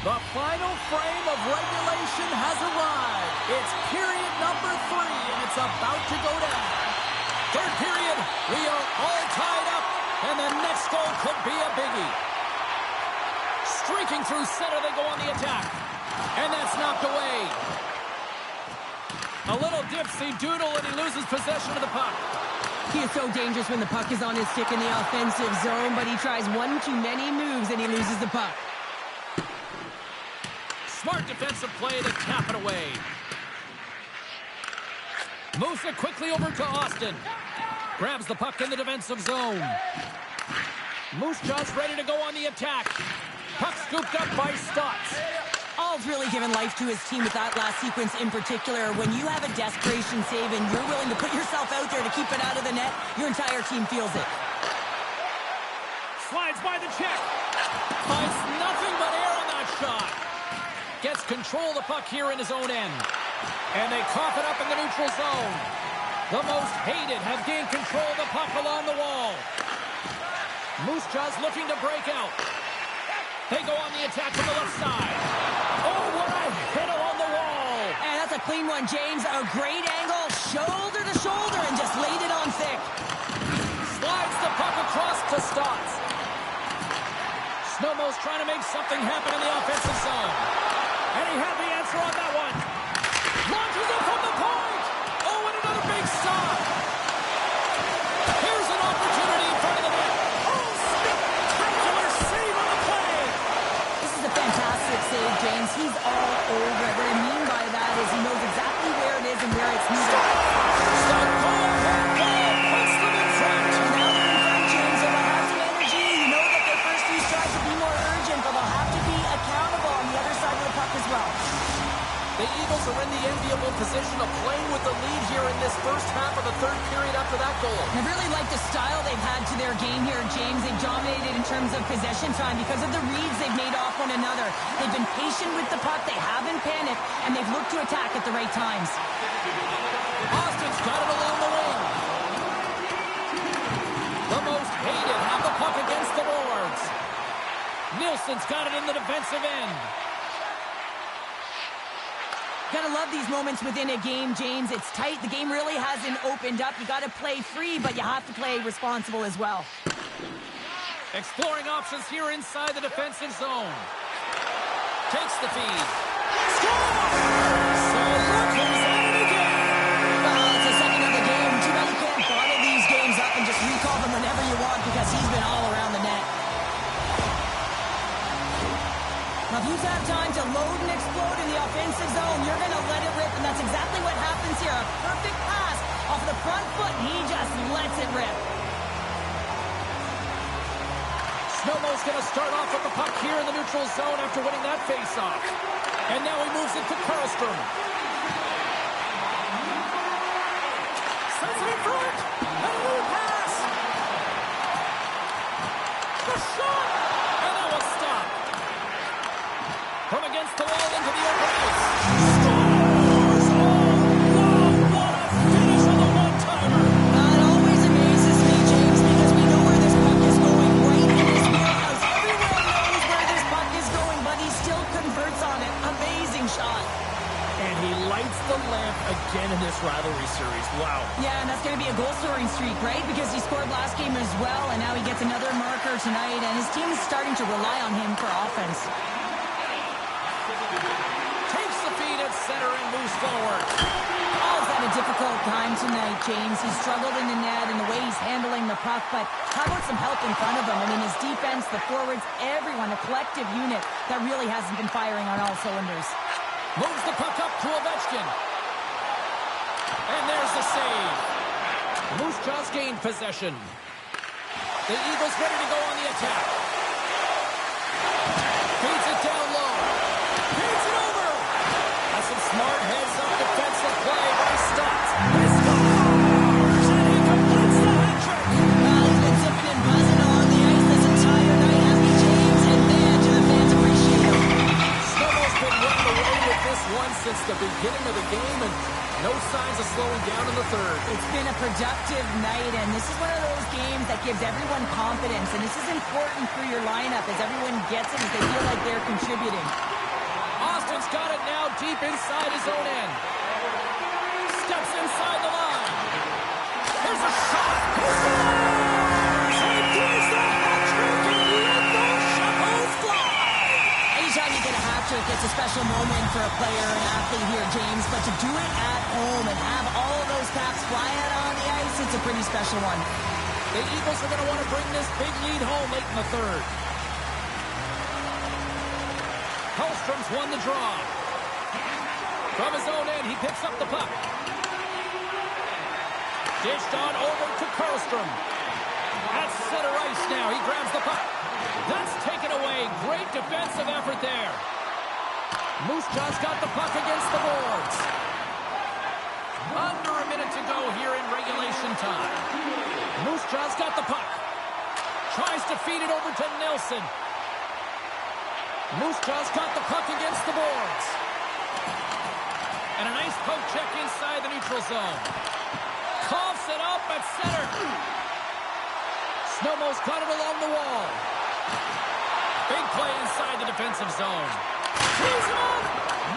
The final frame of regulation has arrived. It's period number 3, and it's about to go down. Third period, we are all tied up, and the next goal could be a biggie. Streaking through center, they go on the attack. And that's knocked away. A little dipsy doodle, and he loses possession of the puck.
He is so dangerous when the puck is on his stick in the offensive zone, but he tries one too many moves, and he loses the puck.
Smart defensive play to tap it away. Moves it quickly over to Austin. Grabs the puck in the defensive zone. Moose Jaw's ready to go on the attack. Puck scooped up by Stotts.
All's really given life to his team with that last sequence in particular. When you have a desperation save and you're willing to put yourself out there to keep it out of the net, your entire team feels it.
Slides by the check. Finds nothing but air on that shot. Gets control of the puck here in his own end. And they cough it up in the neutral zone. The most hated have gained control of the puck along the wall. Moose Jaw's looking to break out. They go on the attack from the left side. Oh, what a hit along the wall.
And that's a clean one, James. A great angle, shoulder to shoulder, and just laid it on thick.
Slides the puck across to Stotts. Snowmo's trying to make something happen in the offensive zone. And he had the answer on that one. Launches it from the point. Oh, and another big stop. Here's an opportunity in front of the net. Oh, spectacular save on the play.
This is a fantastic save, James. He's all over it. What I mean by that is he knows exactly where it is and where it's needed.
Stop goal, puts them in front.
Now they're in front, James. So they'll have some energy. You know that their first few strides will be more urgent, but they'll have to be accountable on the other side of the puck as well.
The Eagles are in the enviable position of playing with the lead here in this first half of the third period after that goal.
I really like the style they've had to their game here, James. They've dominated in terms of possession time because of the reads they've made off one another. They've been patient with the puck, they haven't panicked, and they've looked to attack at the right times.
Austin's got it along the wing. The most hated have the puck against the boards. Nielsen's got it in the defensive end.
Gotta love these moments within a game, James. It's tight. The game really hasn't opened up. You gotta play free, but you have to play responsible as well.
Exploring options here inside the defensive zone. Takes the feed. Score! So look who's at it again.
Well, it's the second of the game. Too bad you can't bottle these games up and just recall them whenever you want because he's been all around the net. Now, if you have time to load and explode in the offensive zone, you're going to let it rip, and that's exactly what happens here. A perfect pass off the front foot, and he just lets it rip.
Snowmo's going to start off with the puck here in the neutral zone after winning that faceoff. And now he moves it to Karlstrom. Sends it in front. And a little pass. The shot. And that was stopped. From against the wall into the open ice. Scores! Oh, wow, what a finish on the one-timer.
It always amazes me, James, because we know where this puck is going, right in his wheelhouse. Everyone knows where this puck is going, but he still converts on it. Amazing shot.
And he lights the lamp again in this rivalry series. Wow.
Yeah, and that's going to be a goal-scoring streak, right? Because he scored last game as well, and now he gets another marker tonight, and his team is starting to rely on him for offense.
Takes the feed at center and moves forward.
Paul's had a difficult time tonight, James. He's struggled in the net and the way he's handling the puck, but how about some help in front of him? I mean, his defense, the forwards, everyone, a collective unit that really hasn't been firing on all cylinders.
Moves the puck up to Ovechkin. And there's the save. Moose Jaw's gained possession. The Eagles ready to go on the attack. Feeds it down low. Feeds it over. Has some smart heads-up defensive play by Stotts. He scores! And he completes the hat-trick.
Well, he's been zipping and buzzing along the ice this entire night, hasn't he, James? And man, do the fans appreciate him.
Snowmo's been running away with this one since the beginning of the game, and no signs of slowing down in the third.
It's been a productive night, and this is one of those games games that gives everyone confidence, and this is important for your lineup as everyone gets it, as they feel like they're contributing.
Austin's got it now deep inside his own end. Steps inside the line. Here's a shot. He scores! He does the hat-trick and let those shuttles fly!
Anytime you get a hat-trick, it's a special moment for a player, an athlete here, James, but to do it at home and have all of those caps fly out on the ice, it's a pretty special one.
The Eagles are going to want to bring this big lead home late in the third. Hellstrom's won the draw. From his own end, he picks up the puck. Dished on over to Karlstrom. At center ice now, he grabs the puck. That's taken away. Great defensive effort there. Moose Jaw's got the puck against the boards. Under a minute to go here in regulation time. Moose Jaw's got the puck. Tries to feed it over to Nelson. Moose Jaw's got the puck against the boards. And a nice poke check inside the neutral zone. Coughs it up at center. Znojmo's got it along the wall. Big play inside the defensive zone. He's up!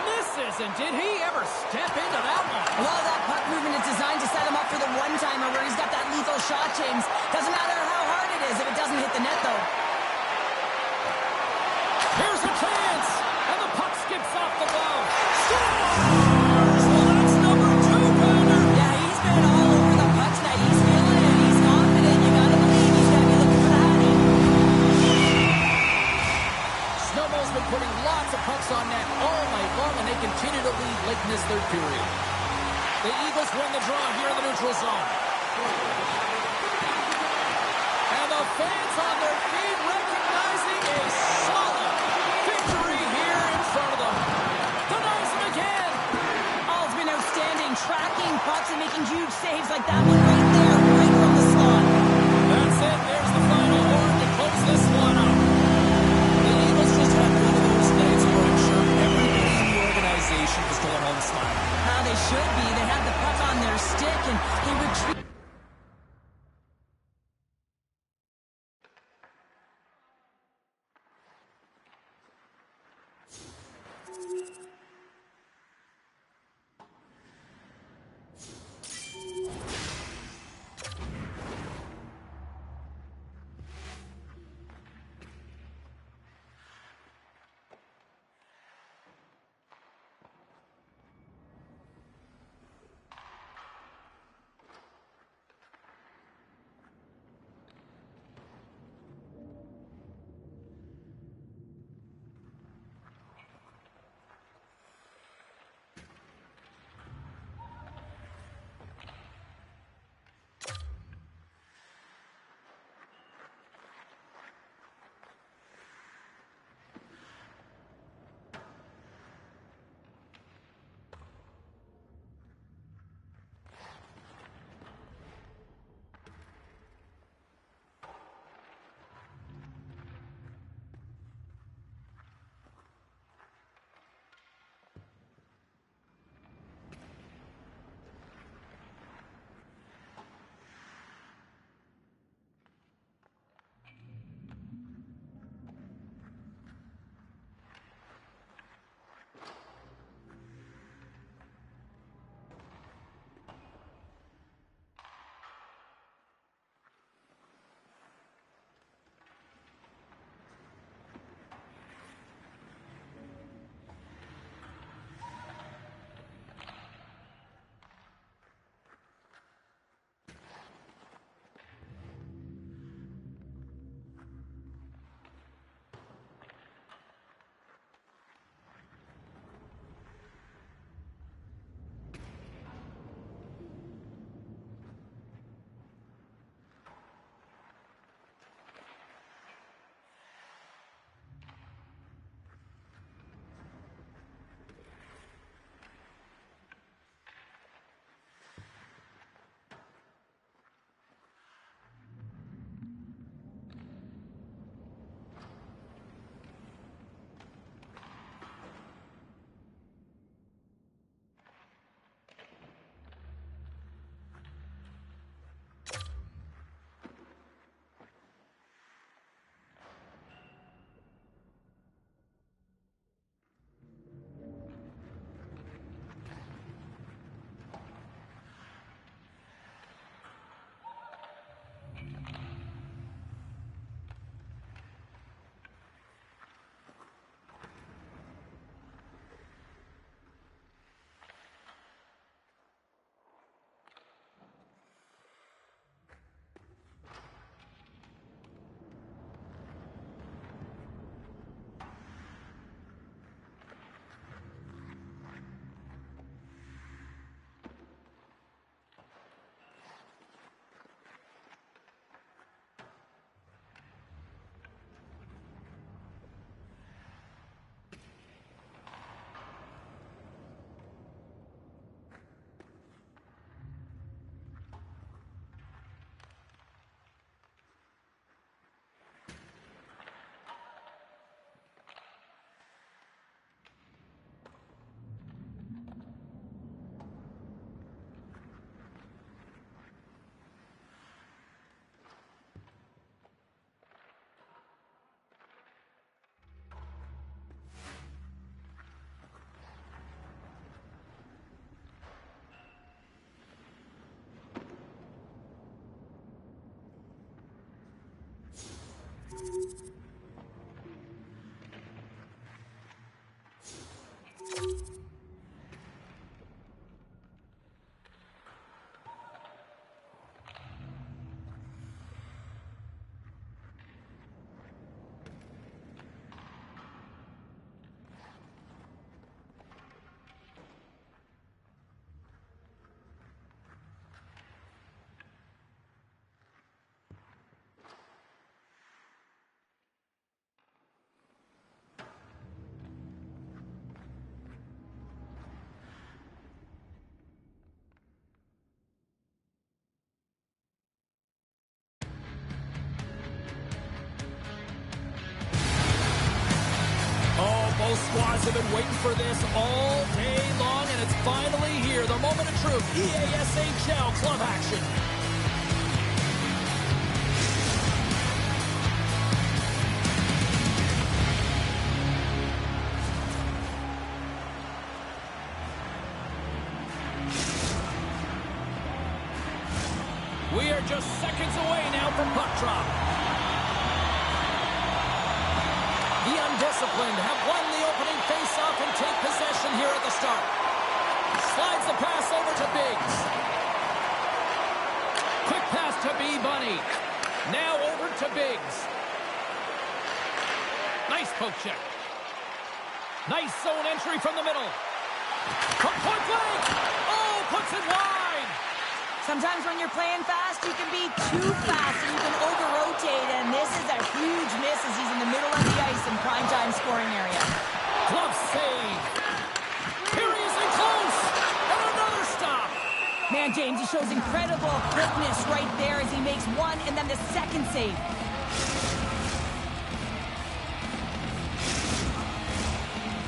Misses, and did he ever step into that one?
Well, that puck movement is designed to set him up for the one-timer where he's got that lethal shot, James. Doesn't matter how hard it is if it doesn't hit the net, though.
Here's a chance, and the puck skips off the glove. Scores! Well, that's number 2-pounder.
Yeah, he's been all over the puck tonight. He's feeling it. He's confident. You gotta believe he's gotta be looking for the hattie.
Snowball's been putting lots of pucks on net all night long, and they continue to lead late in this third period. The Eagles win the draw here in the neutral zone. And the fans on their feet recognizing a solid victory here in front of them. Denies him again.
Oh, it's been outstanding. Tracking pucks and making huge saves like that one right there, right from the slot.
That's it. There's the final horn to close this one up. The Eagles just had one of those nights where I'm sure everybody in the organization is going home smiling.
How they should be. They had the puck on their stick and they retreat.
Both squads have been waiting for this all day long, and it's finally here. The moment of truth. EASHL club action. We are just seconds away now from puck drop. The undisciplined have won the opening face-off and take possession here at the start. Slides the pass over to Biggs. Quick pass to B. Bunny. Now over to Biggs. Nice poke check. Nice zone entry from the middle. From point blank. Oh, puts it wide.
Sometimes when you're playing fast, you can be too fast and you can over-rotate, and this is a huge miss as he's in the middle of the ice in prime-time scoring area.
Glove save. Here he is in close. And another stop.
Man, James, he shows incredible quickness right there as he makes one and then the second save.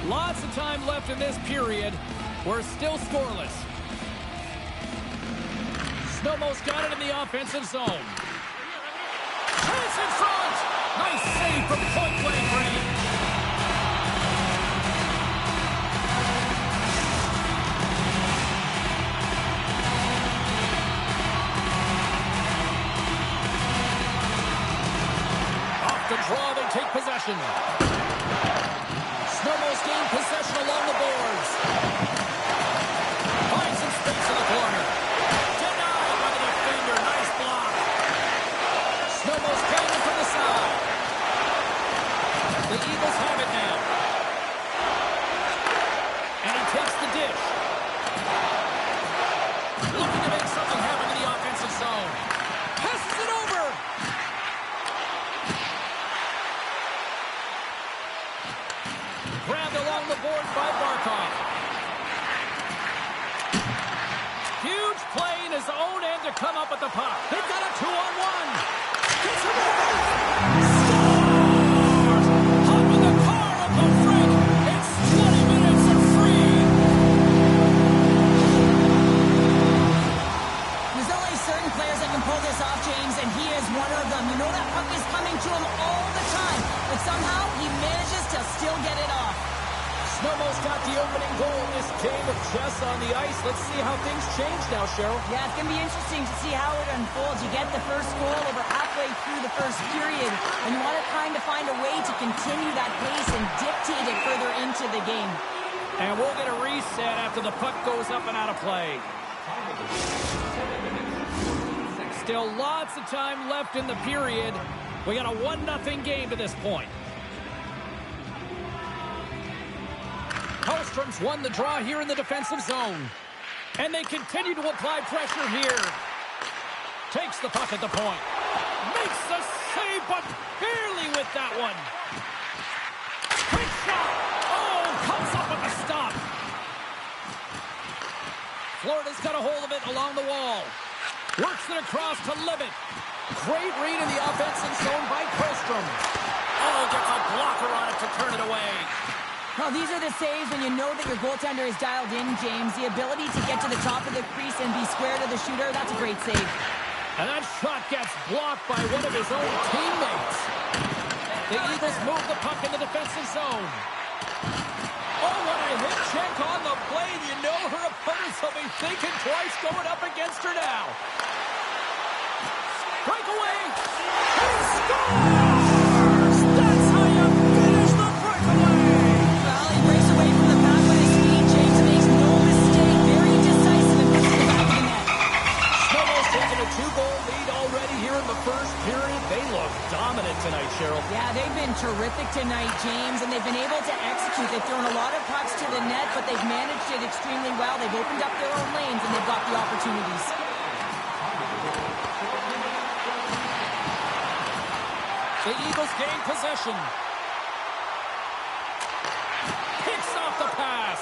Lots of time left in this period. We're still scoreless. Znojmo's got it in the offensive zone. Chance in front! Nice save from point-blank range. Off the draw, they take possession. Znojmo's gained possession along the boards. Finds some space in the corner. The Eagles have it now. And he takes the dish. Looking to make something happen in the offensive zone. Passes it over. Grabbed along the boards by Barkov. Huge play in his own end to come up with the puck. They've got a 2-on-1. Gets him over. Znojmo's got the opening goal in this game of chess on the ice. Let's see how things change now, Cheryl.
Yeah, it's going to be interesting to see how it unfolds. You get the first goal over halfway through the first period, and you want to kind of find a way to continue that pace and dictate it further into the game.
And we'll get a reset after the puck goes up and out of play. Still lots of time left in the period. We got a 1-0 game to this point. Hellstrom's won the draw here in the defensive zone. And they continue to apply pressure here. Takes the puck at the point. Makes the save, but barely with that one. Quick shot. Oh, comes up with the stop. Florida's got a hold of it along the wall. Works it across to Levitt. Great read in the offensive zone by Hellstrom. Oh, gets a blocker on it to turn it away.
Well, these are the saves when you know that your goaltender is dialed in, James. The ability to get to the top of the crease and be square to the shooter, that's a great save.
And that shot gets blocked by one of his own teammates. The Eagles move the puck in the defensive zone. Oh, what a hit check on the blade. You know her opponents will be thinking twice going up against her now. Breakaway. He scores!
James, and they've been able to execute. They've thrown a lot of pucks to the net, but they've managed it extremely well. They've opened up their own lanes, and they've got the opportunities.
The Eagles gain possession. Picks off the pass.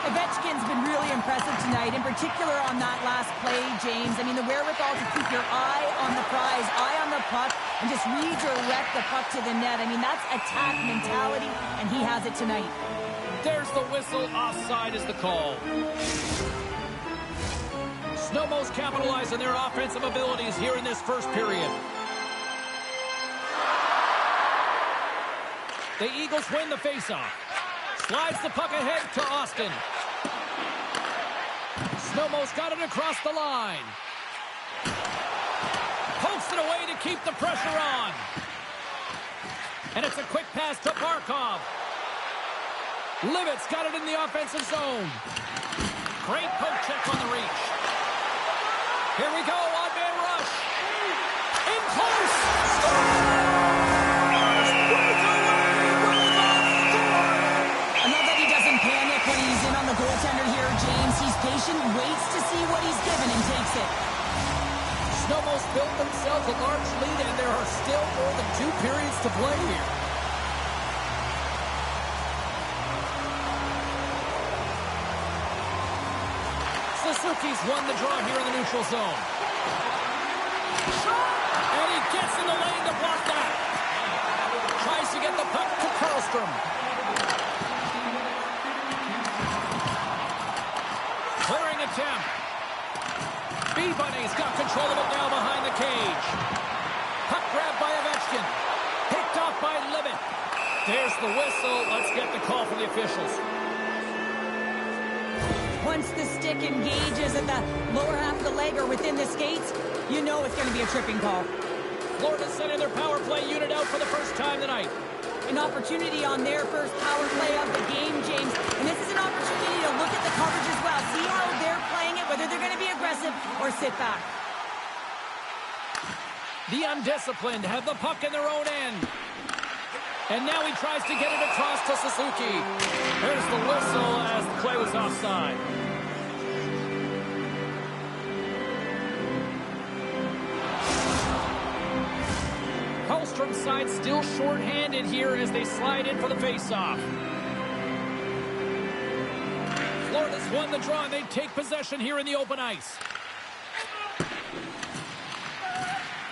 Ovechkin's been really impressive tonight, in particular on that last play, James. I mean, the wherewithal to keep your eye on the prize, eye on the puck, and just redirect the puck to the net. I mean, that's attack mentality, and he has it tonight.
There's the whistle. Offside is the call. Znojmo's capitalized on their offensive abilities here in this first period. The Eagles win the faceoff. Slides the puck ahead to Austin. Znojmo's got it across the line. Pokes it away to keep the pressure on. And it's a quick pass to Barkov. Livet's got it in the offensive zone. Great poke check on the reach. Here we go, on-man rush. In close.
I know that he doesn't panic when he's in on the goaltender here, James. He's patient, waits to see what he's given, and takes it.
Znojmo's built themselves a large lead, and there are still more than 2 periods to play here. Suzuki's won the draw here in the neutral zone. And he gets in the lane to block that. Tries to get the puck to Karlstrom. Clearing attempt. B-Bunny's got control of it now behind the cage. Puck grabbed by Ovechkin. Picked off by Livet. There's the whistle. Let's get the call from the officials.
Once the stick engages at the lower half of the leg or within the skates, you know it's going to be a tripping call.
Florida's sending their power play unit out for the first time tonight.
An opportunity on their first power play of the game, James. And this is an opportunity to look at the coverage as well. See how they're playing it, whether they're going to be aggressive or sit back.
The undisciplined have the puck in their own end. And now he tries to get it across to Suzuki. There's the whistle as the play was offside. Karlstrom's side still short-handed here as they slide in for the faceoff. Florida's won the draw and they take possession here in the open ice.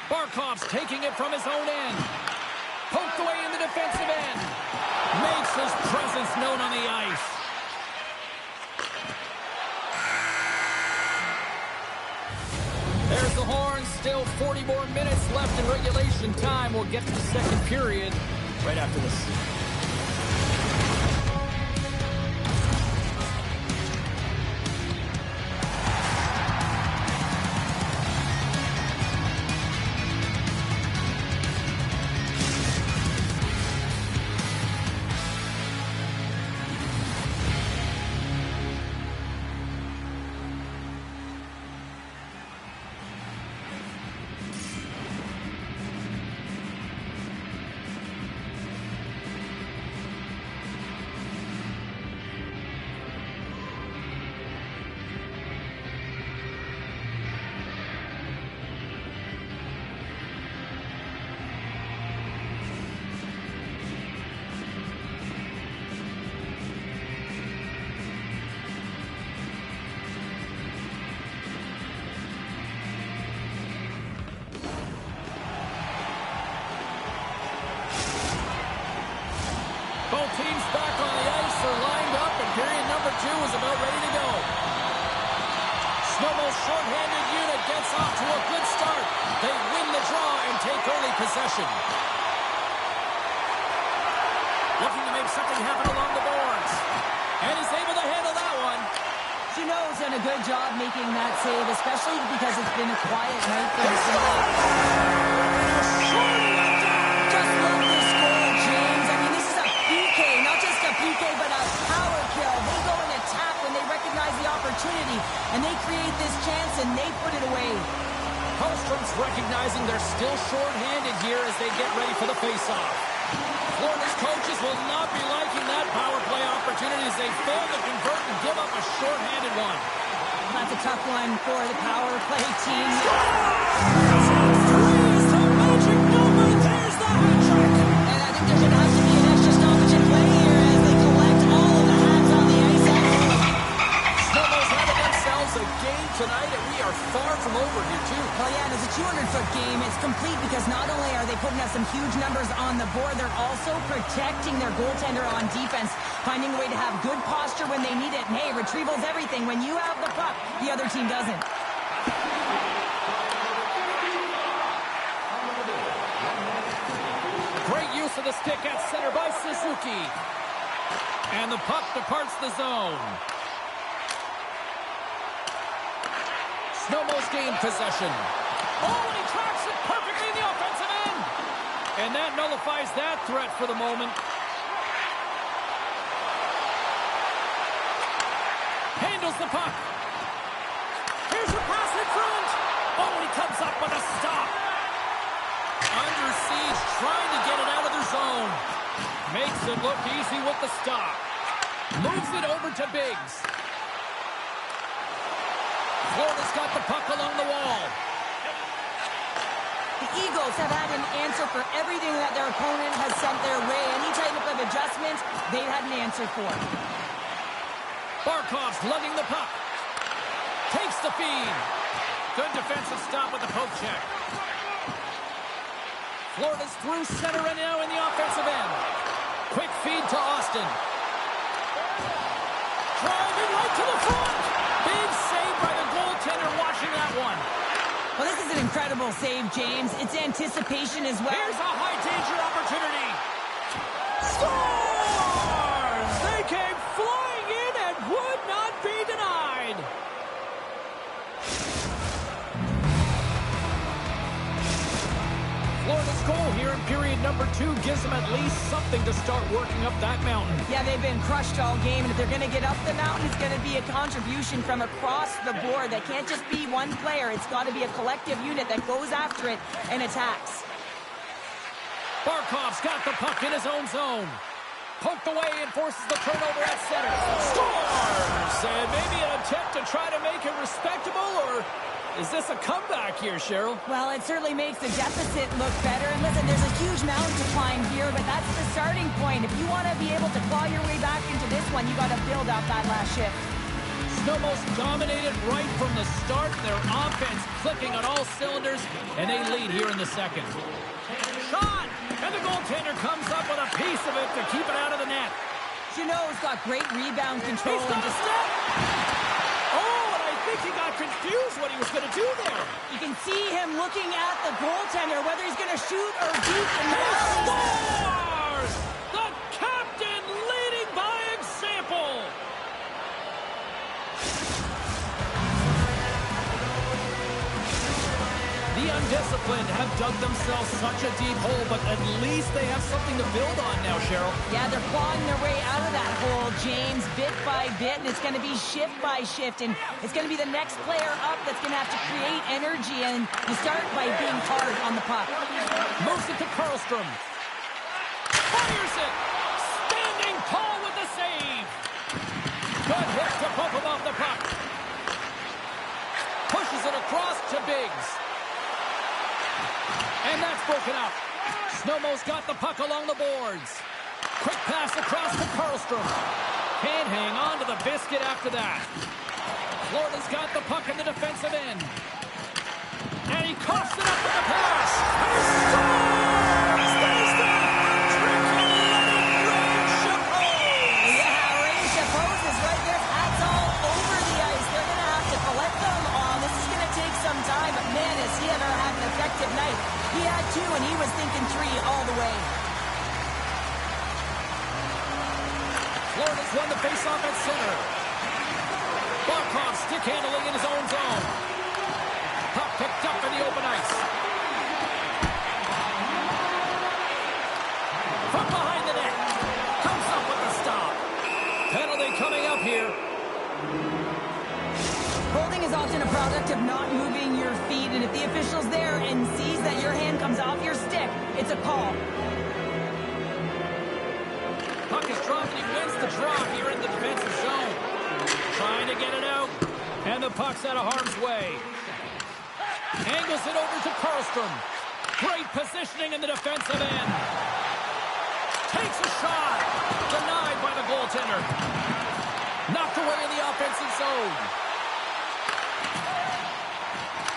Barkov's taking it from his own end. Poked away in the defensive end. Makes his presence known on the ice. There's the horn. Still 40 more minutes left in regulation time. We'll get to the second period right after this. Both teams back on the ice are lined up, and period number 2 is about ready to go. Znojmo's short-handed unit gets off to a good start. They win the draw and take early possession. Looking to make something happen along the boards. And he's able to handle that one.
Jeannot's done a good job making that save, especially because it's been a quiet night for him. Just love this goal, James. I mean, this is a PK, not just a PK, but a power kill. They go and attack when they recognize the opportunity, and they create this chance, and they put it away.
Karlstrom's recognizing they're still short-handed here as they get ready for the face-off. Florida's coaches will not be liking that power play opportunity as they fail to convert and give up a short-handed one.
That's a tough one for the power play team.
Three is the magic number. There's the hat trick.
And I think there's going to have to be an extra stoppage in play here as they collect all of the hats on the ice.
Snowballs having themselves a game tonight, and we are far from over here, too.
Well, yeah, and it's a 200-foot game. It's complete because not only are they putting up some huge numbers on the board, they're also protecting their goaltender on defense, finding a way to have good posture when they need it. And hey, retrieval's everything. When you have the puck, the other team doesn't.
Great use of the stick at center by Suzuki. And the puck departs the zone. Snowmo's gained possession. Oh, and he tracks it perfectly in the offensive end. And that nullifies that threat for the moment. Handles the puck. Here's a pass in front. Oh, and he comes up with a stop. Under siege, trying to get it out of their zone. Makes it look easy with the stop. Moves it over to Biggs. Florida's got the puck along the wall.
The Eagles have had an answer for everything that their opponent has sent their way. Any type of adjustment, they've had an answer for.
Barkov's lugging the puck. Takes the feed. Good defensive stop with the poke check. Florida's through center and now in the offensive end. Quick feed to Austin. Driving right to the front. Big save by the goaltender watching that one.
Well, this is an incredible save, James. It's anticipation as well.
Here's a high-danger opportunity. Scores! They came flying in and would not be denied. Florida's goal here in period number 2 gives them at least something to start working up that mountain.
Yeah, they've been crushed all game, and if they're going to get up the mountain, it's going to be a contribution from across the board. That can't just be one player. It's got to be a collective unit that goes after it and attacks.
Barkov's got the puck in his own zone. Poked away and forces the turnover at center. Scores! And maybe an attempt to try to make it respectable, or is this a comeback here, Cheryl?
Well, it certainly makes the deficit look better. And listen, there's a huge mountain to climb here, but that's the starting point. If you want to be able to claw your way back into this one, you got to build out that last shift.
Snowmo's dominated right from the start. Their offense clicking on all cylinders, and they lead here in the second. Shot! And the goaltender comes up with a piece of it to keep it out of the net.
Jeannot's got great rebound control.
He's got a step! Oh, and I think he got confused what he was going to do there.
You can see him looking at the goaltender, whether he's going to shoot or beat the
He
net.
scores! The captain leading by example. The undisciplined have dug themselves such a deep hole, but at least they have something to build on now, Cheryl.
Yeah, they're clawing their way out of that hole, James, bit by bit, and it's going to be shift by shift, and it's going to be the next player up that's going to have to create energy, and you start by being hard on the puck.
Moves it to Karlstrom. Fires it! Standing tall with the save! Good hit to bump him off the puck. Pushes it across to Biggs. And that's broken up. Snowmo's got the puck along the boards. Quick pass across to Karlstrom. Can't hang on to the biscuit after that. Florida's got the puck in the defensive end. And he coughs it up with the pass. And he scores! There's the hat-trick of Ray Chapeau!
Yeah, Ray Chapeau is right there. Hats all over the ice. They're going to have to collect them all. This is going to take some time, but man, has he ever had an effective night. He had 2, and he was thinking 3 all the way.
Florida's won the faceoff at center. Barkov stick handling in his own zone. Puck picked up in the open ice. From behind the net. Comes up with the stop. Penalty coming up here.
Holding is often a product of not moving your feet, and if the official's there and sees that your hand comes off your stick, it's a call.
drop, and he wins the draw here in the defensive zone. Trying to get it out. And the puck's out of harm's way. Angles it over to Karlstrom. Great positioning in the defensive end. Takes a shot. Denied by the goaltender. Knocked away in the offensive zone.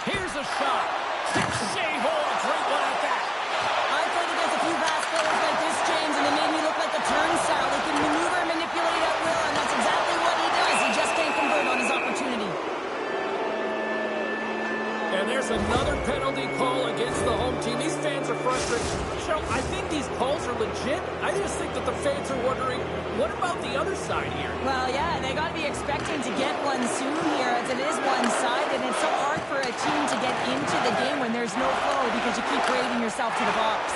Here's a shot. Save. Oh, a great one at that.
I played against a few fast players like this, James, and they made me look like a turnstile. He can maneuver and manipulate at will, and that's exactly what he does. He just can't convert on his opportunity.
And there's another penalty call against the home team. These fans are frustrated. Cheryl, I think these calls are legit. I just think that the fans are wondering, what about the other side here?
Well, yeah, they got to be expecting to get one soon here, as it is one-sided, and it's so hard for a team to get into the game when there's no flow because you keep grading yourself to the box.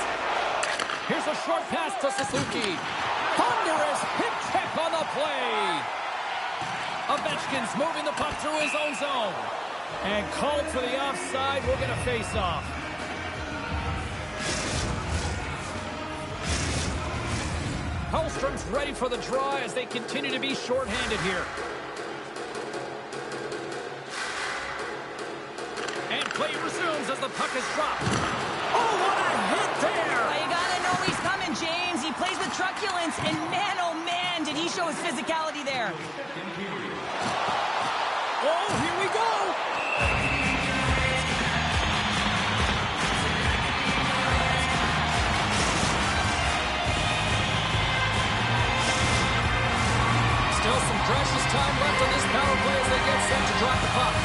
Here's a short pass to Suzuki. Thunderous hip check on the play. Ovechkin's moving the puck through his own zone. And called for the offside. We're going to face off. Hellstrom's ready for the draw as they continue to be shorthanded here. And play resumes as the puck is dropped. Oh, what a hit there!
Well, you got to know he's coming, James. He plays with truculence, and man, oh man, did he show his physicality there.
Oh, here we go! Still some precious time left on this power play as they get set to drop the puck.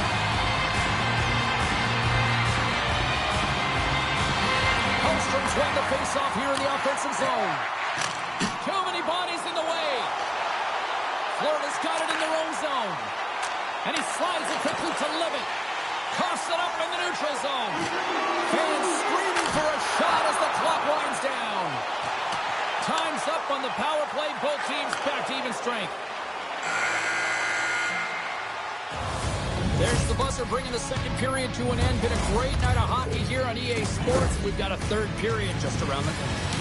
Holmstrom's won the face-off here in the offensive zone. Too many bodies in the way. Florida's got it in their own zone. And he slides it quickly to Levitt. Coughs it up in the neutral zone. Fans screaming for a shot as the clock winds down. Time's up on the power play. Both teams back to even strength. There's the buzzer bringing the second period to an end. Been a great night of hockey here on EA Sports. We've got a third period just around the corner.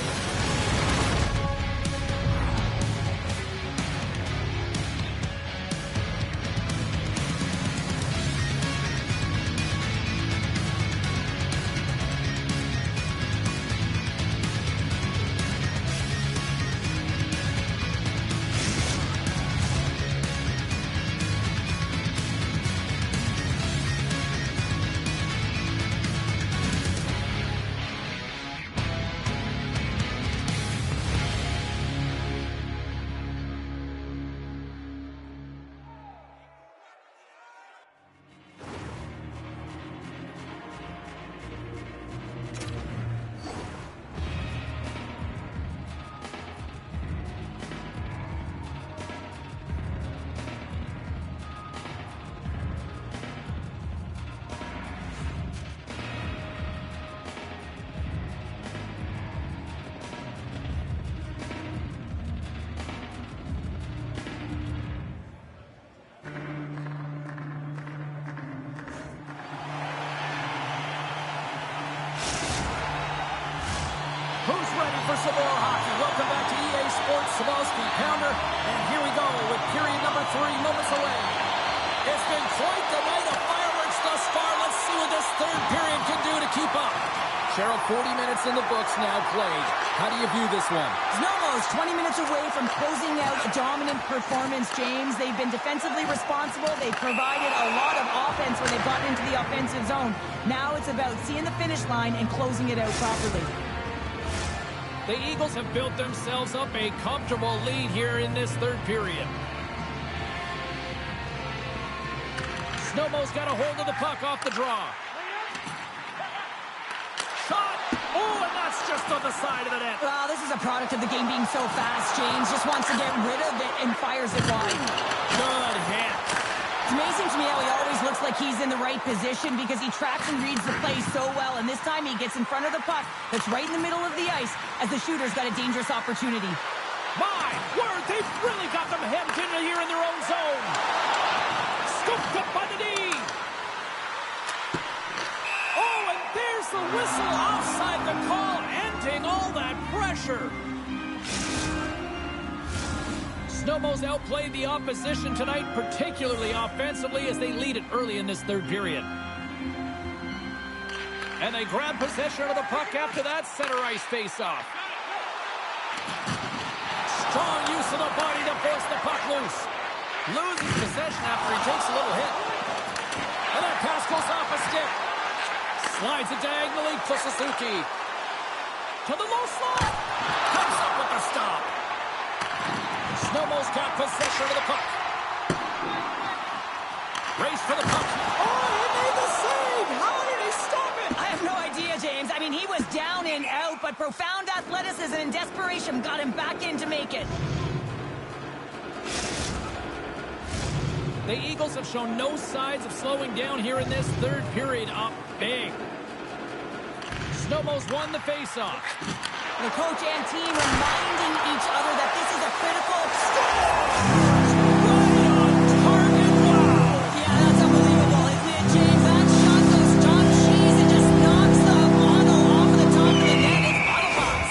Who's ready for some more hockey? Welcome back to EA Sports, Sabalski Pounder. And here we go with period number 3, moments away. It's been quite the night of fireworks thus far. Let's see what this third period can do to keep up. Cheryl, 40 minutes in the books now played. How do you view this one?
Znojmo's 20 minutes away from closing out a dominant performance, James. They've been defensively responsible. They've provided a lot of offense when they've gotten into the offensive zone. Now it's about seeing the finish line and closing it out properly.
The Eagles have built themselves up a comfortable lead here in this third period. Snowmo's got a hold of the puck off the draw. Shot! Oh, and that's just on the side of the net.
Well, this is a product of the game being so fast. James just wants to get rid of it and fires it wide.
Good hit.
It's amazing to me how he always looks like he's in the right position because he tracks and reads the play so well. And this time he gets in front of the puck that's right in the middle of the ice as the shooter's got a dangerous opportunity.
My word, they've really got them hemmed in here in their own zone. Scooped up by the D. Oh, and there's the whistle offside the call, ending all that pressure. Snowmo's outplayed the opposition tonight, particularly offensively, as they lead it early in this third period. And they grab possession of the puck after that center ice face-off. Strong use of the body to force the puck loose. Loses possession after he takes a little hit. And that pass goes off a stick. Slides it diagonally to Suzuki. To the low slot. Comes up with the stop. Snowmo's got possession of the puck. Race for the puck. Oh, he made the save! How did he stop it?
I have no idea, James. I mean, he was down and out, but profound athleticism and desperation got him back in to make it.
The Eagles have shown no signs of slowing down here in this third period. Up big. Snowmo's won the faceoff.
The coach and team reminding each other that this is a critical...
Right on target. Wow.
Yeah, that's unbelievable, isn't it, James? That shot goes top cheese and just knocks the bottle off the top of the net. It's bottle box.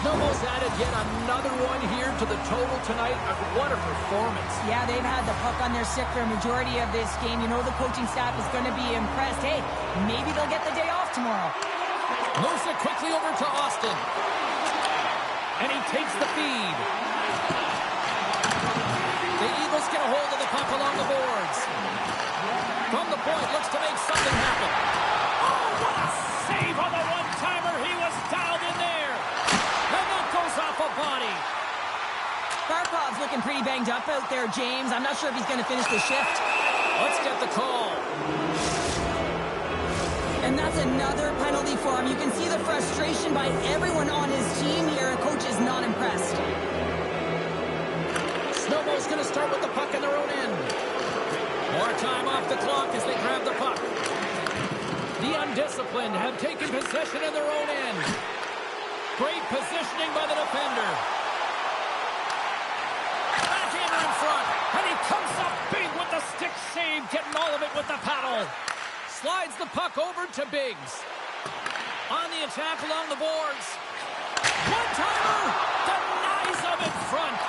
Snowmo's added yet another one here to the total tonight. What a performance.
Yeah, they've had the puck on their stick for a majority of this game. You know the coaching staff is going to be impressed. Hey, maybe they'll get the day off tomorrow.
Moves it quickly over to Austin. And he takes the feed. The Eagles get a hold of the puck along the boards. From the point, looks to make something happen. Oh, what a save on the one-timer. He was dialed in there. And that goes off a body.
Barkov's looking pretty banged up out there, James. I'm not sure if he's going to finish the shift.
Let's get the call.
And that's another penalty for him. You can see the frustration by everyone on his team here. A coach is not impressed.
Snowmo's going to start with the puck in their own end. More time off the clock as they grab the puck. The undisciplined have taken possession in their own end. Great positioning by the defender. Backhander in front. And he comes up big with the stick save, getting all of it with the paddle. Slides the puck over to Biggs. On the attack along the boards. One-timer. Denies him in front.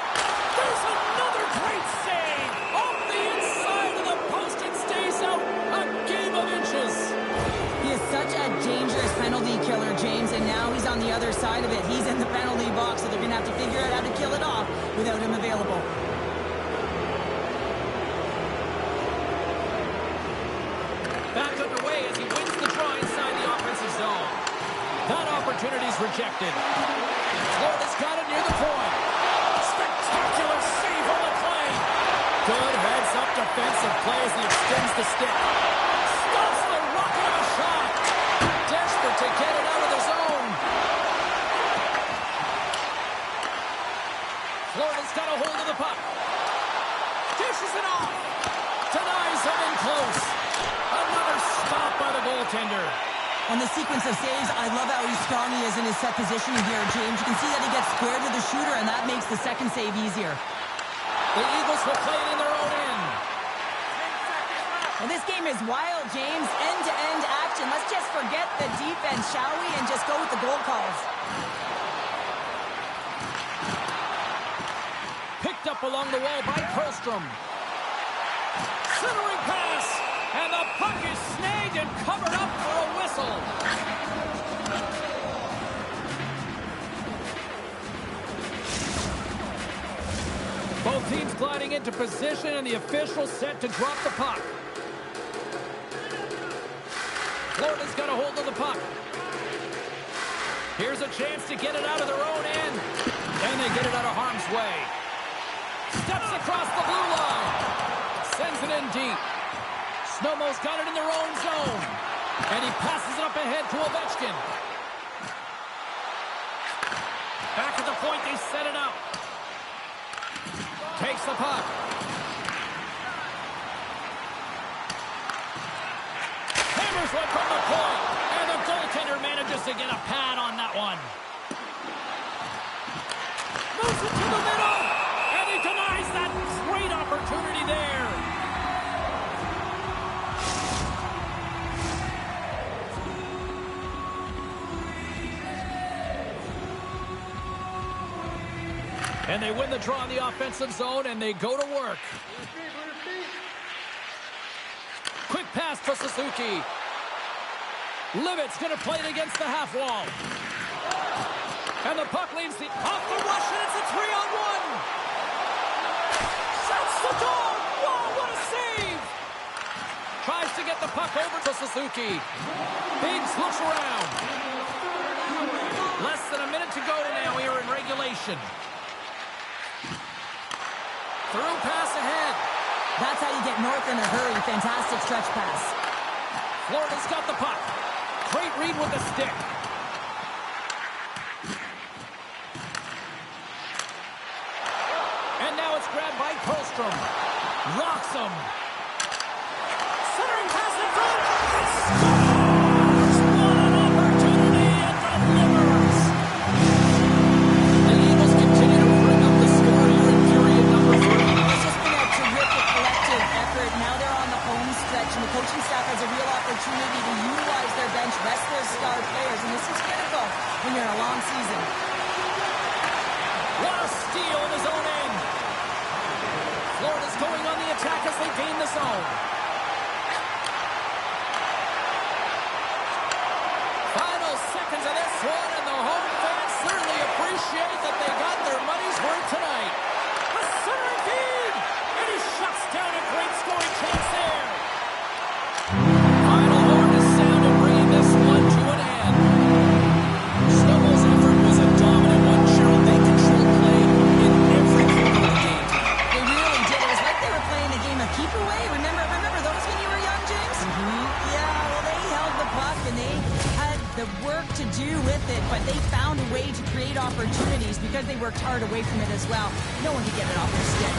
There's another great save. Off the inside of the post and stays out a game of inches.
He is such a dangerous penalty killer, James, and now he's on the other side of it. He's in the penalty box, so they're going to have to figure out how to kill it off without him available.
Back underway as he wins the draw inside the offensive zone. That opportunity's rejected. Florida's got it near the point. Spectacular save on the play. Good heads-up defensive play as he extends the stick. Stops the rocket of a shot. Desperate to get it out of the zone. Florida's got a hold of the puck. Dishes it off. Denies him in close. Another stop by the goaltender.
On the sequence of saves, I love how strong he is in his set positioning here, James. You can see that he gets squared with the shooter, and that makes the second save easier.
The Eagles will play it in their own end.
Well, this game is wild, James. End-to-end action. Let's just forget the defense, shall we, and just go with the goal calls.
Picked up along the wall by Perlstrom. Centering pass. And the puck is snagged and covered up for a whistle. Both teams gliding into position, and the official set to drop the puck. Florida's got a hold of the puck. Here's a chance to get it out of their own end. And they get it out of harm's way. Steps across the blue line. Sends it in deep. Snowmo's got it in their own zone. And he passes it up ahead to Ovechkin. Back at the point, they set it up. Takes the puck. Hammers one from the point. And the goaltender manages to get a pad on that one. Moves it to the middle. And he denies that great opportunity there. And And they win the draw in the offensive zone, and they go to work. Quick pass to Suzuki. Livet's going to play it against the half wall. And the puck leaves the off the rush, and it's a 3-on-1. Shoots the dog. Wow, what a save! Tries to get the puck over to Suzuki. Biggs looks around. Less than a minute to go now here in regulation. Through pass ahead.
That's how you get north in a hurry. Fantastic stretch pass.
Florida's got the puck. Great read with the stick. And now it's grabbed by Kallstrom. Rocks him. Centering pass in front. Scores! What an opportunity and delivers. The Eagles continue to bring up the score here in period number 3.
It's just been a terrific collective effort. Now they're on the home stretch, and the coaching staff has a real opportunity to utilize their bench, rest their star players, and this is critical when you're in a long season.
What a steal in his own end. Florida's going on the attack as they gain the zone. Final seconds of this one, and the home fans certainly appreciate that they got their money's worth tonight. A centering feed, and he shuts down a great scoring chance there. Final horn is sounded, bringing this one to an end. Snowball's effort was a dominant one, Cheryl. They controlled play in every quarter of the game.
They really did. It was like they were playing a game of keep away. Remember those when you were young, James? Yeah, well, they held the puck and they had the work to do with it, but they found a way to create opportunities because they worked hard away from it as well. No one could get it off their stick.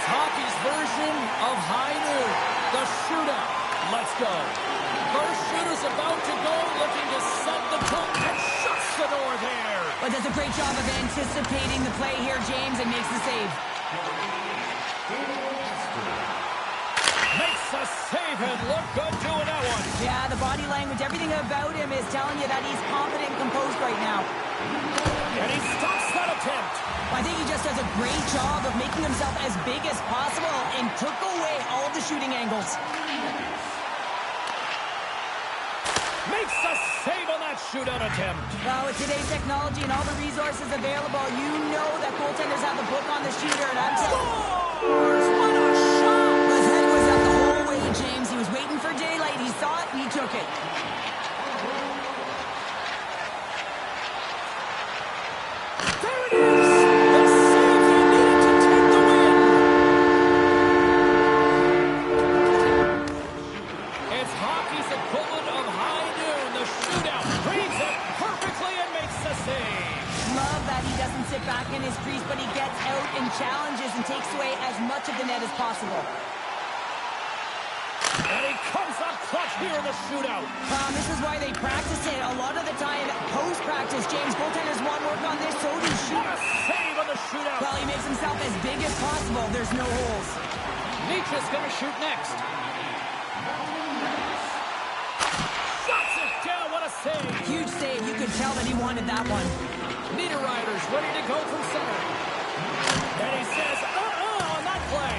It's hockey's version of high noon, the shootout. Let's go. First shooter's about to go, looking to set the tone and shuts the door there.
But does a great job of anticipating the play here, James, and makes the save.
Makes a save and look good doing that one.
Yeah, the body language, everything about him is telling you that he's confident and composed right now.
And he stops that attempt.
I think he just does a great job of making himself as big as possible and took away all of the shooting angles.
Makes a save on that shootout attempt.
Well, with today's technology and all the resources available, you know that goaltenders have the book on the shooter, and I'm telling you.
Scores! What a shot!
His head was up the whole way, James. He was waiting for daylight. He saw it, and he took it.
There it is! The save he needed to take the win! It's hockey's equivalent of high noon. The shootout reads it perfectly and makes the save.
Love that he doesn't sit back in his crease, but he gets out and challenges and takes away as much of the net as possible.
And he comes up clutch here in the shootout.
This is why they practice it. A lot of the time, post-practice, James, goaltenders want work on this, so do
What
shoot.
a save on the shootout.
Well, he makes himself as big as possible. There's no holes.
Nietzsche's going to shoot next. Shuts it down. What a save.
Huge save. You could tell that he wanted that one.
Niederreiter's ready to go from center. And he says, on that play.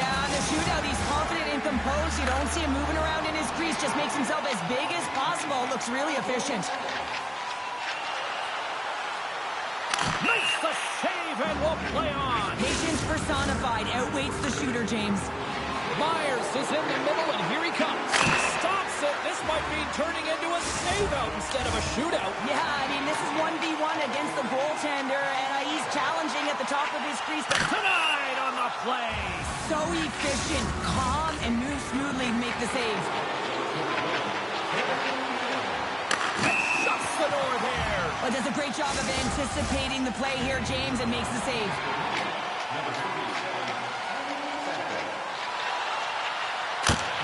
Yeah, in the shootout, he's confident and composed. You don't see him moving around in his crease. Just makes himself as big as possible. Looks really efficient.
Makes the save and will play on.
Patience personified. Outweights the shooter, James.
Myers is in the middle, and here he comes. Stops it. This might be turning into a save-out instead of a shootout.
Yeah, I mean, this is 1v1 against the goaltender, and he's challenging at the top of his crease. But
Tonight on the play.
so efficient, calm, and moves smoothly to make the save.
And shuts the door there.
But does a great job of anticipating the play here, James, and makes the save.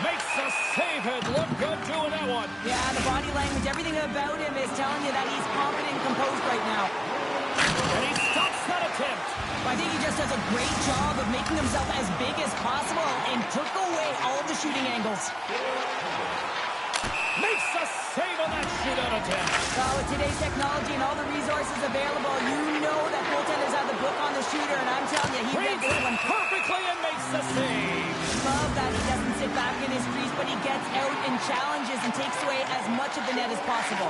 Makes a save and look good doing that one.
Yeah, the body language, everything about him is telling you that he's confident and composed right now.
And he stops that attempt.
I think he just does a great job of making himself as big as possible and took away all of the shooting angles.
Makes a save on that shootout attempt.
With today's technology and all the resources available, you know that goaltenders have the book on the shooter, and I'm telling you, he read
Reads
this
it
one.
perfectly and makes the save.
Love that he doesn't sit back in his crease, but he gets out and challenges and takes away as much of the net as possible.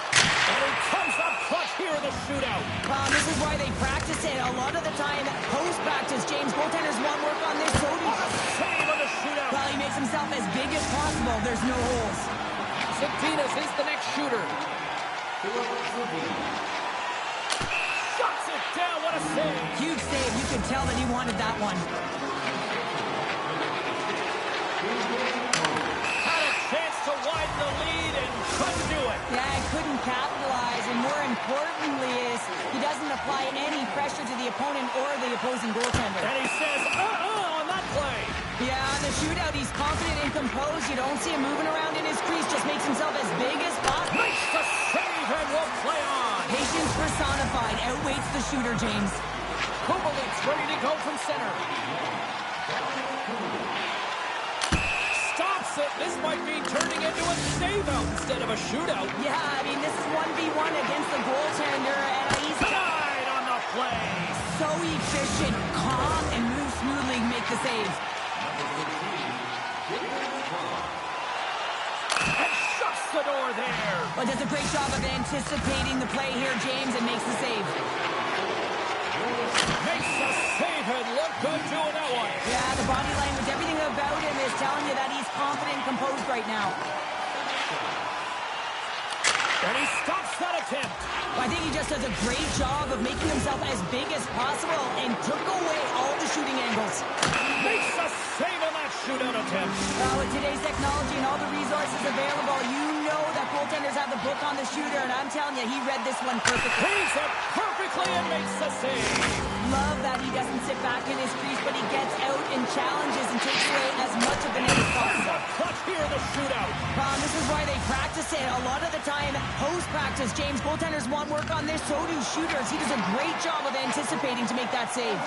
And he comes up clutch here in the shootout.
This is why they practice it. A lot of the time, post-practice, James, goaltenders want work on this, so do
What a save on the shootout.
Well, he makes himself as big as possible. There's no holes.
Septinas is the next shooter. Shuts it down. What a save.
Huge save. You could tell that he wanted that one.
Had a chance to widen the lead and couldn't do it.
Yeah, he couldn't capitalize, and more importantly is he doesn't apply any pressure to the opponent or the opposing goaltender.
And he says, on that play.
Yeah, in the shootout, he's confident and composed. You don't see him moving around in his crease. Just makes himself as big as possible.
Makes the save and will play on.
Patience personified. Outweights the shooter, James.
Kubelic's ready to go from center. Stops it. This might be turning into a save-out instead of a shootout.
Yeah, I mean, this is 1v1 against the goaltender, and he's
Tonight on the play.
so efficient, calm, and moves smoothly to make the save.
And shuts the door there.
But does a great job of anticipating the play here, James, and makes the save.
Makes the save and look good doing that one.
Yeah, the body language, everything about him is telling you that he's confident and composed right now.
And he stops that attempt.
I think he just does a great job of making himself as big as possible and took away all the shooting angles.
Makes a save on that shootout attempt.
With today's technology and all the resources available, you know that goaltenders have the book on the shooter, and I'm telling you, he read this one perfectly.
Reads it perfectly and makes the save.
Love that he doesn't sit back in his crease, but he gets out and challenges and takes away as much of the net as possible.
Clutch here in the shootout.
This is why they practice it. A lot of the time, post-practice, James, goaltenders want work on this, so do shooters. He does a great job of anticipating to make that save.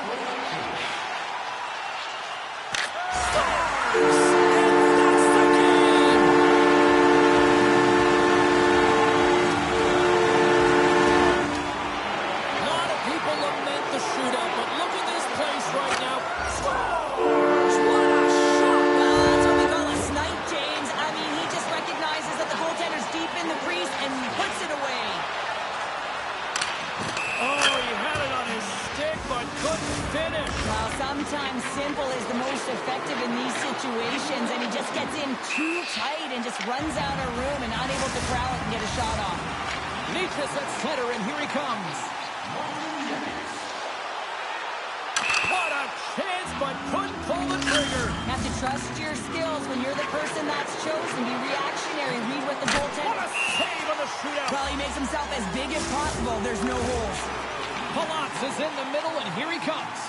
Sometimes simple is the most effective in these situations, and he just gets in too tight and just runs out of room and unable to corral it and get a shot off.
Nikas at center, and here he comes. What a chance, but couldn't pull the trigger.
You have to trust your skills when you're the person that's chosen. Be reactionary, read what the goaltender...
What a save on the shootout.
Well, he makes himself as big as possible. There's no holes.
Palats is in the middle, and here he comes.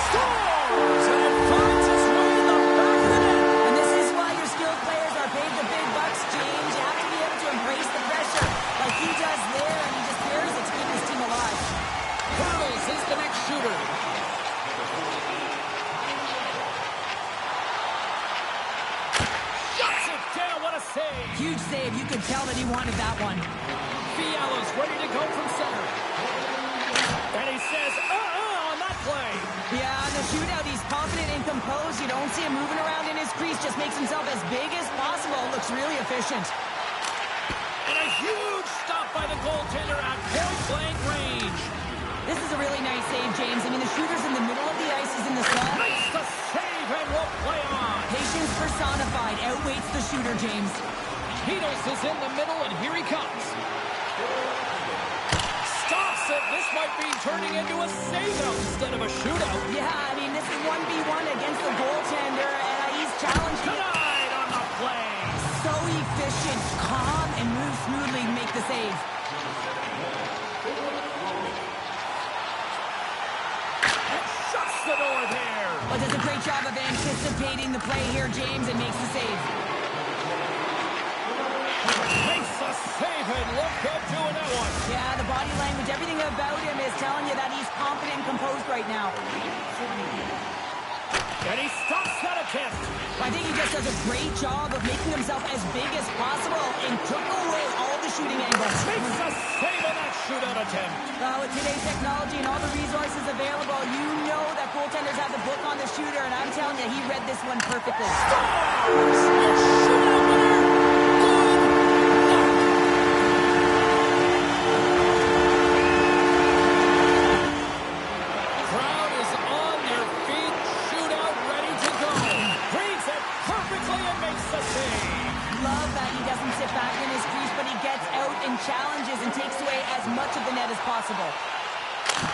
Scores! And finds his way in the back of the net.
And this is why your skilled players are paid the big bucks, James. You have to be able to embrace the pressure like he does there, and he just dares it to keep his team alive.
Hurdles is the next shooter. Shuts it down. What a save.
Huge save. You could tell that he wanted that one.
Fiala's ready to go from center. And he says, on that play.
Yeah, in the shootout, he's confident and composed. You don't see him moving around in his crease. Just makes himself as big as possible. Looks really efficient.
And a huge stop by the goaltender at point-blank range.
This is a really nice save, James. I mean, the shooter's in the middle of the ice. He's in the slot.
Makes the save and will play on.
Patience personified. Outweights the shooter, James.
Heedles is in the middle, and here he comes. Stops it. This might be turning into a save-out instead of a shootout.
Yeah, I mean, this is 1v1 against the goaltender, and he's challenged.
Denied on the play.
So efficient, calm, and moves smoothly to make the save.
And shuts the door there.
But does a great job of anticipating the play here, James, and makes the save.
Makes the save, and look good doing that one.
Yeah, the body language, everything about him is telling you that he's confident and composed right now.
And he stops that attempt.
I think he just does a great job of making himself as big as possible and took away all the shooting angles.
Makes a save on that shootout attempt.
With today's technology and all the resources available, you know that goaltenders have the book on the shooter, and I'm telling you, he read this one perfectly.
Scores! A shootout winner.
Challenges and takes away as much of the net as possible.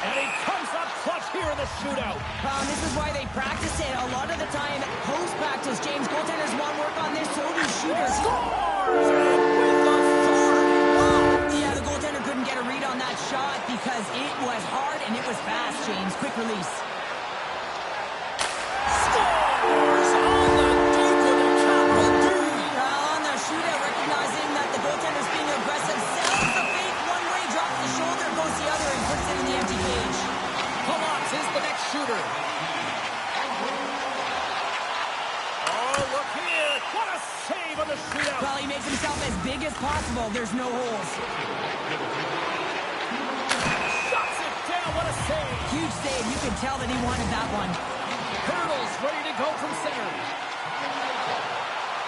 And he comes up clutch here in the shootout.
This is why they practice it. A lot of the time, post-practice, James, goaltenders want work on this, so do shooters.
Scores! And with authority.
Yeah, the goaltender couldn't get a read on that shot because it was hard and it was fast, James. Quick release.
Scores on the deep with a capital D.
On the shootout, recognizing that the goaltender's being aggressive, sells the fake one-way, drops the shoulder, goes the other, and puts it in the empty cage.
Palats is the next shooter. Oh, look here. What a save on the shootout.
Well, he makes himself as big as possible. There's no holes.
Shuts it down. What a save.
Huge save. You could tell that he wanted that one.
Hurdles ready to go from center.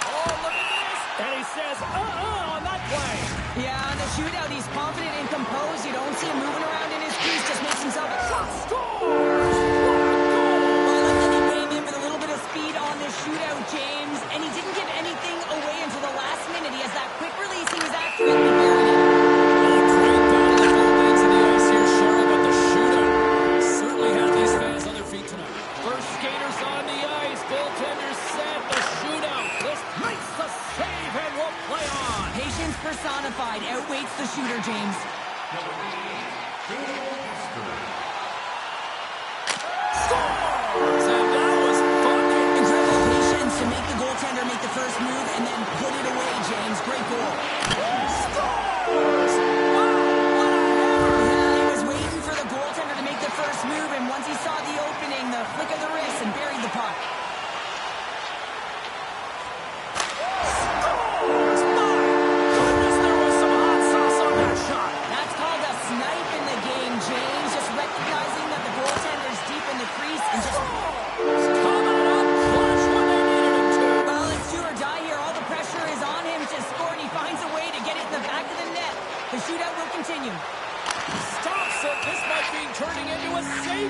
Oh, look at this. And he says, on that play.
Yeah, in the shootout, he's confident and composed. You don't see him moving around in his crease. Just makes himself a shot.
Scores! What a goal!
Well, I like that he came in with a little bit of speed on this shootout, James. And he didn't give anything away until the last minute. He has that quick release. He was accurate and buried it.
Great battle of both ends of the ice here, Cheryl, but the shootout certainly had these fans on their feet tonight. First skaters on the ice. Goaltenders set the shootout. This makes the save and will play on.
Patience personified. Outweights the shooter, James.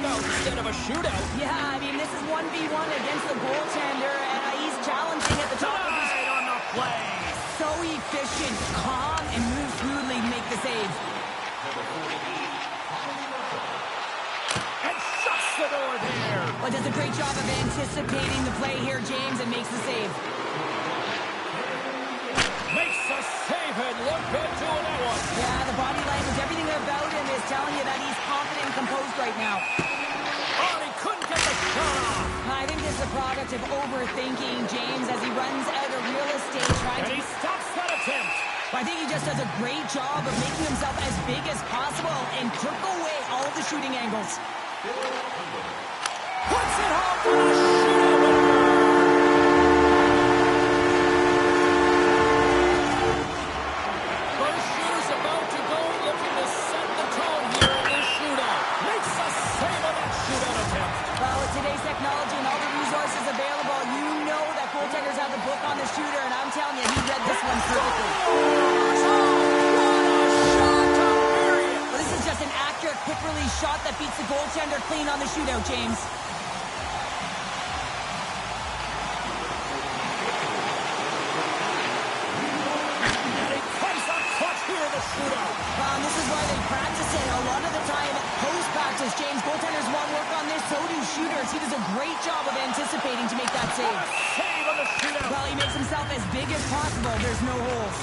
shutout instead of a shootout.
Yeah, I mean, this is 1v1 against the goaltender, and he's challenging at the top of his...
Denied on the play.
So efficient, calm, and moves smoothly to make the save.
And shuts the door there.
Well, does a great job of anticipating the play here, James, and makes the save.
Makes a save and look good doing that one.
Yeah, the body language, everything about him is telling you that he's confident and composed right now.
Oh, he couldn't get the shot off.
I think this is a product of overthinking, James, as he runs out of real estate trying
And
to...
he stops that attempt.
I think he just does a great job of making himself as big as possible and took away all of the shooting angles.
Puts it home for the shootout winner. First shooter's about to go, looking to set the tone here in this shootout. Makes a save on that shootout attempt.
Well, with today's technology and all the resources available, you know that goaltenders have the book on the shooter, and I'm telling you, he read this one perfectly. Well, this is just an accurate, quick-release shot that beats the goaltender clean on the shootout, James.
And he comes up clutch here in the shootout.
This is why they practice it. A lot of the time, post-practice, James, goaltenders want work on this, so do shooters. He does a great job of anticipating to make that save.
Save on the shootout.
Well, he makes himself as big as possible. There's no holes.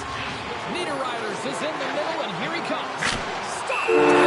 Niederreiters is in the middle, and here he comes. Stop!